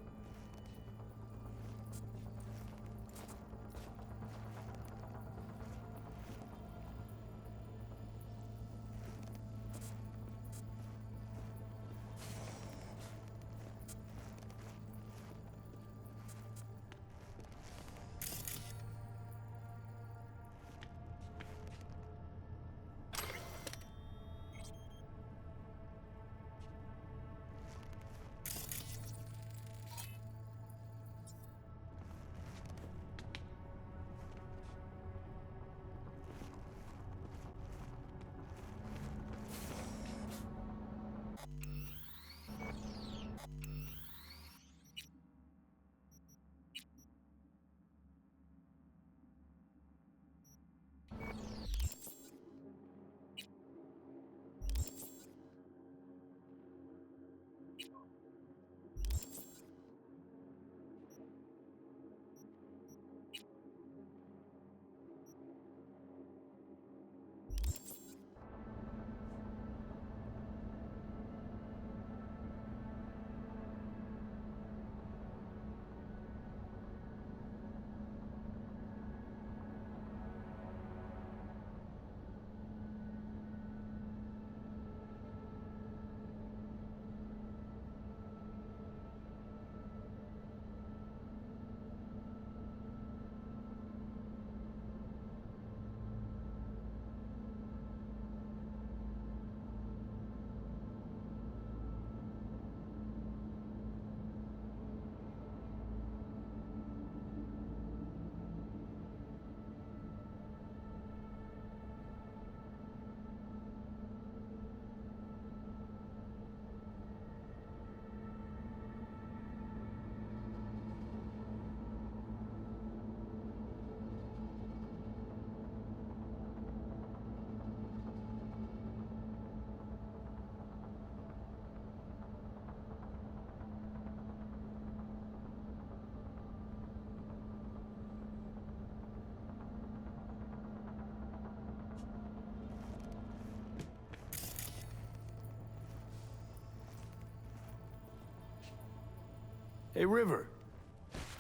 Hey, River.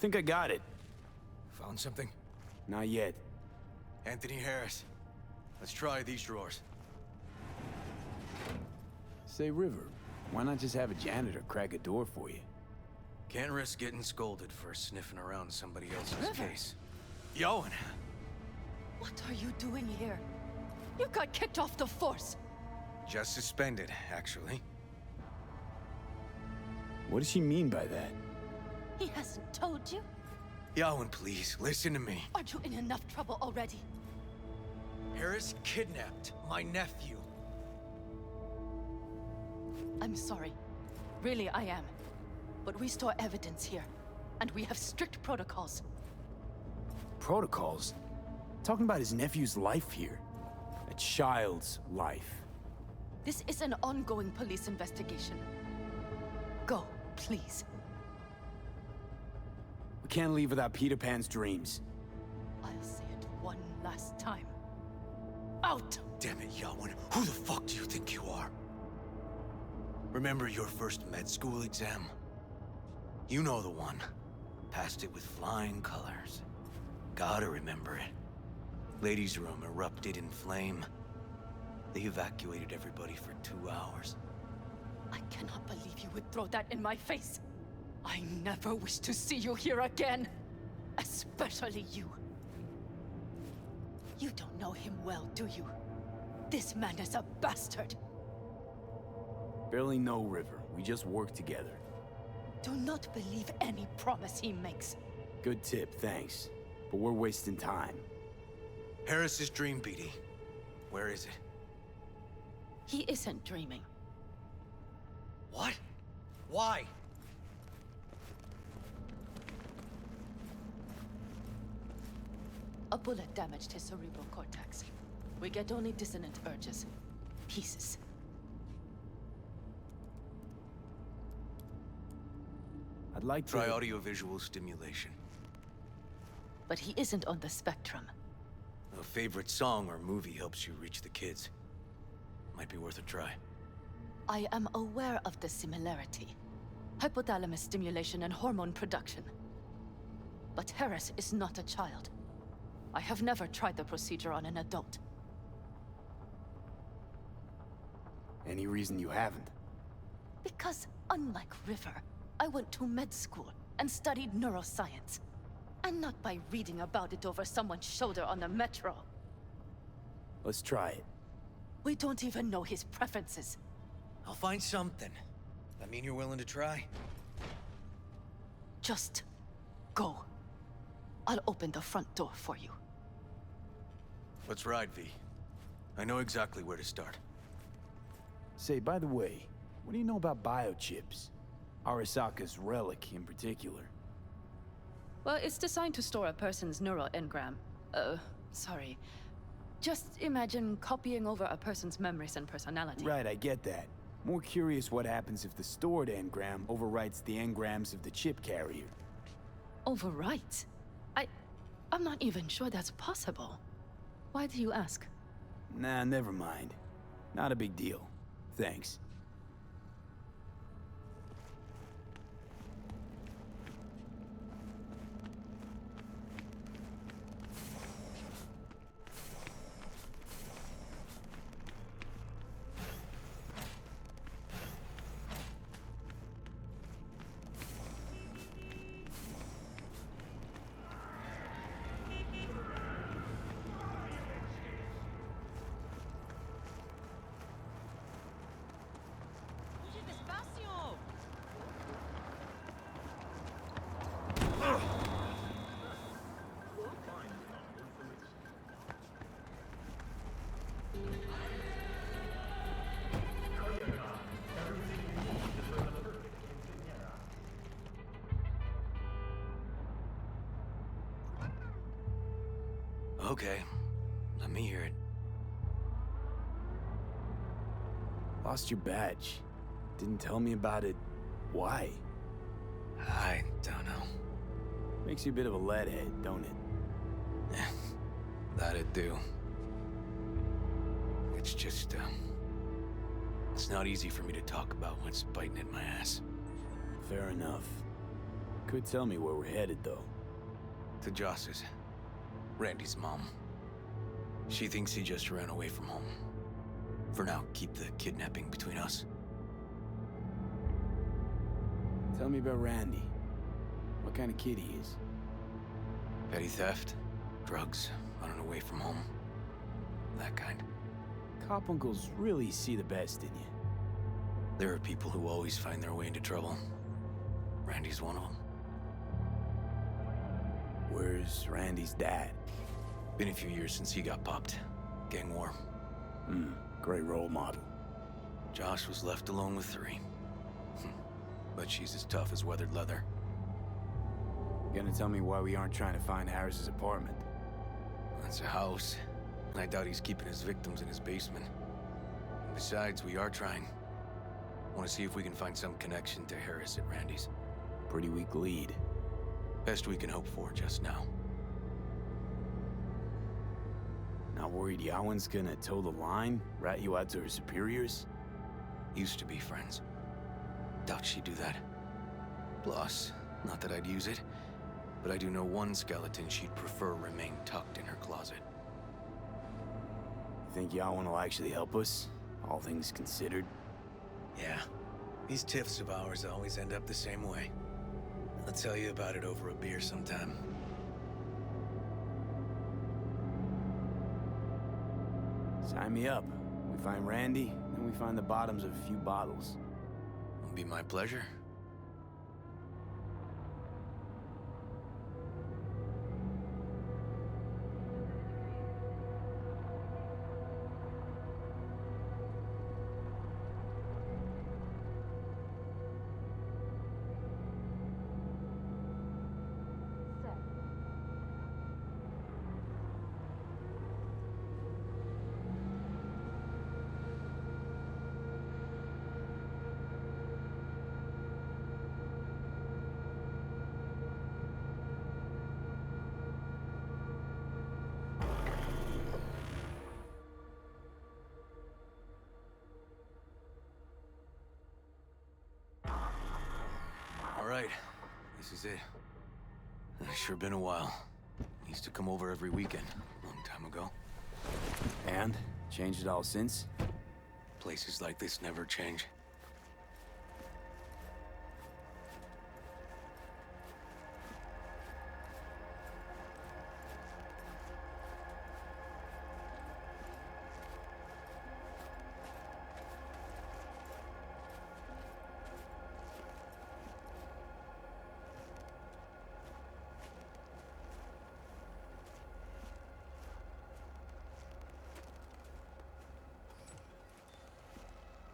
Think I got it. Found something? Not yet. Anthony Harris. Let's try these drawers. Say, River, why not just have a janitor crack a door for you? Can't risk getting scolded for sniffing around somebody else's River. case. Yowen! What are you doing here? You got kicked off the force. Just suspended, actually. What does she mean by that? He hasn't told you? Yowen, please, listen to me. Are you in enough trouble already? Harris kidnapped my nephew. I'm sorry. Really, I am. But we store evidence here, and we have strict protocols. Protocols? Talking about his nephew's life here. A child's life. This is an ongoing police investigation. Go, please. We can't leave without Peter Pan's dreams. I'll say it one last time. Out! Damn it, Yowen. Who the fuck do you think you are? Remember your first med school exam? You know the one. Passed it with flying colors. Gotta remember it. Ladies' room erupted in flame. They evacuated everybody for 2 hours. I cannot believe you would throw that in my face. I never wish to see you here again. Especially you. You don't know him well, do you? This man is a bastard. Barely know River. We just work together. Do not believe any promise he makes. Good tip, thanks. But we're wasting time. Harris's dream, BD. Where is it? He isn't dreaming. What? Why? A bullet damaged his cerebral cortex. We get only dissonant urges. Pieces. I'd like to... Try audiovisual stimulation. But he isn't on the spectrum. A favorite song or movie helps you reach the kids. Might be worth a try. I am aware of the similarity. Hypothalamus stimulation and hormone production. But Harris is not a child. I have never tried the procedure on an adult. Any reason you haven't? Because, unlike River, I went to med school and studied neuroscience. And not by reading about it over someone's shoulder on the metro. Let's try it. We don't even know his preferences. I'll find something. That mean you're willing to try? Just go. I'll open the front door for you. Let's ride, V. I know exactly where to start. Say, by the way, what do you know about biochips? Arasaka's relic in particular. Well, it's designed to store a person's neural engram. Sorry. Just imagine copying over a person's memories and personality. Right, I get that. More curious what happens if the stored engram overwrites the engrams of the chip carrier. Overwrites? I'm not even sure that's possible. Why do you ask? Nah, never mind. Not a big deal. Thanks. Okay, let me hear it. Lost your badge. Didn't tell me about it. Why? I don't know. Makes you a bit of a leadhead, don't it? That it do. It's just, it's not easy for me to talk about what's biting at my ass. Fair enough. Could tell me where we're headed, though. To Joss's. Randy's mom. She thinks he just ran away from home. For now, keep the kidnapping between us. Tell me about Randy. What kind of kid he is? Petty theft, drugs, running away from home. That kind. Cop uncles really see the best in you. There are people who always find their way into trouble. Randy's one of them. Where's Randy's dad? Been a few years since he got popped. Gang war. Great role model. Josh was left alone with 3. But she's as tough as weathered leather. Gonna tell me why we aren't trying to find Harris's apartment? That's a house. I doubt he's keeping his victims in his basement. And besides, we are trying. Want to see if we can find some connection to Harris at Randy's. Pretty weak lead. Best we can hope for just now. Not worried Yawen's gonna toe the line? Rat you out to her superiors? Used to be friends. Doubt she'd do that. Plus, not that I'd use it, but I do know one skeleton she'd prefer remain tucked in her closet. Think Yawen will actually help us? All things considered? Yeah. These tiffs of ours always end up the same way. I'll tell you about it over a beer sometime. Sign me up. We find Randy, then we find the bottoms of a few bottles. It'll be my pleasure. This is it. It's sure been a while. Used to come over every weekend, long time ago. And? Changed it all since? Places like this never change.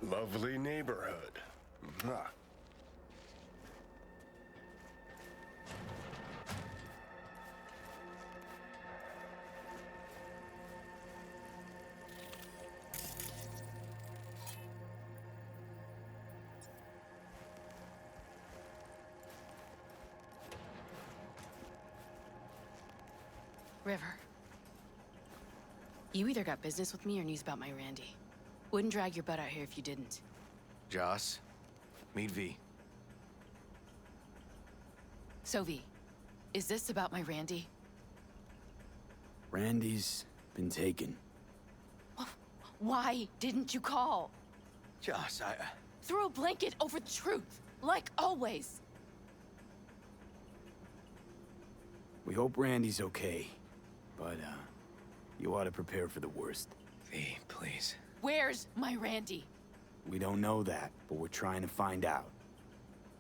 Lovely neighborhood. Mwah. River. You either got business with me or news about my Randy. Wouldn't drag your butt out here if you didn't. Joss, meet V. So, V, is this about my Randy? Randy's been taken. Why didn't you call? Joss, Throw a blanket over the truth, like always. We hope Randy's okay, but, you ought to prepare for the worst. V, please. Where's my Randy? We don't know that, but we're trying to find out.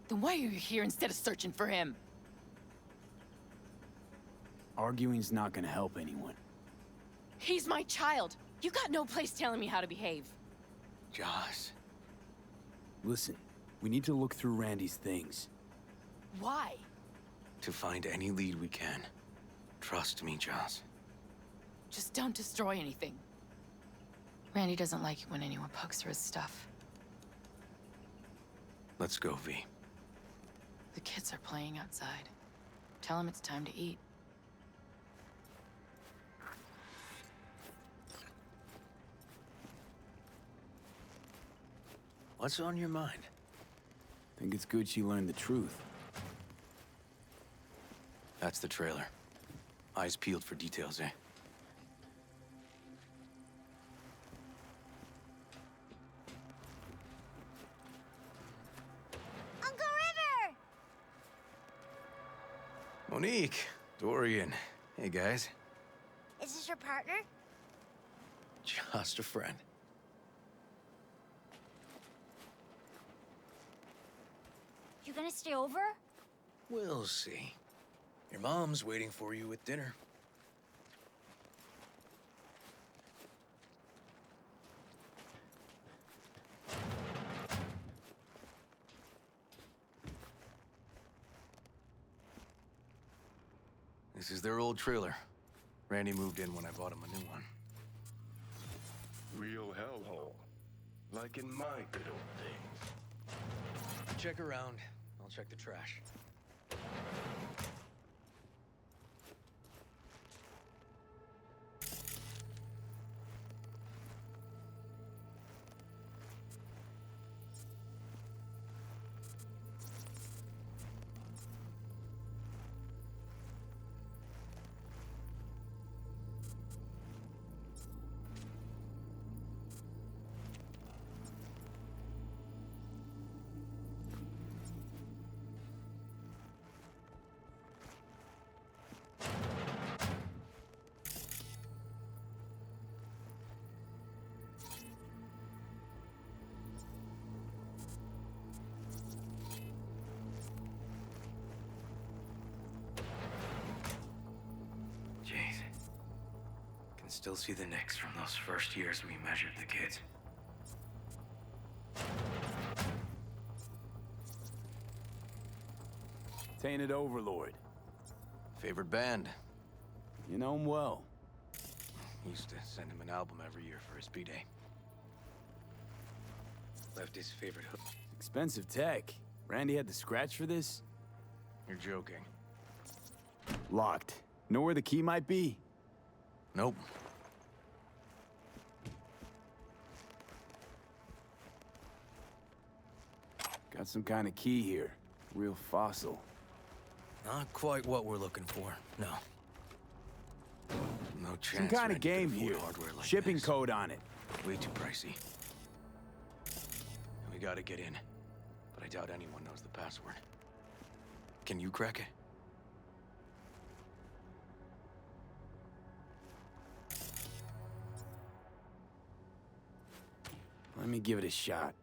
Then why are you here instead of searching for him? Arguing's not gonna help anyone. He's my child. You got no place telling me how to behave. Joss. Listen, we need to look through Randy's things. Why? To find any lead we can. Trust me, Joss. Just don't destroy anything. Randy doesn't like it when anyone pokes through his stuff. Let's go, V. The kids are playing outside. Tell them it's time to eat. What's on your mind? Think it's good she learned the truth. That's the trailer. Eyes peeled for details, eh? Uncle River! Monique, Dorian. Hey, guys. Is this your partner? Just a friend. You gonna stay over? We'll see. Your mom's waiting for you with dinner. This is their old trailer. Randy moved in when I bought him a new one. Real hellhole. Like in my good old days. Check around. I'll check the trash. Still see the nicks from those first years we measured the kids. Tainted Overlord. Favorite band? You know him well. Used to send him an album every year for his B-Day. Left his favorite hook. Expensive tech. Randy had to scratch for this? You're joking. Locked. Know where the key might be? Nope. Got some kind of key here. Real fossil. Not quite what we're looking for, no. No chance. Some kind Randy of game could afford here. hardware like Shipping this. code on it. Way too pricey. We gotta get in. But I doubt anyone knows the password. Can you crack it? Let me give it a shot.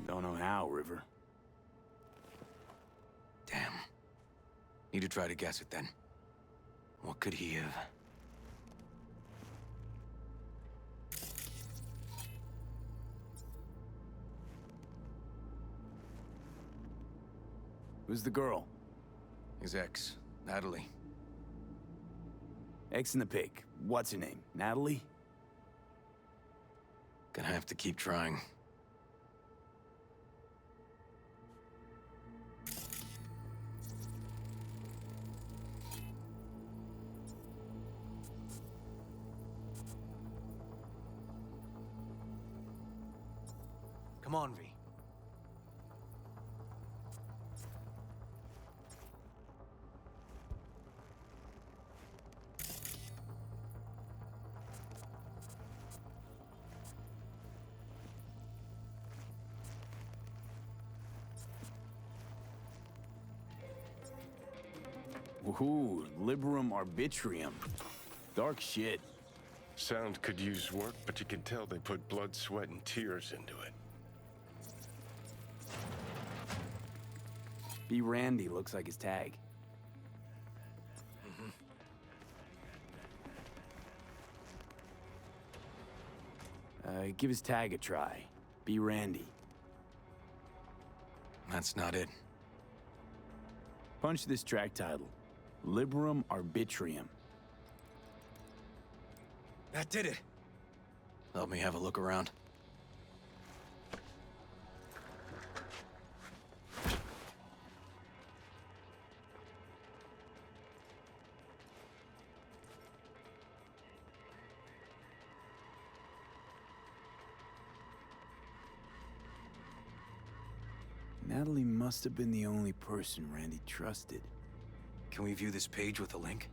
Don't know how, River. Damn. Need to try to guess it then. What could he have? Who's the girl? His ex, Natalie. Ex in the pic. What's her name? Natalie? Gonna have to keep trying. Come on, V. Woohoo, Liberum Arbitrium. Dark shit. Sound could use work, but you can tell they put blood, sweat, and tears into it. B. Randy looks like his tag. Give his tag a try. B. Randy. That's not it. Punch this track title. Liberum Arbitrium. That did it. Let me have a look around. Natalie must have been the only person Randy trusted. Can we view this page with a link?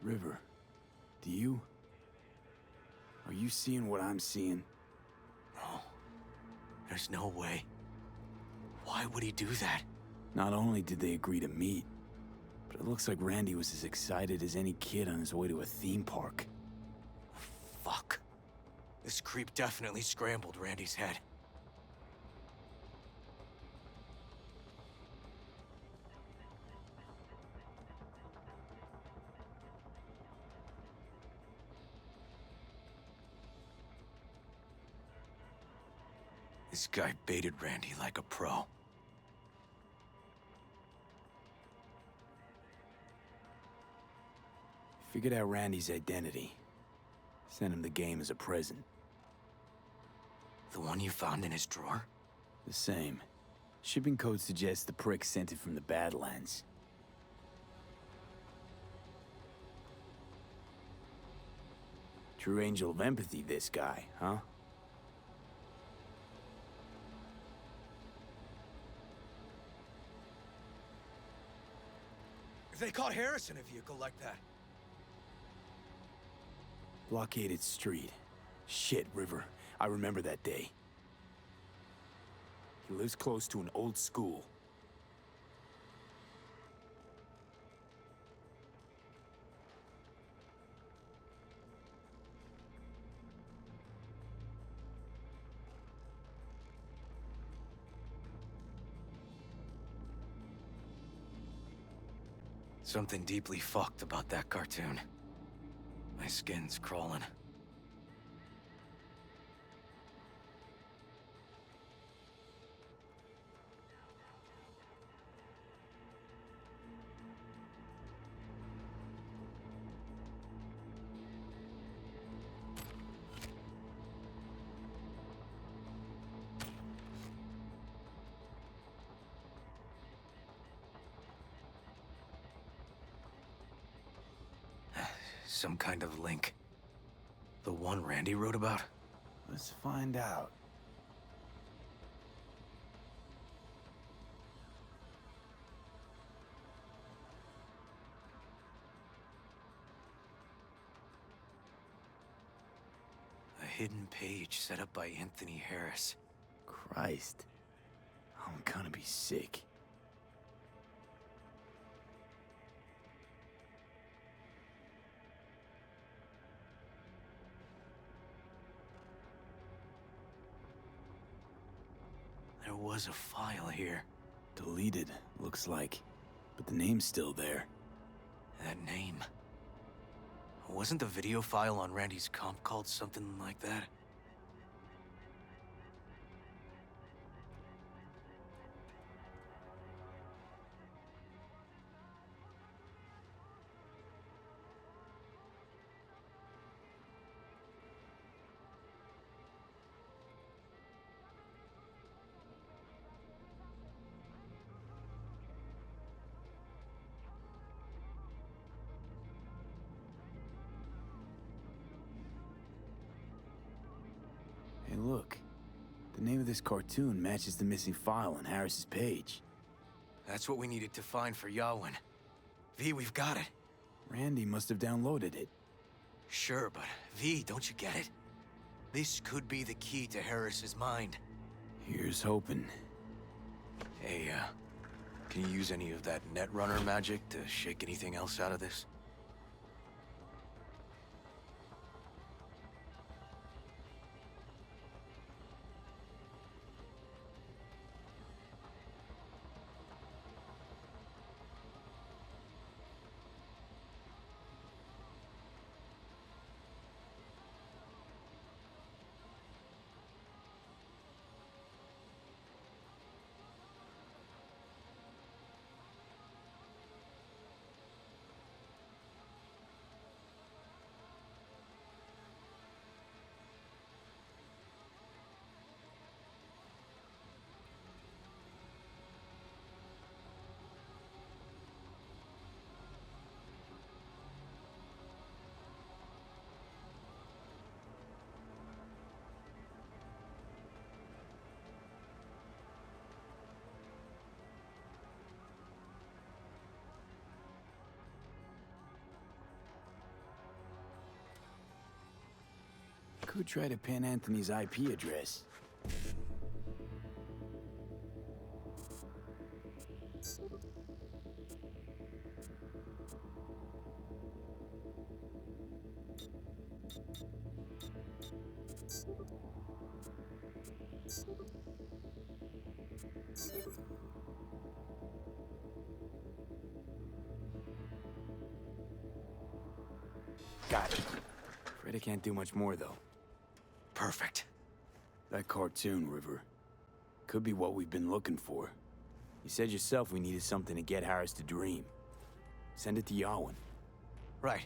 River, do you? Are you seeing what I'm seeing? No. There's no way. Why would he do that? Not only did they agree to meet, but it looks like Randy was as excited as any kid on his way to a theme park. Fuck. This creep definitely scrambled Randy's head. This guy baited Randy like a pro. Figured out Randy's identity. Sent him the game as a present. The one you found in his drawer? The same. Shipping code suggests the prick sent it from the Badlands. True angel of empathy, this guy, huh? If they caught Harris in a vehicle like that. Blockaded street. Shit, River. I remember that day. He lives close to an old school. Something deeply fucked about that cartoon. I skin's crawling. Some kind of link. The one Randy wrote about? Let's find out. A hidden page set up by Anthony Harris. Christ. I'm gonna be sick. There was a file here. Deleted, looks like. But the name's still there. That name. Wasn't the video file on Randy's comp called something like that? Hey, look. The name of this cartoon matches the missing file on Harris's page. That's what we needed to find for Yawin. V, we've got it. Randy must have downloaded it. Sure, but V, don't you get it? This could be the key to Harris's mind. Here's hoping. Hey, can you use any of that Netrunner magic to shake anything else out of this? Could try to pin Anthony's IP address. Got it. Afraid I can't do much more, though. Perfect. That cartoon, River. Could be what we've been looking for. You said yourself we needed something to get Harris to dream. Send it to Yawin. Right.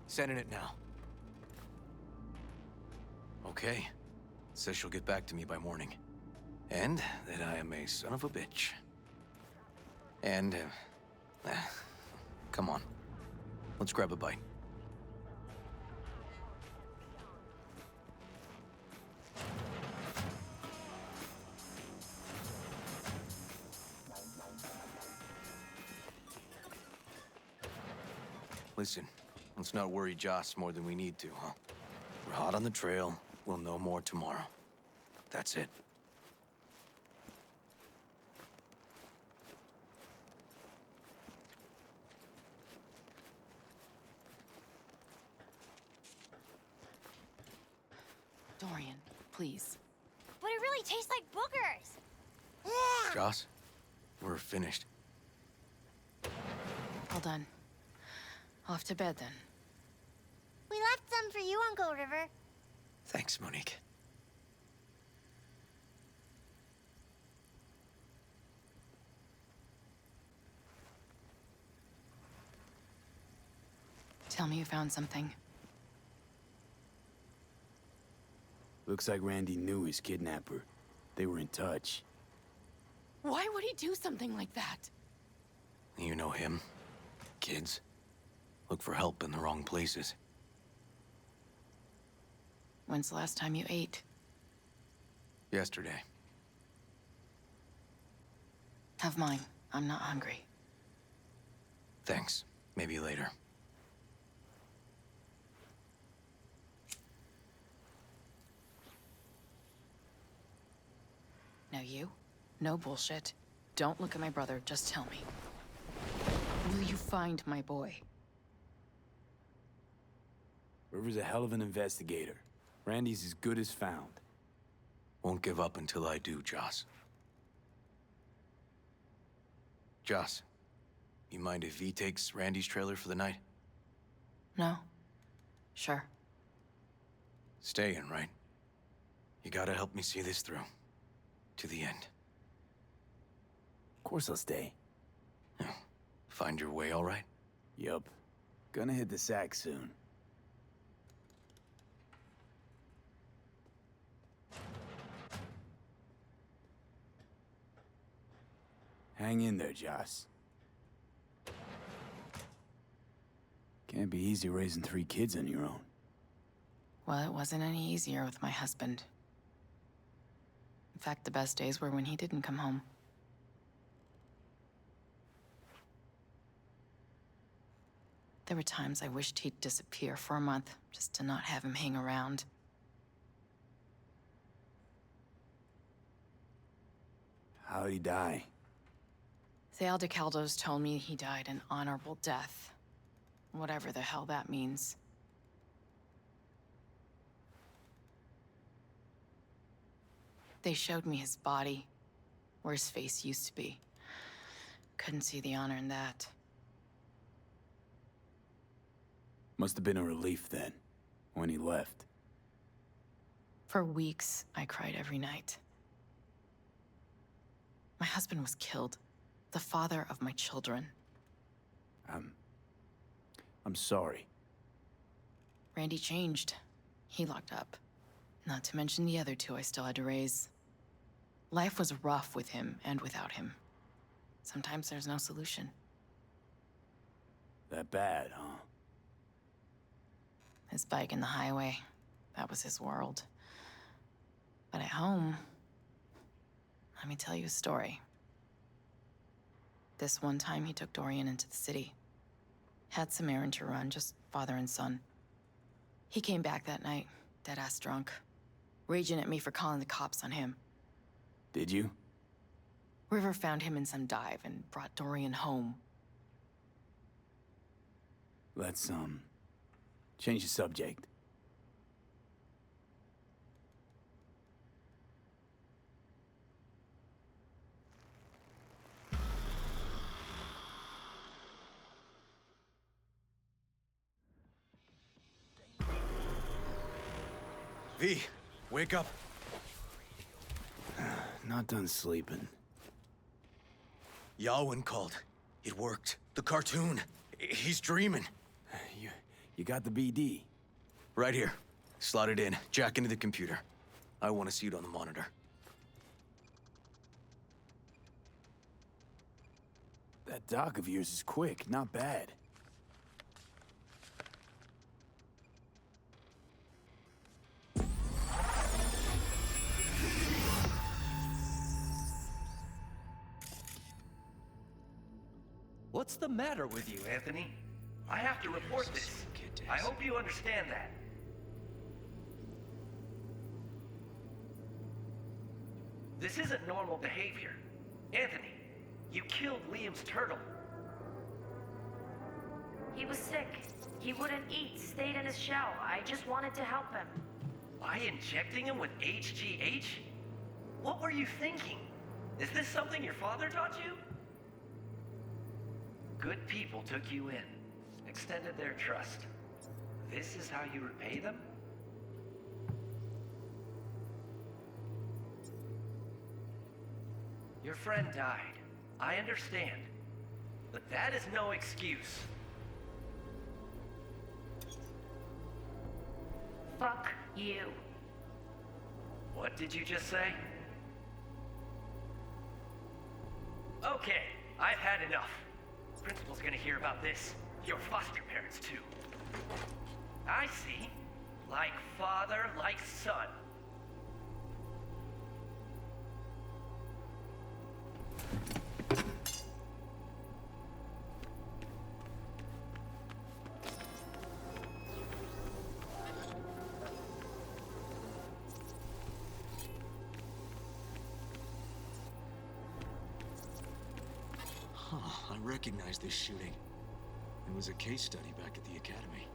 Sending it now. Okay. Says she'll get back to me by morning. And that I am a son of a bitch. And, come on. Let's grab a bite. Listen, let's not worry Joss more than we need to, huh? We're hot on the trail. We'll know more tomorrow. That's it. Dorian, please. But it really tastes like boogers. Joss, we're finished. All done. Off to bed, then. We left Some for you, Uncle River. Thanks, Monique. Tell me you found something. Looks like Randy knew his kidnapper. They were in touch. Why would he do something like that? You know him. Kids look for help in the wrong places. When's the last time you ate? Yesterday. Have mine. I'm not hungry. Thanks. Maybe later. Now you? No bullshit. Don't look at my brother, just tell me. Will you find my boy? River's a hell of an investigator. Randy's as good as found. Won't give up until I do, Joss. Joss, you mind if V takes Randy's trailer for the night? No. Sure. Staying, right? You gotta help me see this through. To the end. Of course I'll stay. Find your way all right? Yup. Gonna hit the sack soon. Hang in there, Joss. Can't be easy raising 3 kids on your own. Well, it wasn't any easier with my husband. In fact, the best days were when he didn't come home. There were times I wished he'd disappear for a month, just to not have him hang around. How'd he die? The Aldecaldos told me he died an honorable death. Whatever the hell that means. They showed me his body, where his face used to be. Couldn't see the honor in that. Must have been a relief then, when he left. For weeks, I cried every night. My husband was killed. The father of my children. I'm sorry. Randy changed. He locked up. Not to mention the other 2 I still had to raise. Life was rough with him and without him. Sometimes there's no solution. That bad, huh? His bike in the highway, that was his world. But at home, let me tell you a story. This one time he took Dorian into the city. Had some errand to run, just father and son. He came back that night, dead-ass drunk, raging at me for calling the cops on him. Did you? River found him in some dive and brought Dorian home. Let's, change the subject. V, wake up. Not done sleeping. Yawin called. It worked. The cartoon. He's dreaming. You got the BD? Right here. Slot it in. Jack into the computer. I want to see it on the monitor. That doc of yours is quick, not bad. What's the matter with you, Anthony? I have to report this. I hope you understand that. This isn't normal behavior. Anthony, you killed Liam's turtle. He was sick. He wouldn't eat, stayed in his shell. I just wanted to help him. By injecting him with HGH? What were you thinking? Is this something your father taught you? Good people took you in, extended their trust. This is how you repay them? Your friend died. I understand. But that is no excuse. Fuck you. What did you just say? Okay, I've had enough. Principal's gonna hear about this. Your foster parents, too. I see. Like father, like son. I recognize this shooting. It was a case study back at the academy.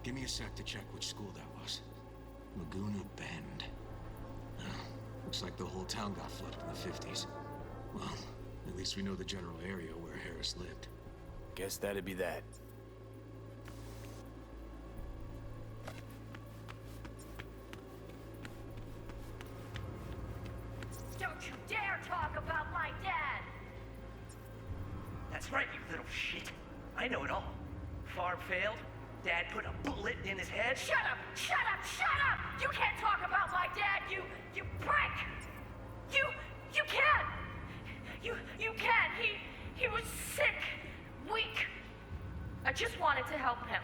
Give me a sec to check which school that was. Laguna Bend. Looks like the whole town got flooded in the 50s. Well, at least we know the general area where Harris lived. Guess that'd be that. Don't you dare talk about my dad! That's right, you little shit. I know it all. Farm failed. Dad put a bullet in his head. Shut up! Shut up! Shut up! You can't talk about my dad, you prick! You can't! You can't! He was sick, weak. I just wanted to help him.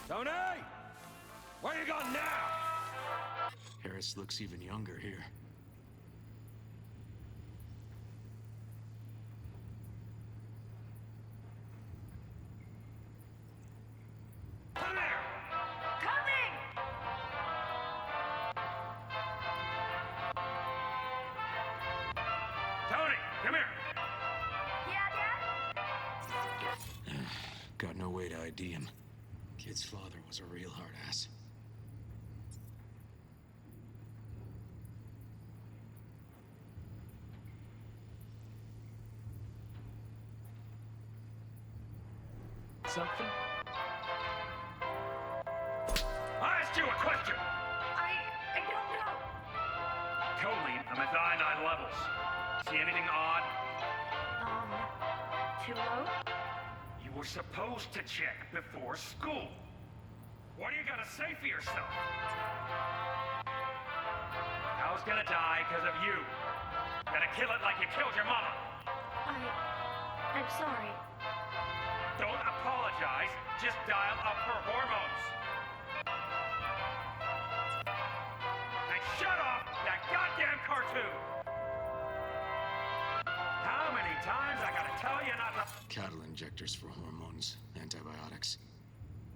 Tony! Where you going now? Harris looks even younger here. Come here! Coming! Tony, come here. Yeah, Dad? Got no way to ID him. Kid's father was a real hard ass. Something? I asked you a question. I don't know. Choline, I'm at I-9 levels. See anything odd? Too low? You were supposed to check before school. What do you gotta say for yourself? I was gonna die because of you. Gonna kill it like you killed your mama. I'm sorry. Don't apologize. Just dial up her hormones. And shut off that goddamn cartoon. How many times I gotta tell you not to... Cattle injectors for hormones, antibiotics.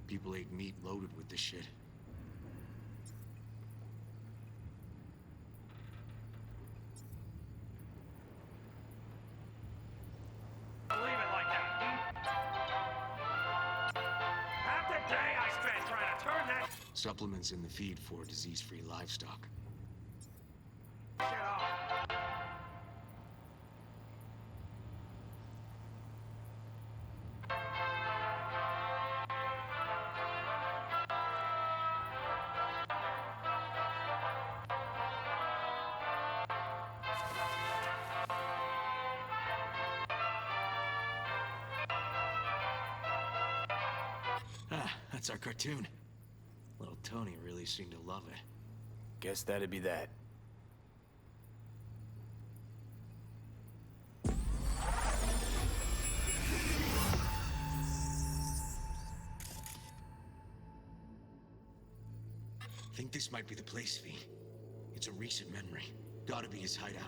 People ate meat loaded with this shit. Leave it like that. Half the day I spent trying to turn that Supplements in the feed for disease-free livestock. shit off. Ah, that's our cartoon. Little Tony really seemed to love it. Guess that'd be that. Think this might be the place, V. It's a recent memory. Gotta be his hideout.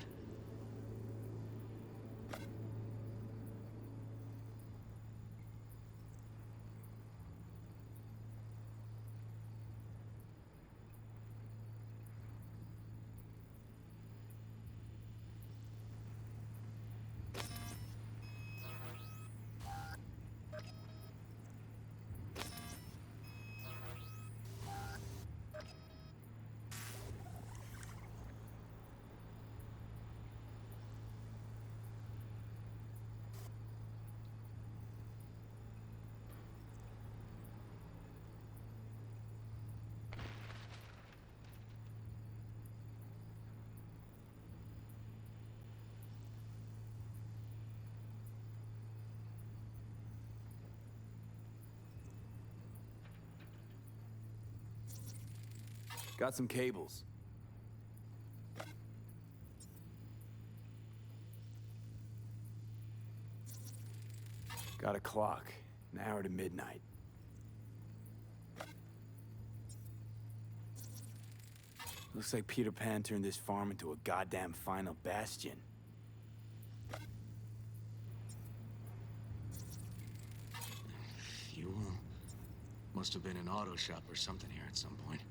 Got some cables. Got a clock. An hour to midnight. Looks like Peter Pan turned this farm into a goddamn final bastion. Fuel? Must have been an auto shop or something here at some point.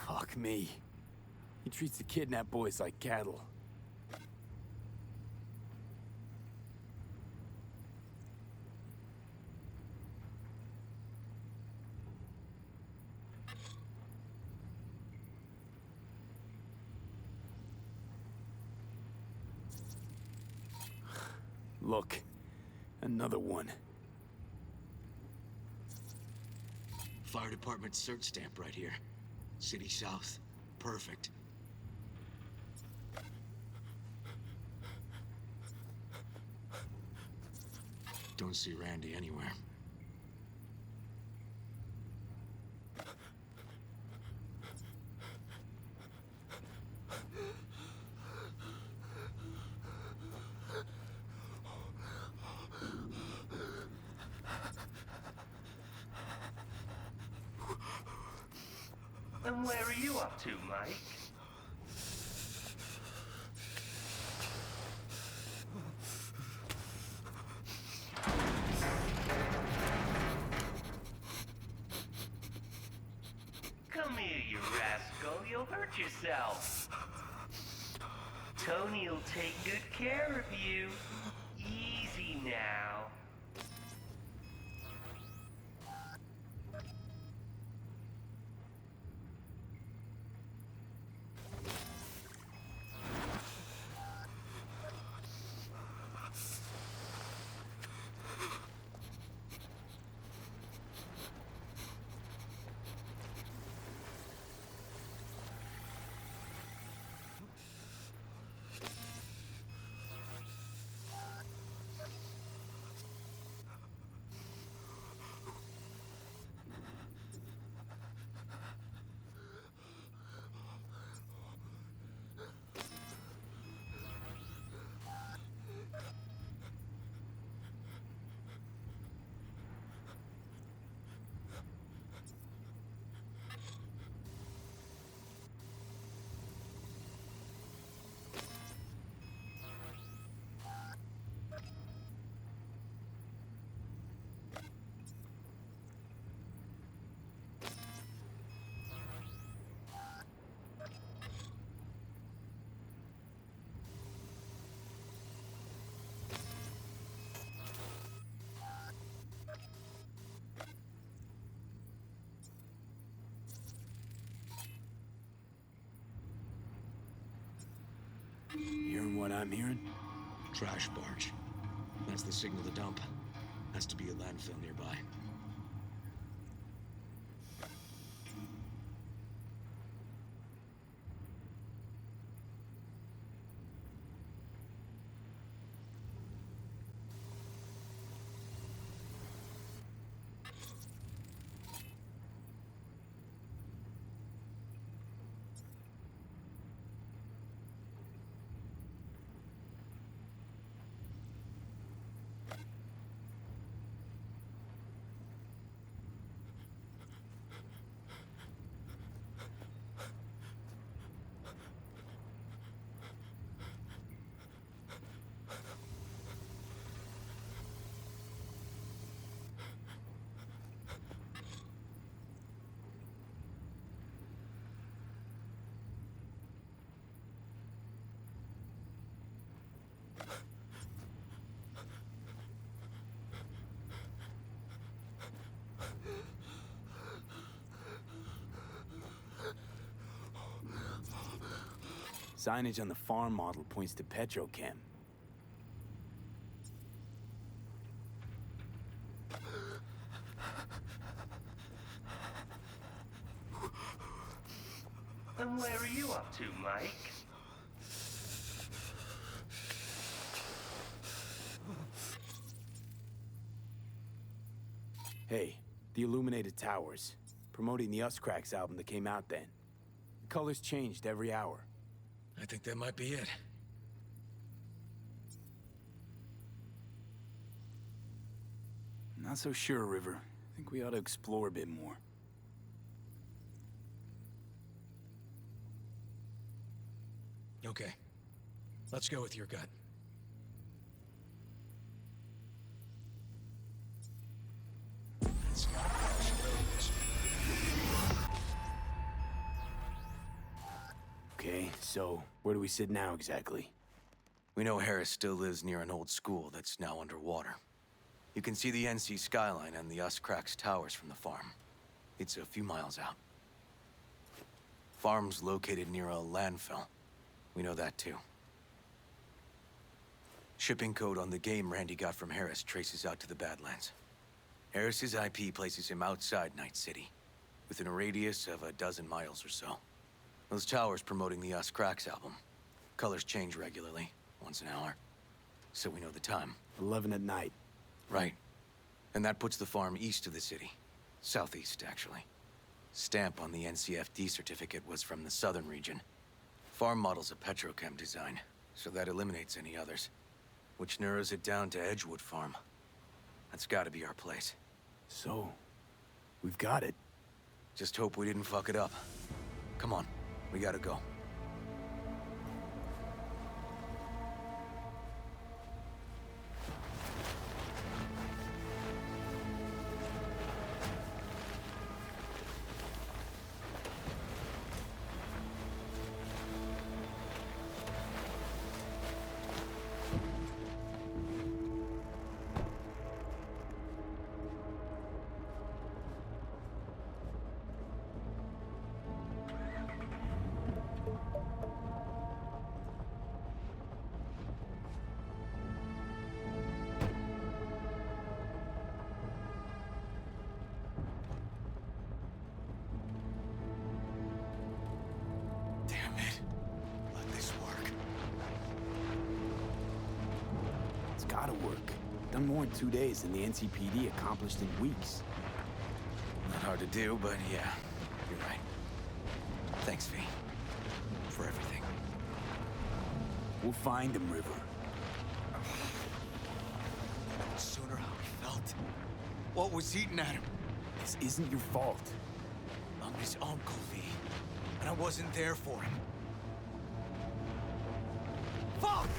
Fuck me. He treats the kidnapped boys like cattle. Look, another one. Fire department search stamp right here. City South. Perfect. Don't see Randy anywhere. And where are you up to, Mike? Come here, you rascal. You'll hurt yourself. Tony'll take good care of you. Easy now. Hearing what I'm hearing? Trash barge. That's the signal to dump. Has to be a landfill nearby. Signage on the farm model points to Petrochem. And where are you up to, Mike? Hey, The illuminated towers, promoting the Us Cracks album that came out then. The colors changed every hour. I think that might be it. Not so sure, River. I think we ought to explore a bit more. Okay. Let's go with your gut. Okay, so where do we sit now exactly? We know Harris still lives near an old school that's now underwater. You can see the NC skyline and the Us Cracks towers from the farm. It's a few miles out. Farm's located near a landfill. We know that too. Shipping code on the game Randy got from Harris traces out to the Badlands. Harris's IP places him outside Night City, within a radius of 12 miles or so. Those towers promoting the Us Cracks album. Colors change regularly, once an hour. So we know the time. 11 at night. Right. And that puts the farm east of the city. Southeast, actually. Stamp on the NCFD certificate was from the southern region. Farm model's a petrochem design, so that eliminates any others. Which narrows it down to Edgewood Farm. That's gotta be our place. So, we've got it. Just hope we didn't fuck it up. Come on, we gotta go. Gotta work. Done more in 2 days than the NCPD accomplished in weeks. Not hard to do, but yeah, you're right. Thanks, V. For everything. We'll find him, River. Sooner how he felt. What was eating at him? This isn't your fault. I'm his uncle, V. And I wasn't there for him. Fuck!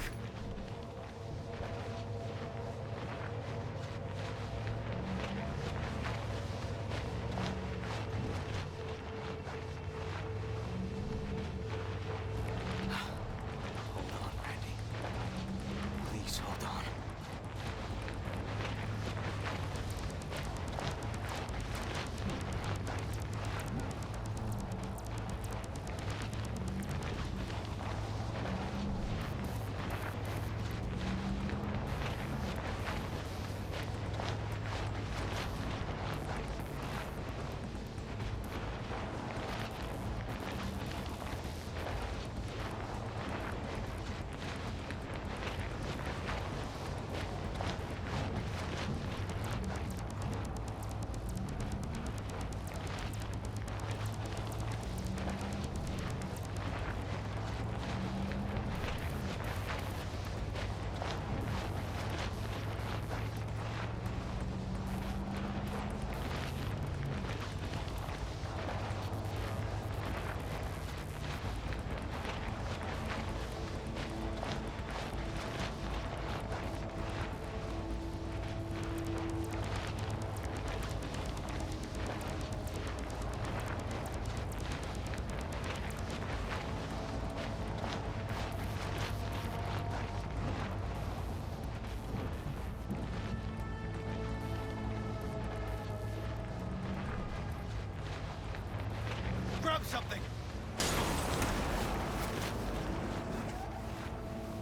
Grab something!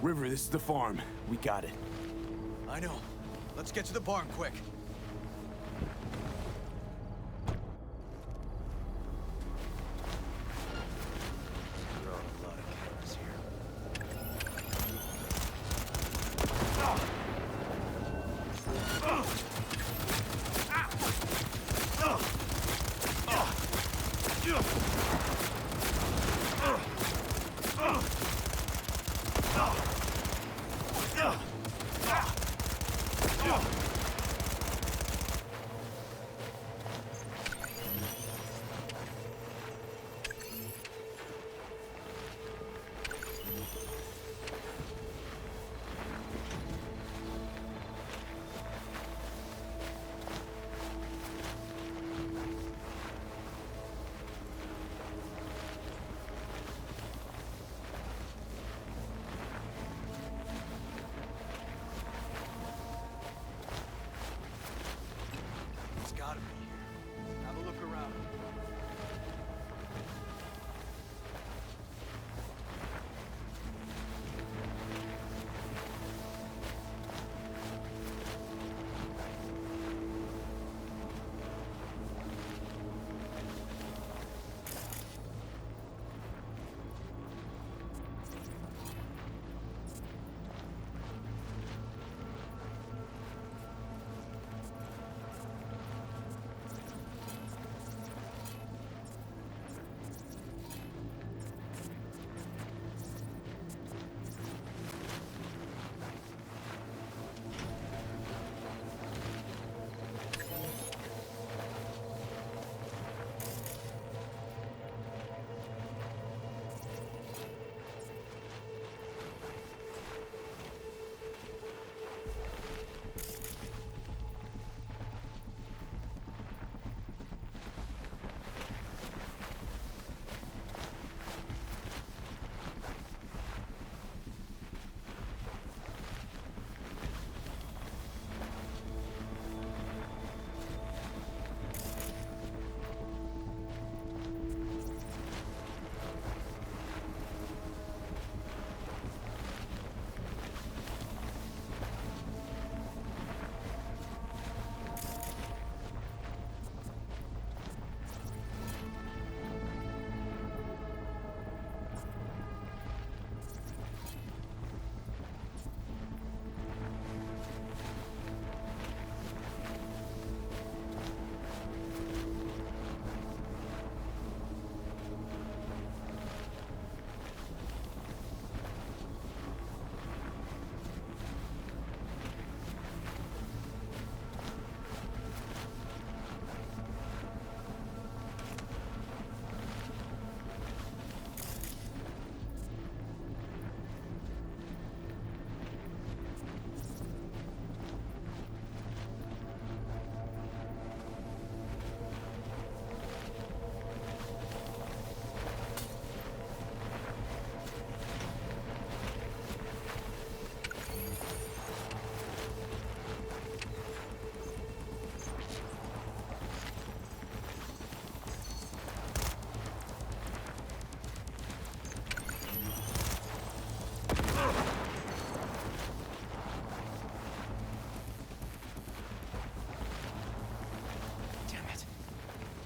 River, this is the farm. We got it. I know. Let's get to the barn quick. There are a lot of cameras here. It's gotta be here. Have a look around.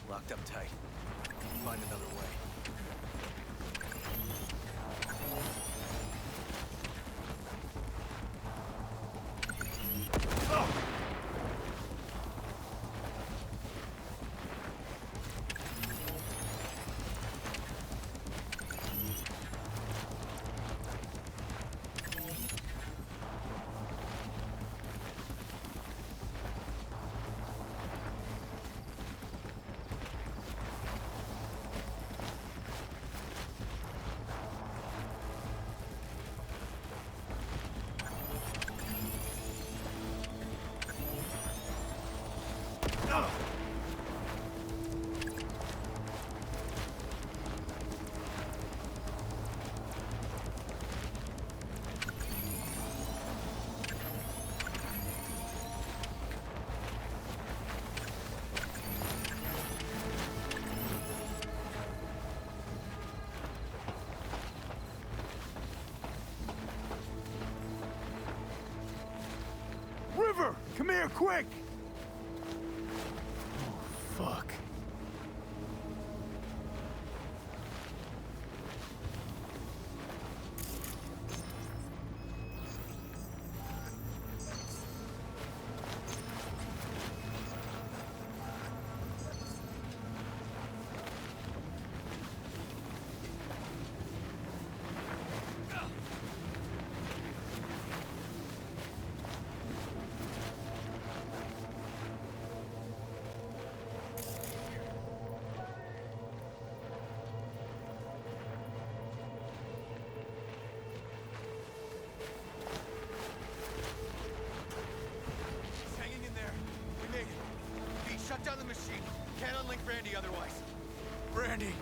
Locked up tight. Find another way. River, come here, quick! Oh, fuck. Randy otherwise. Randy!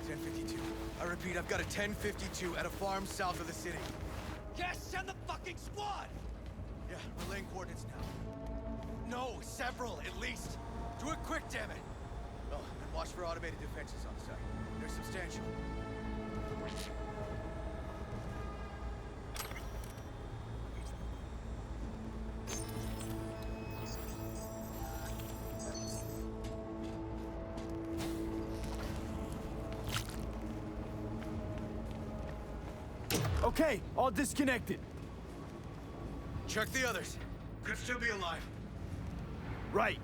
1052. I repeat, I've got a 1052 at a farm south of the city. Yes, send the fucking squad! Yeah, relaying coordinates now. No, several, at least. Do it quick, damn it! Oh, and watch for automated defenses on site. They're substantial. Okay, all disconnected. Check the others. Could still be alive. Right.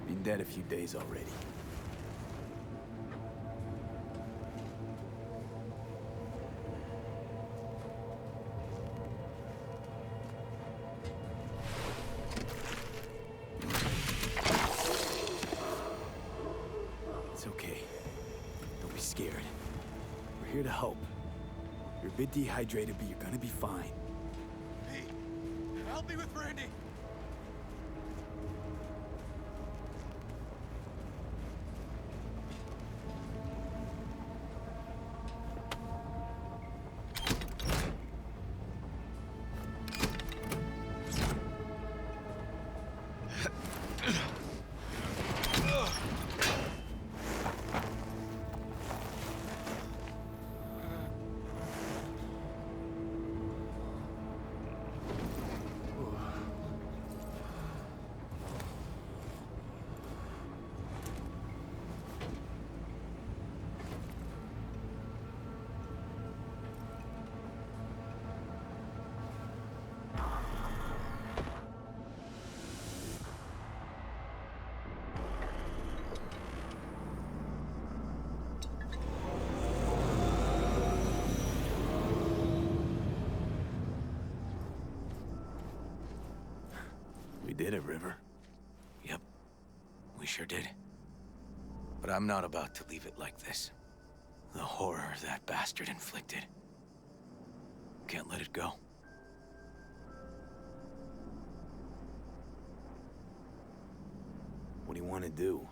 Been dead a few days already. It's okay. Don't be scared. We're here to help. You're a bit dehydrated, but you're gonna be fine. Hey, help me with Randy! We did it, River. Yep, we sure did. But I'm not about to leave it like this. The horror that bastard inflicted. Can't let it go. What do you want to do?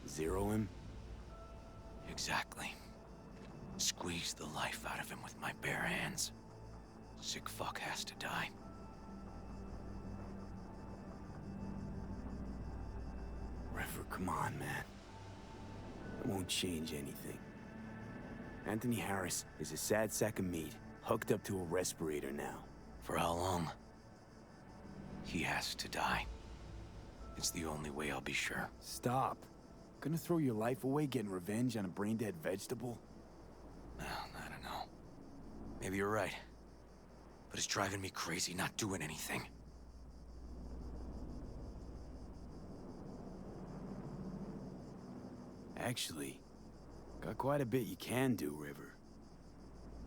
Zero him? Exactly. Squeeze the life out of him with my bare hands. Sick fuck has to die. River, come on, man. It won't change anything. Anthony Harris is a sad sack of meat, hooked up to a respirator now. For how long? He has to die. It's the only way I'll be sure. Stop. Gonna throw your life away getting revenge on a brain-dead vegetable? I don't know. Maybe you're right. But it's driving me crazy not doing anything. Actually, got quite a bit you can do, River.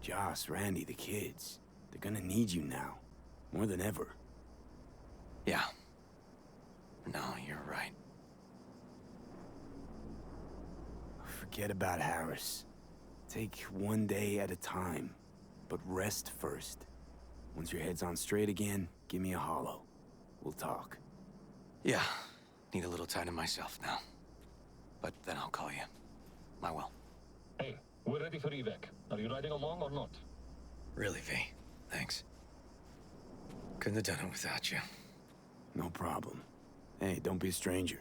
Joss, Randy, the kids. They're gonna need you now. More than ever. Yeah. No, you're right. Forget about Harris. Take one day at a time. But rest first. Once your head's on straight again, give me a hollow. We'll talk. Yeah. Need a little time to myself now. But then I'll call you. I will. Hey, we're ready for evac. Are you riding along or not? Really, V. Thanks. Couldn't have done it without you. No problem. Hey, don't be a stranger.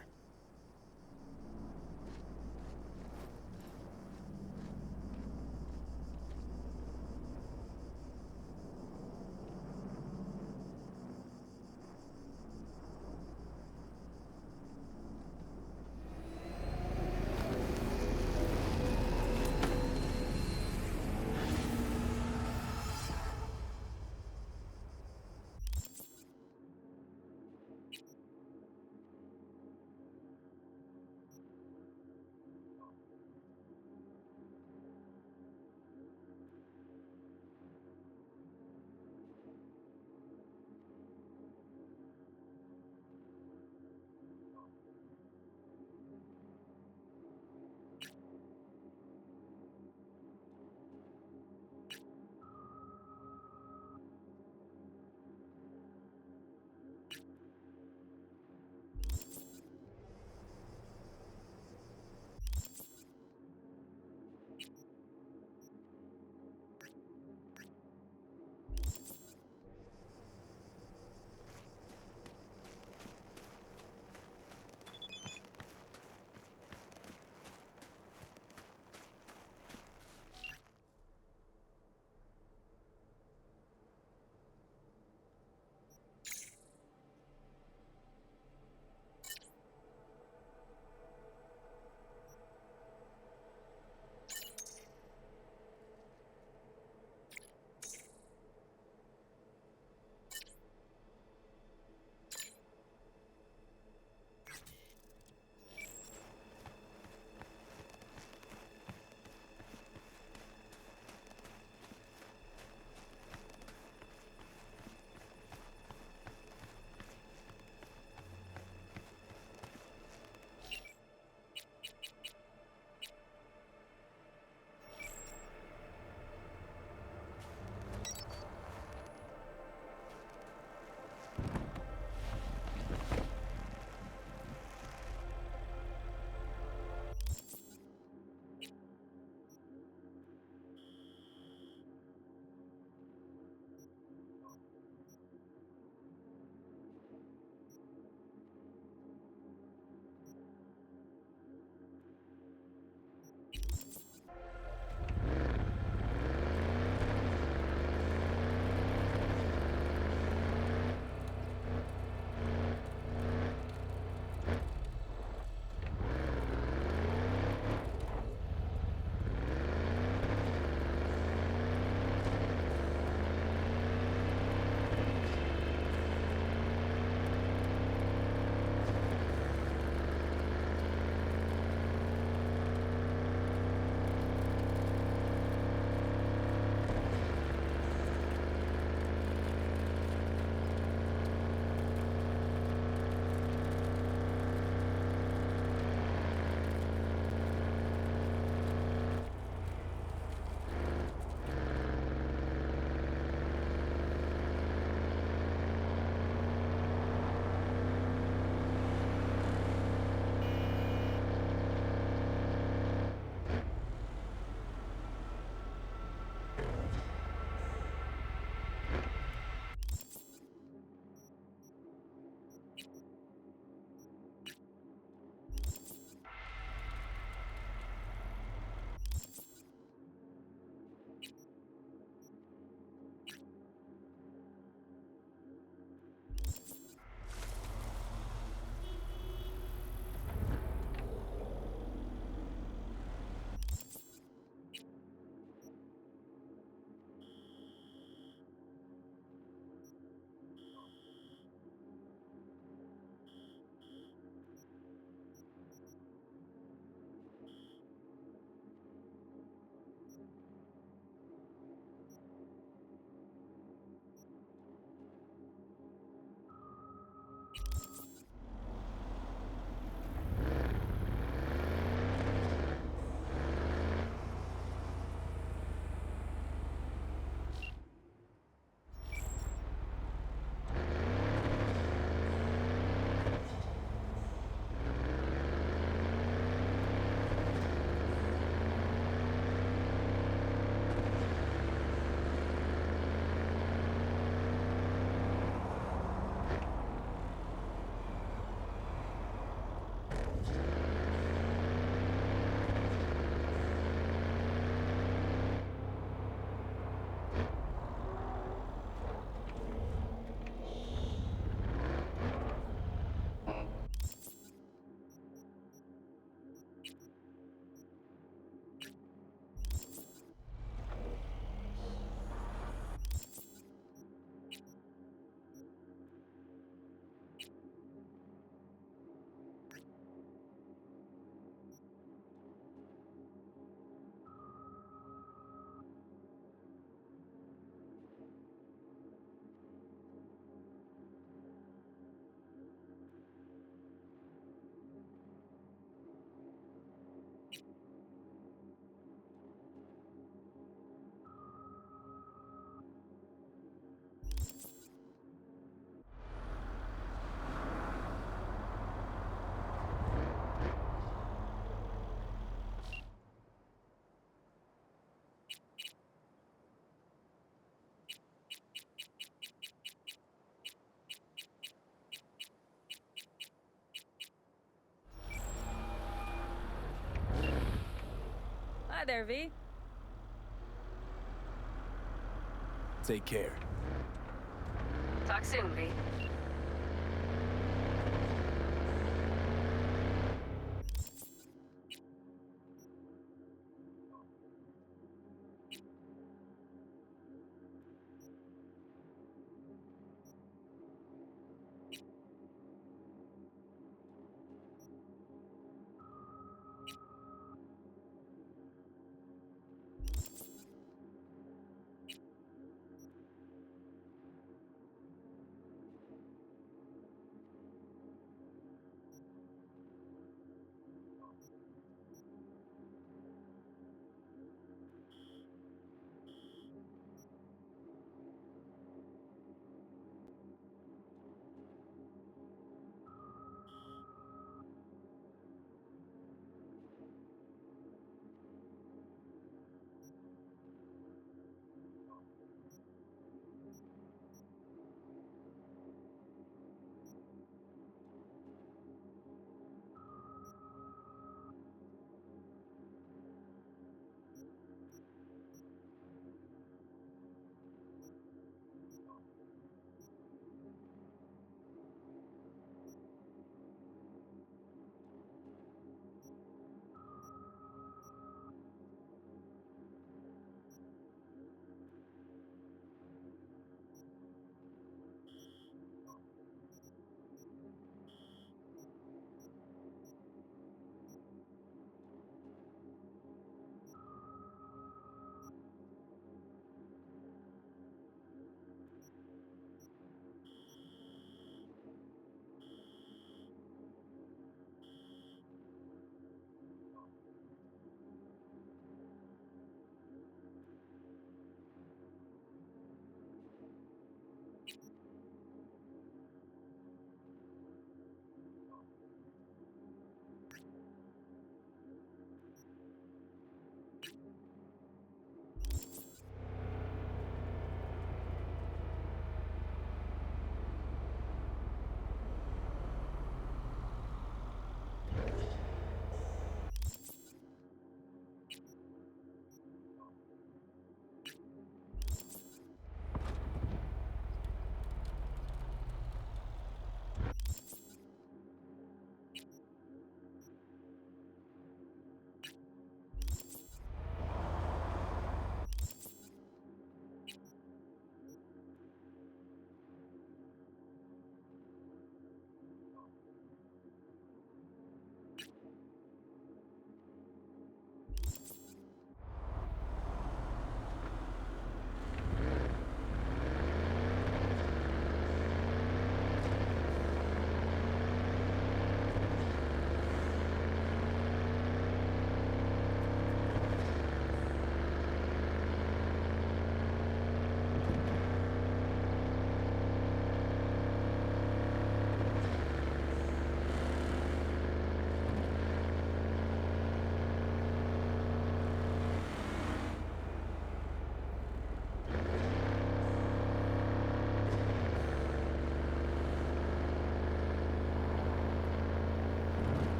Hi there, V. Take care. Talk soon, V.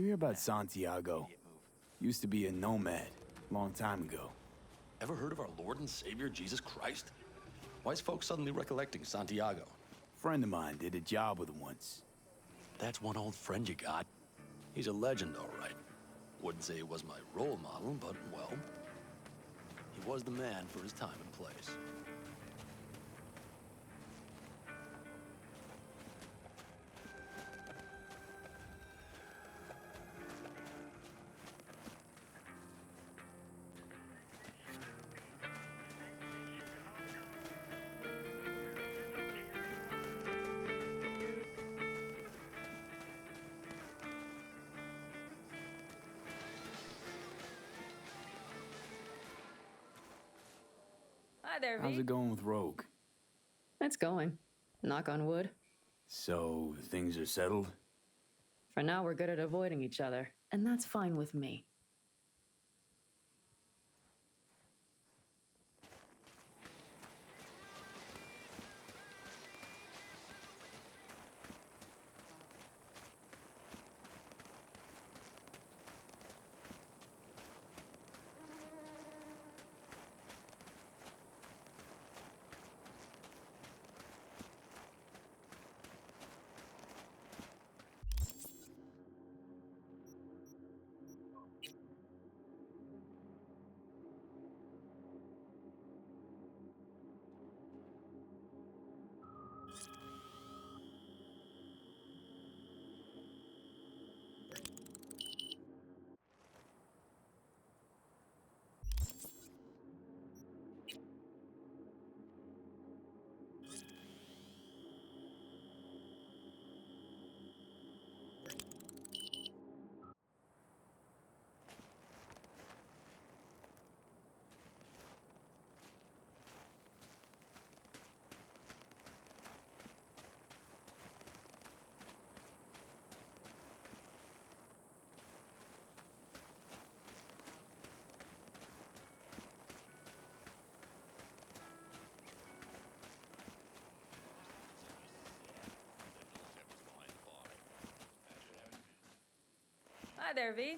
You hear about Santiago? Used to be a nomad, long time ago. Ever heard of our Lord and Savior, Jesus Christ? Why is folks suddenly recollecting Santiago? Friend of mine did a job with him once. That's one old friend you got. He's a legend, all right. Wouldn't say he was my role model, but, well, he was the man for his time and place. Hi there, V. How's it going with Rogue? It's going. Knock on wood. So, things are settled? For now, we're good at avoiding each other, and that's fine with me. Hi there, V.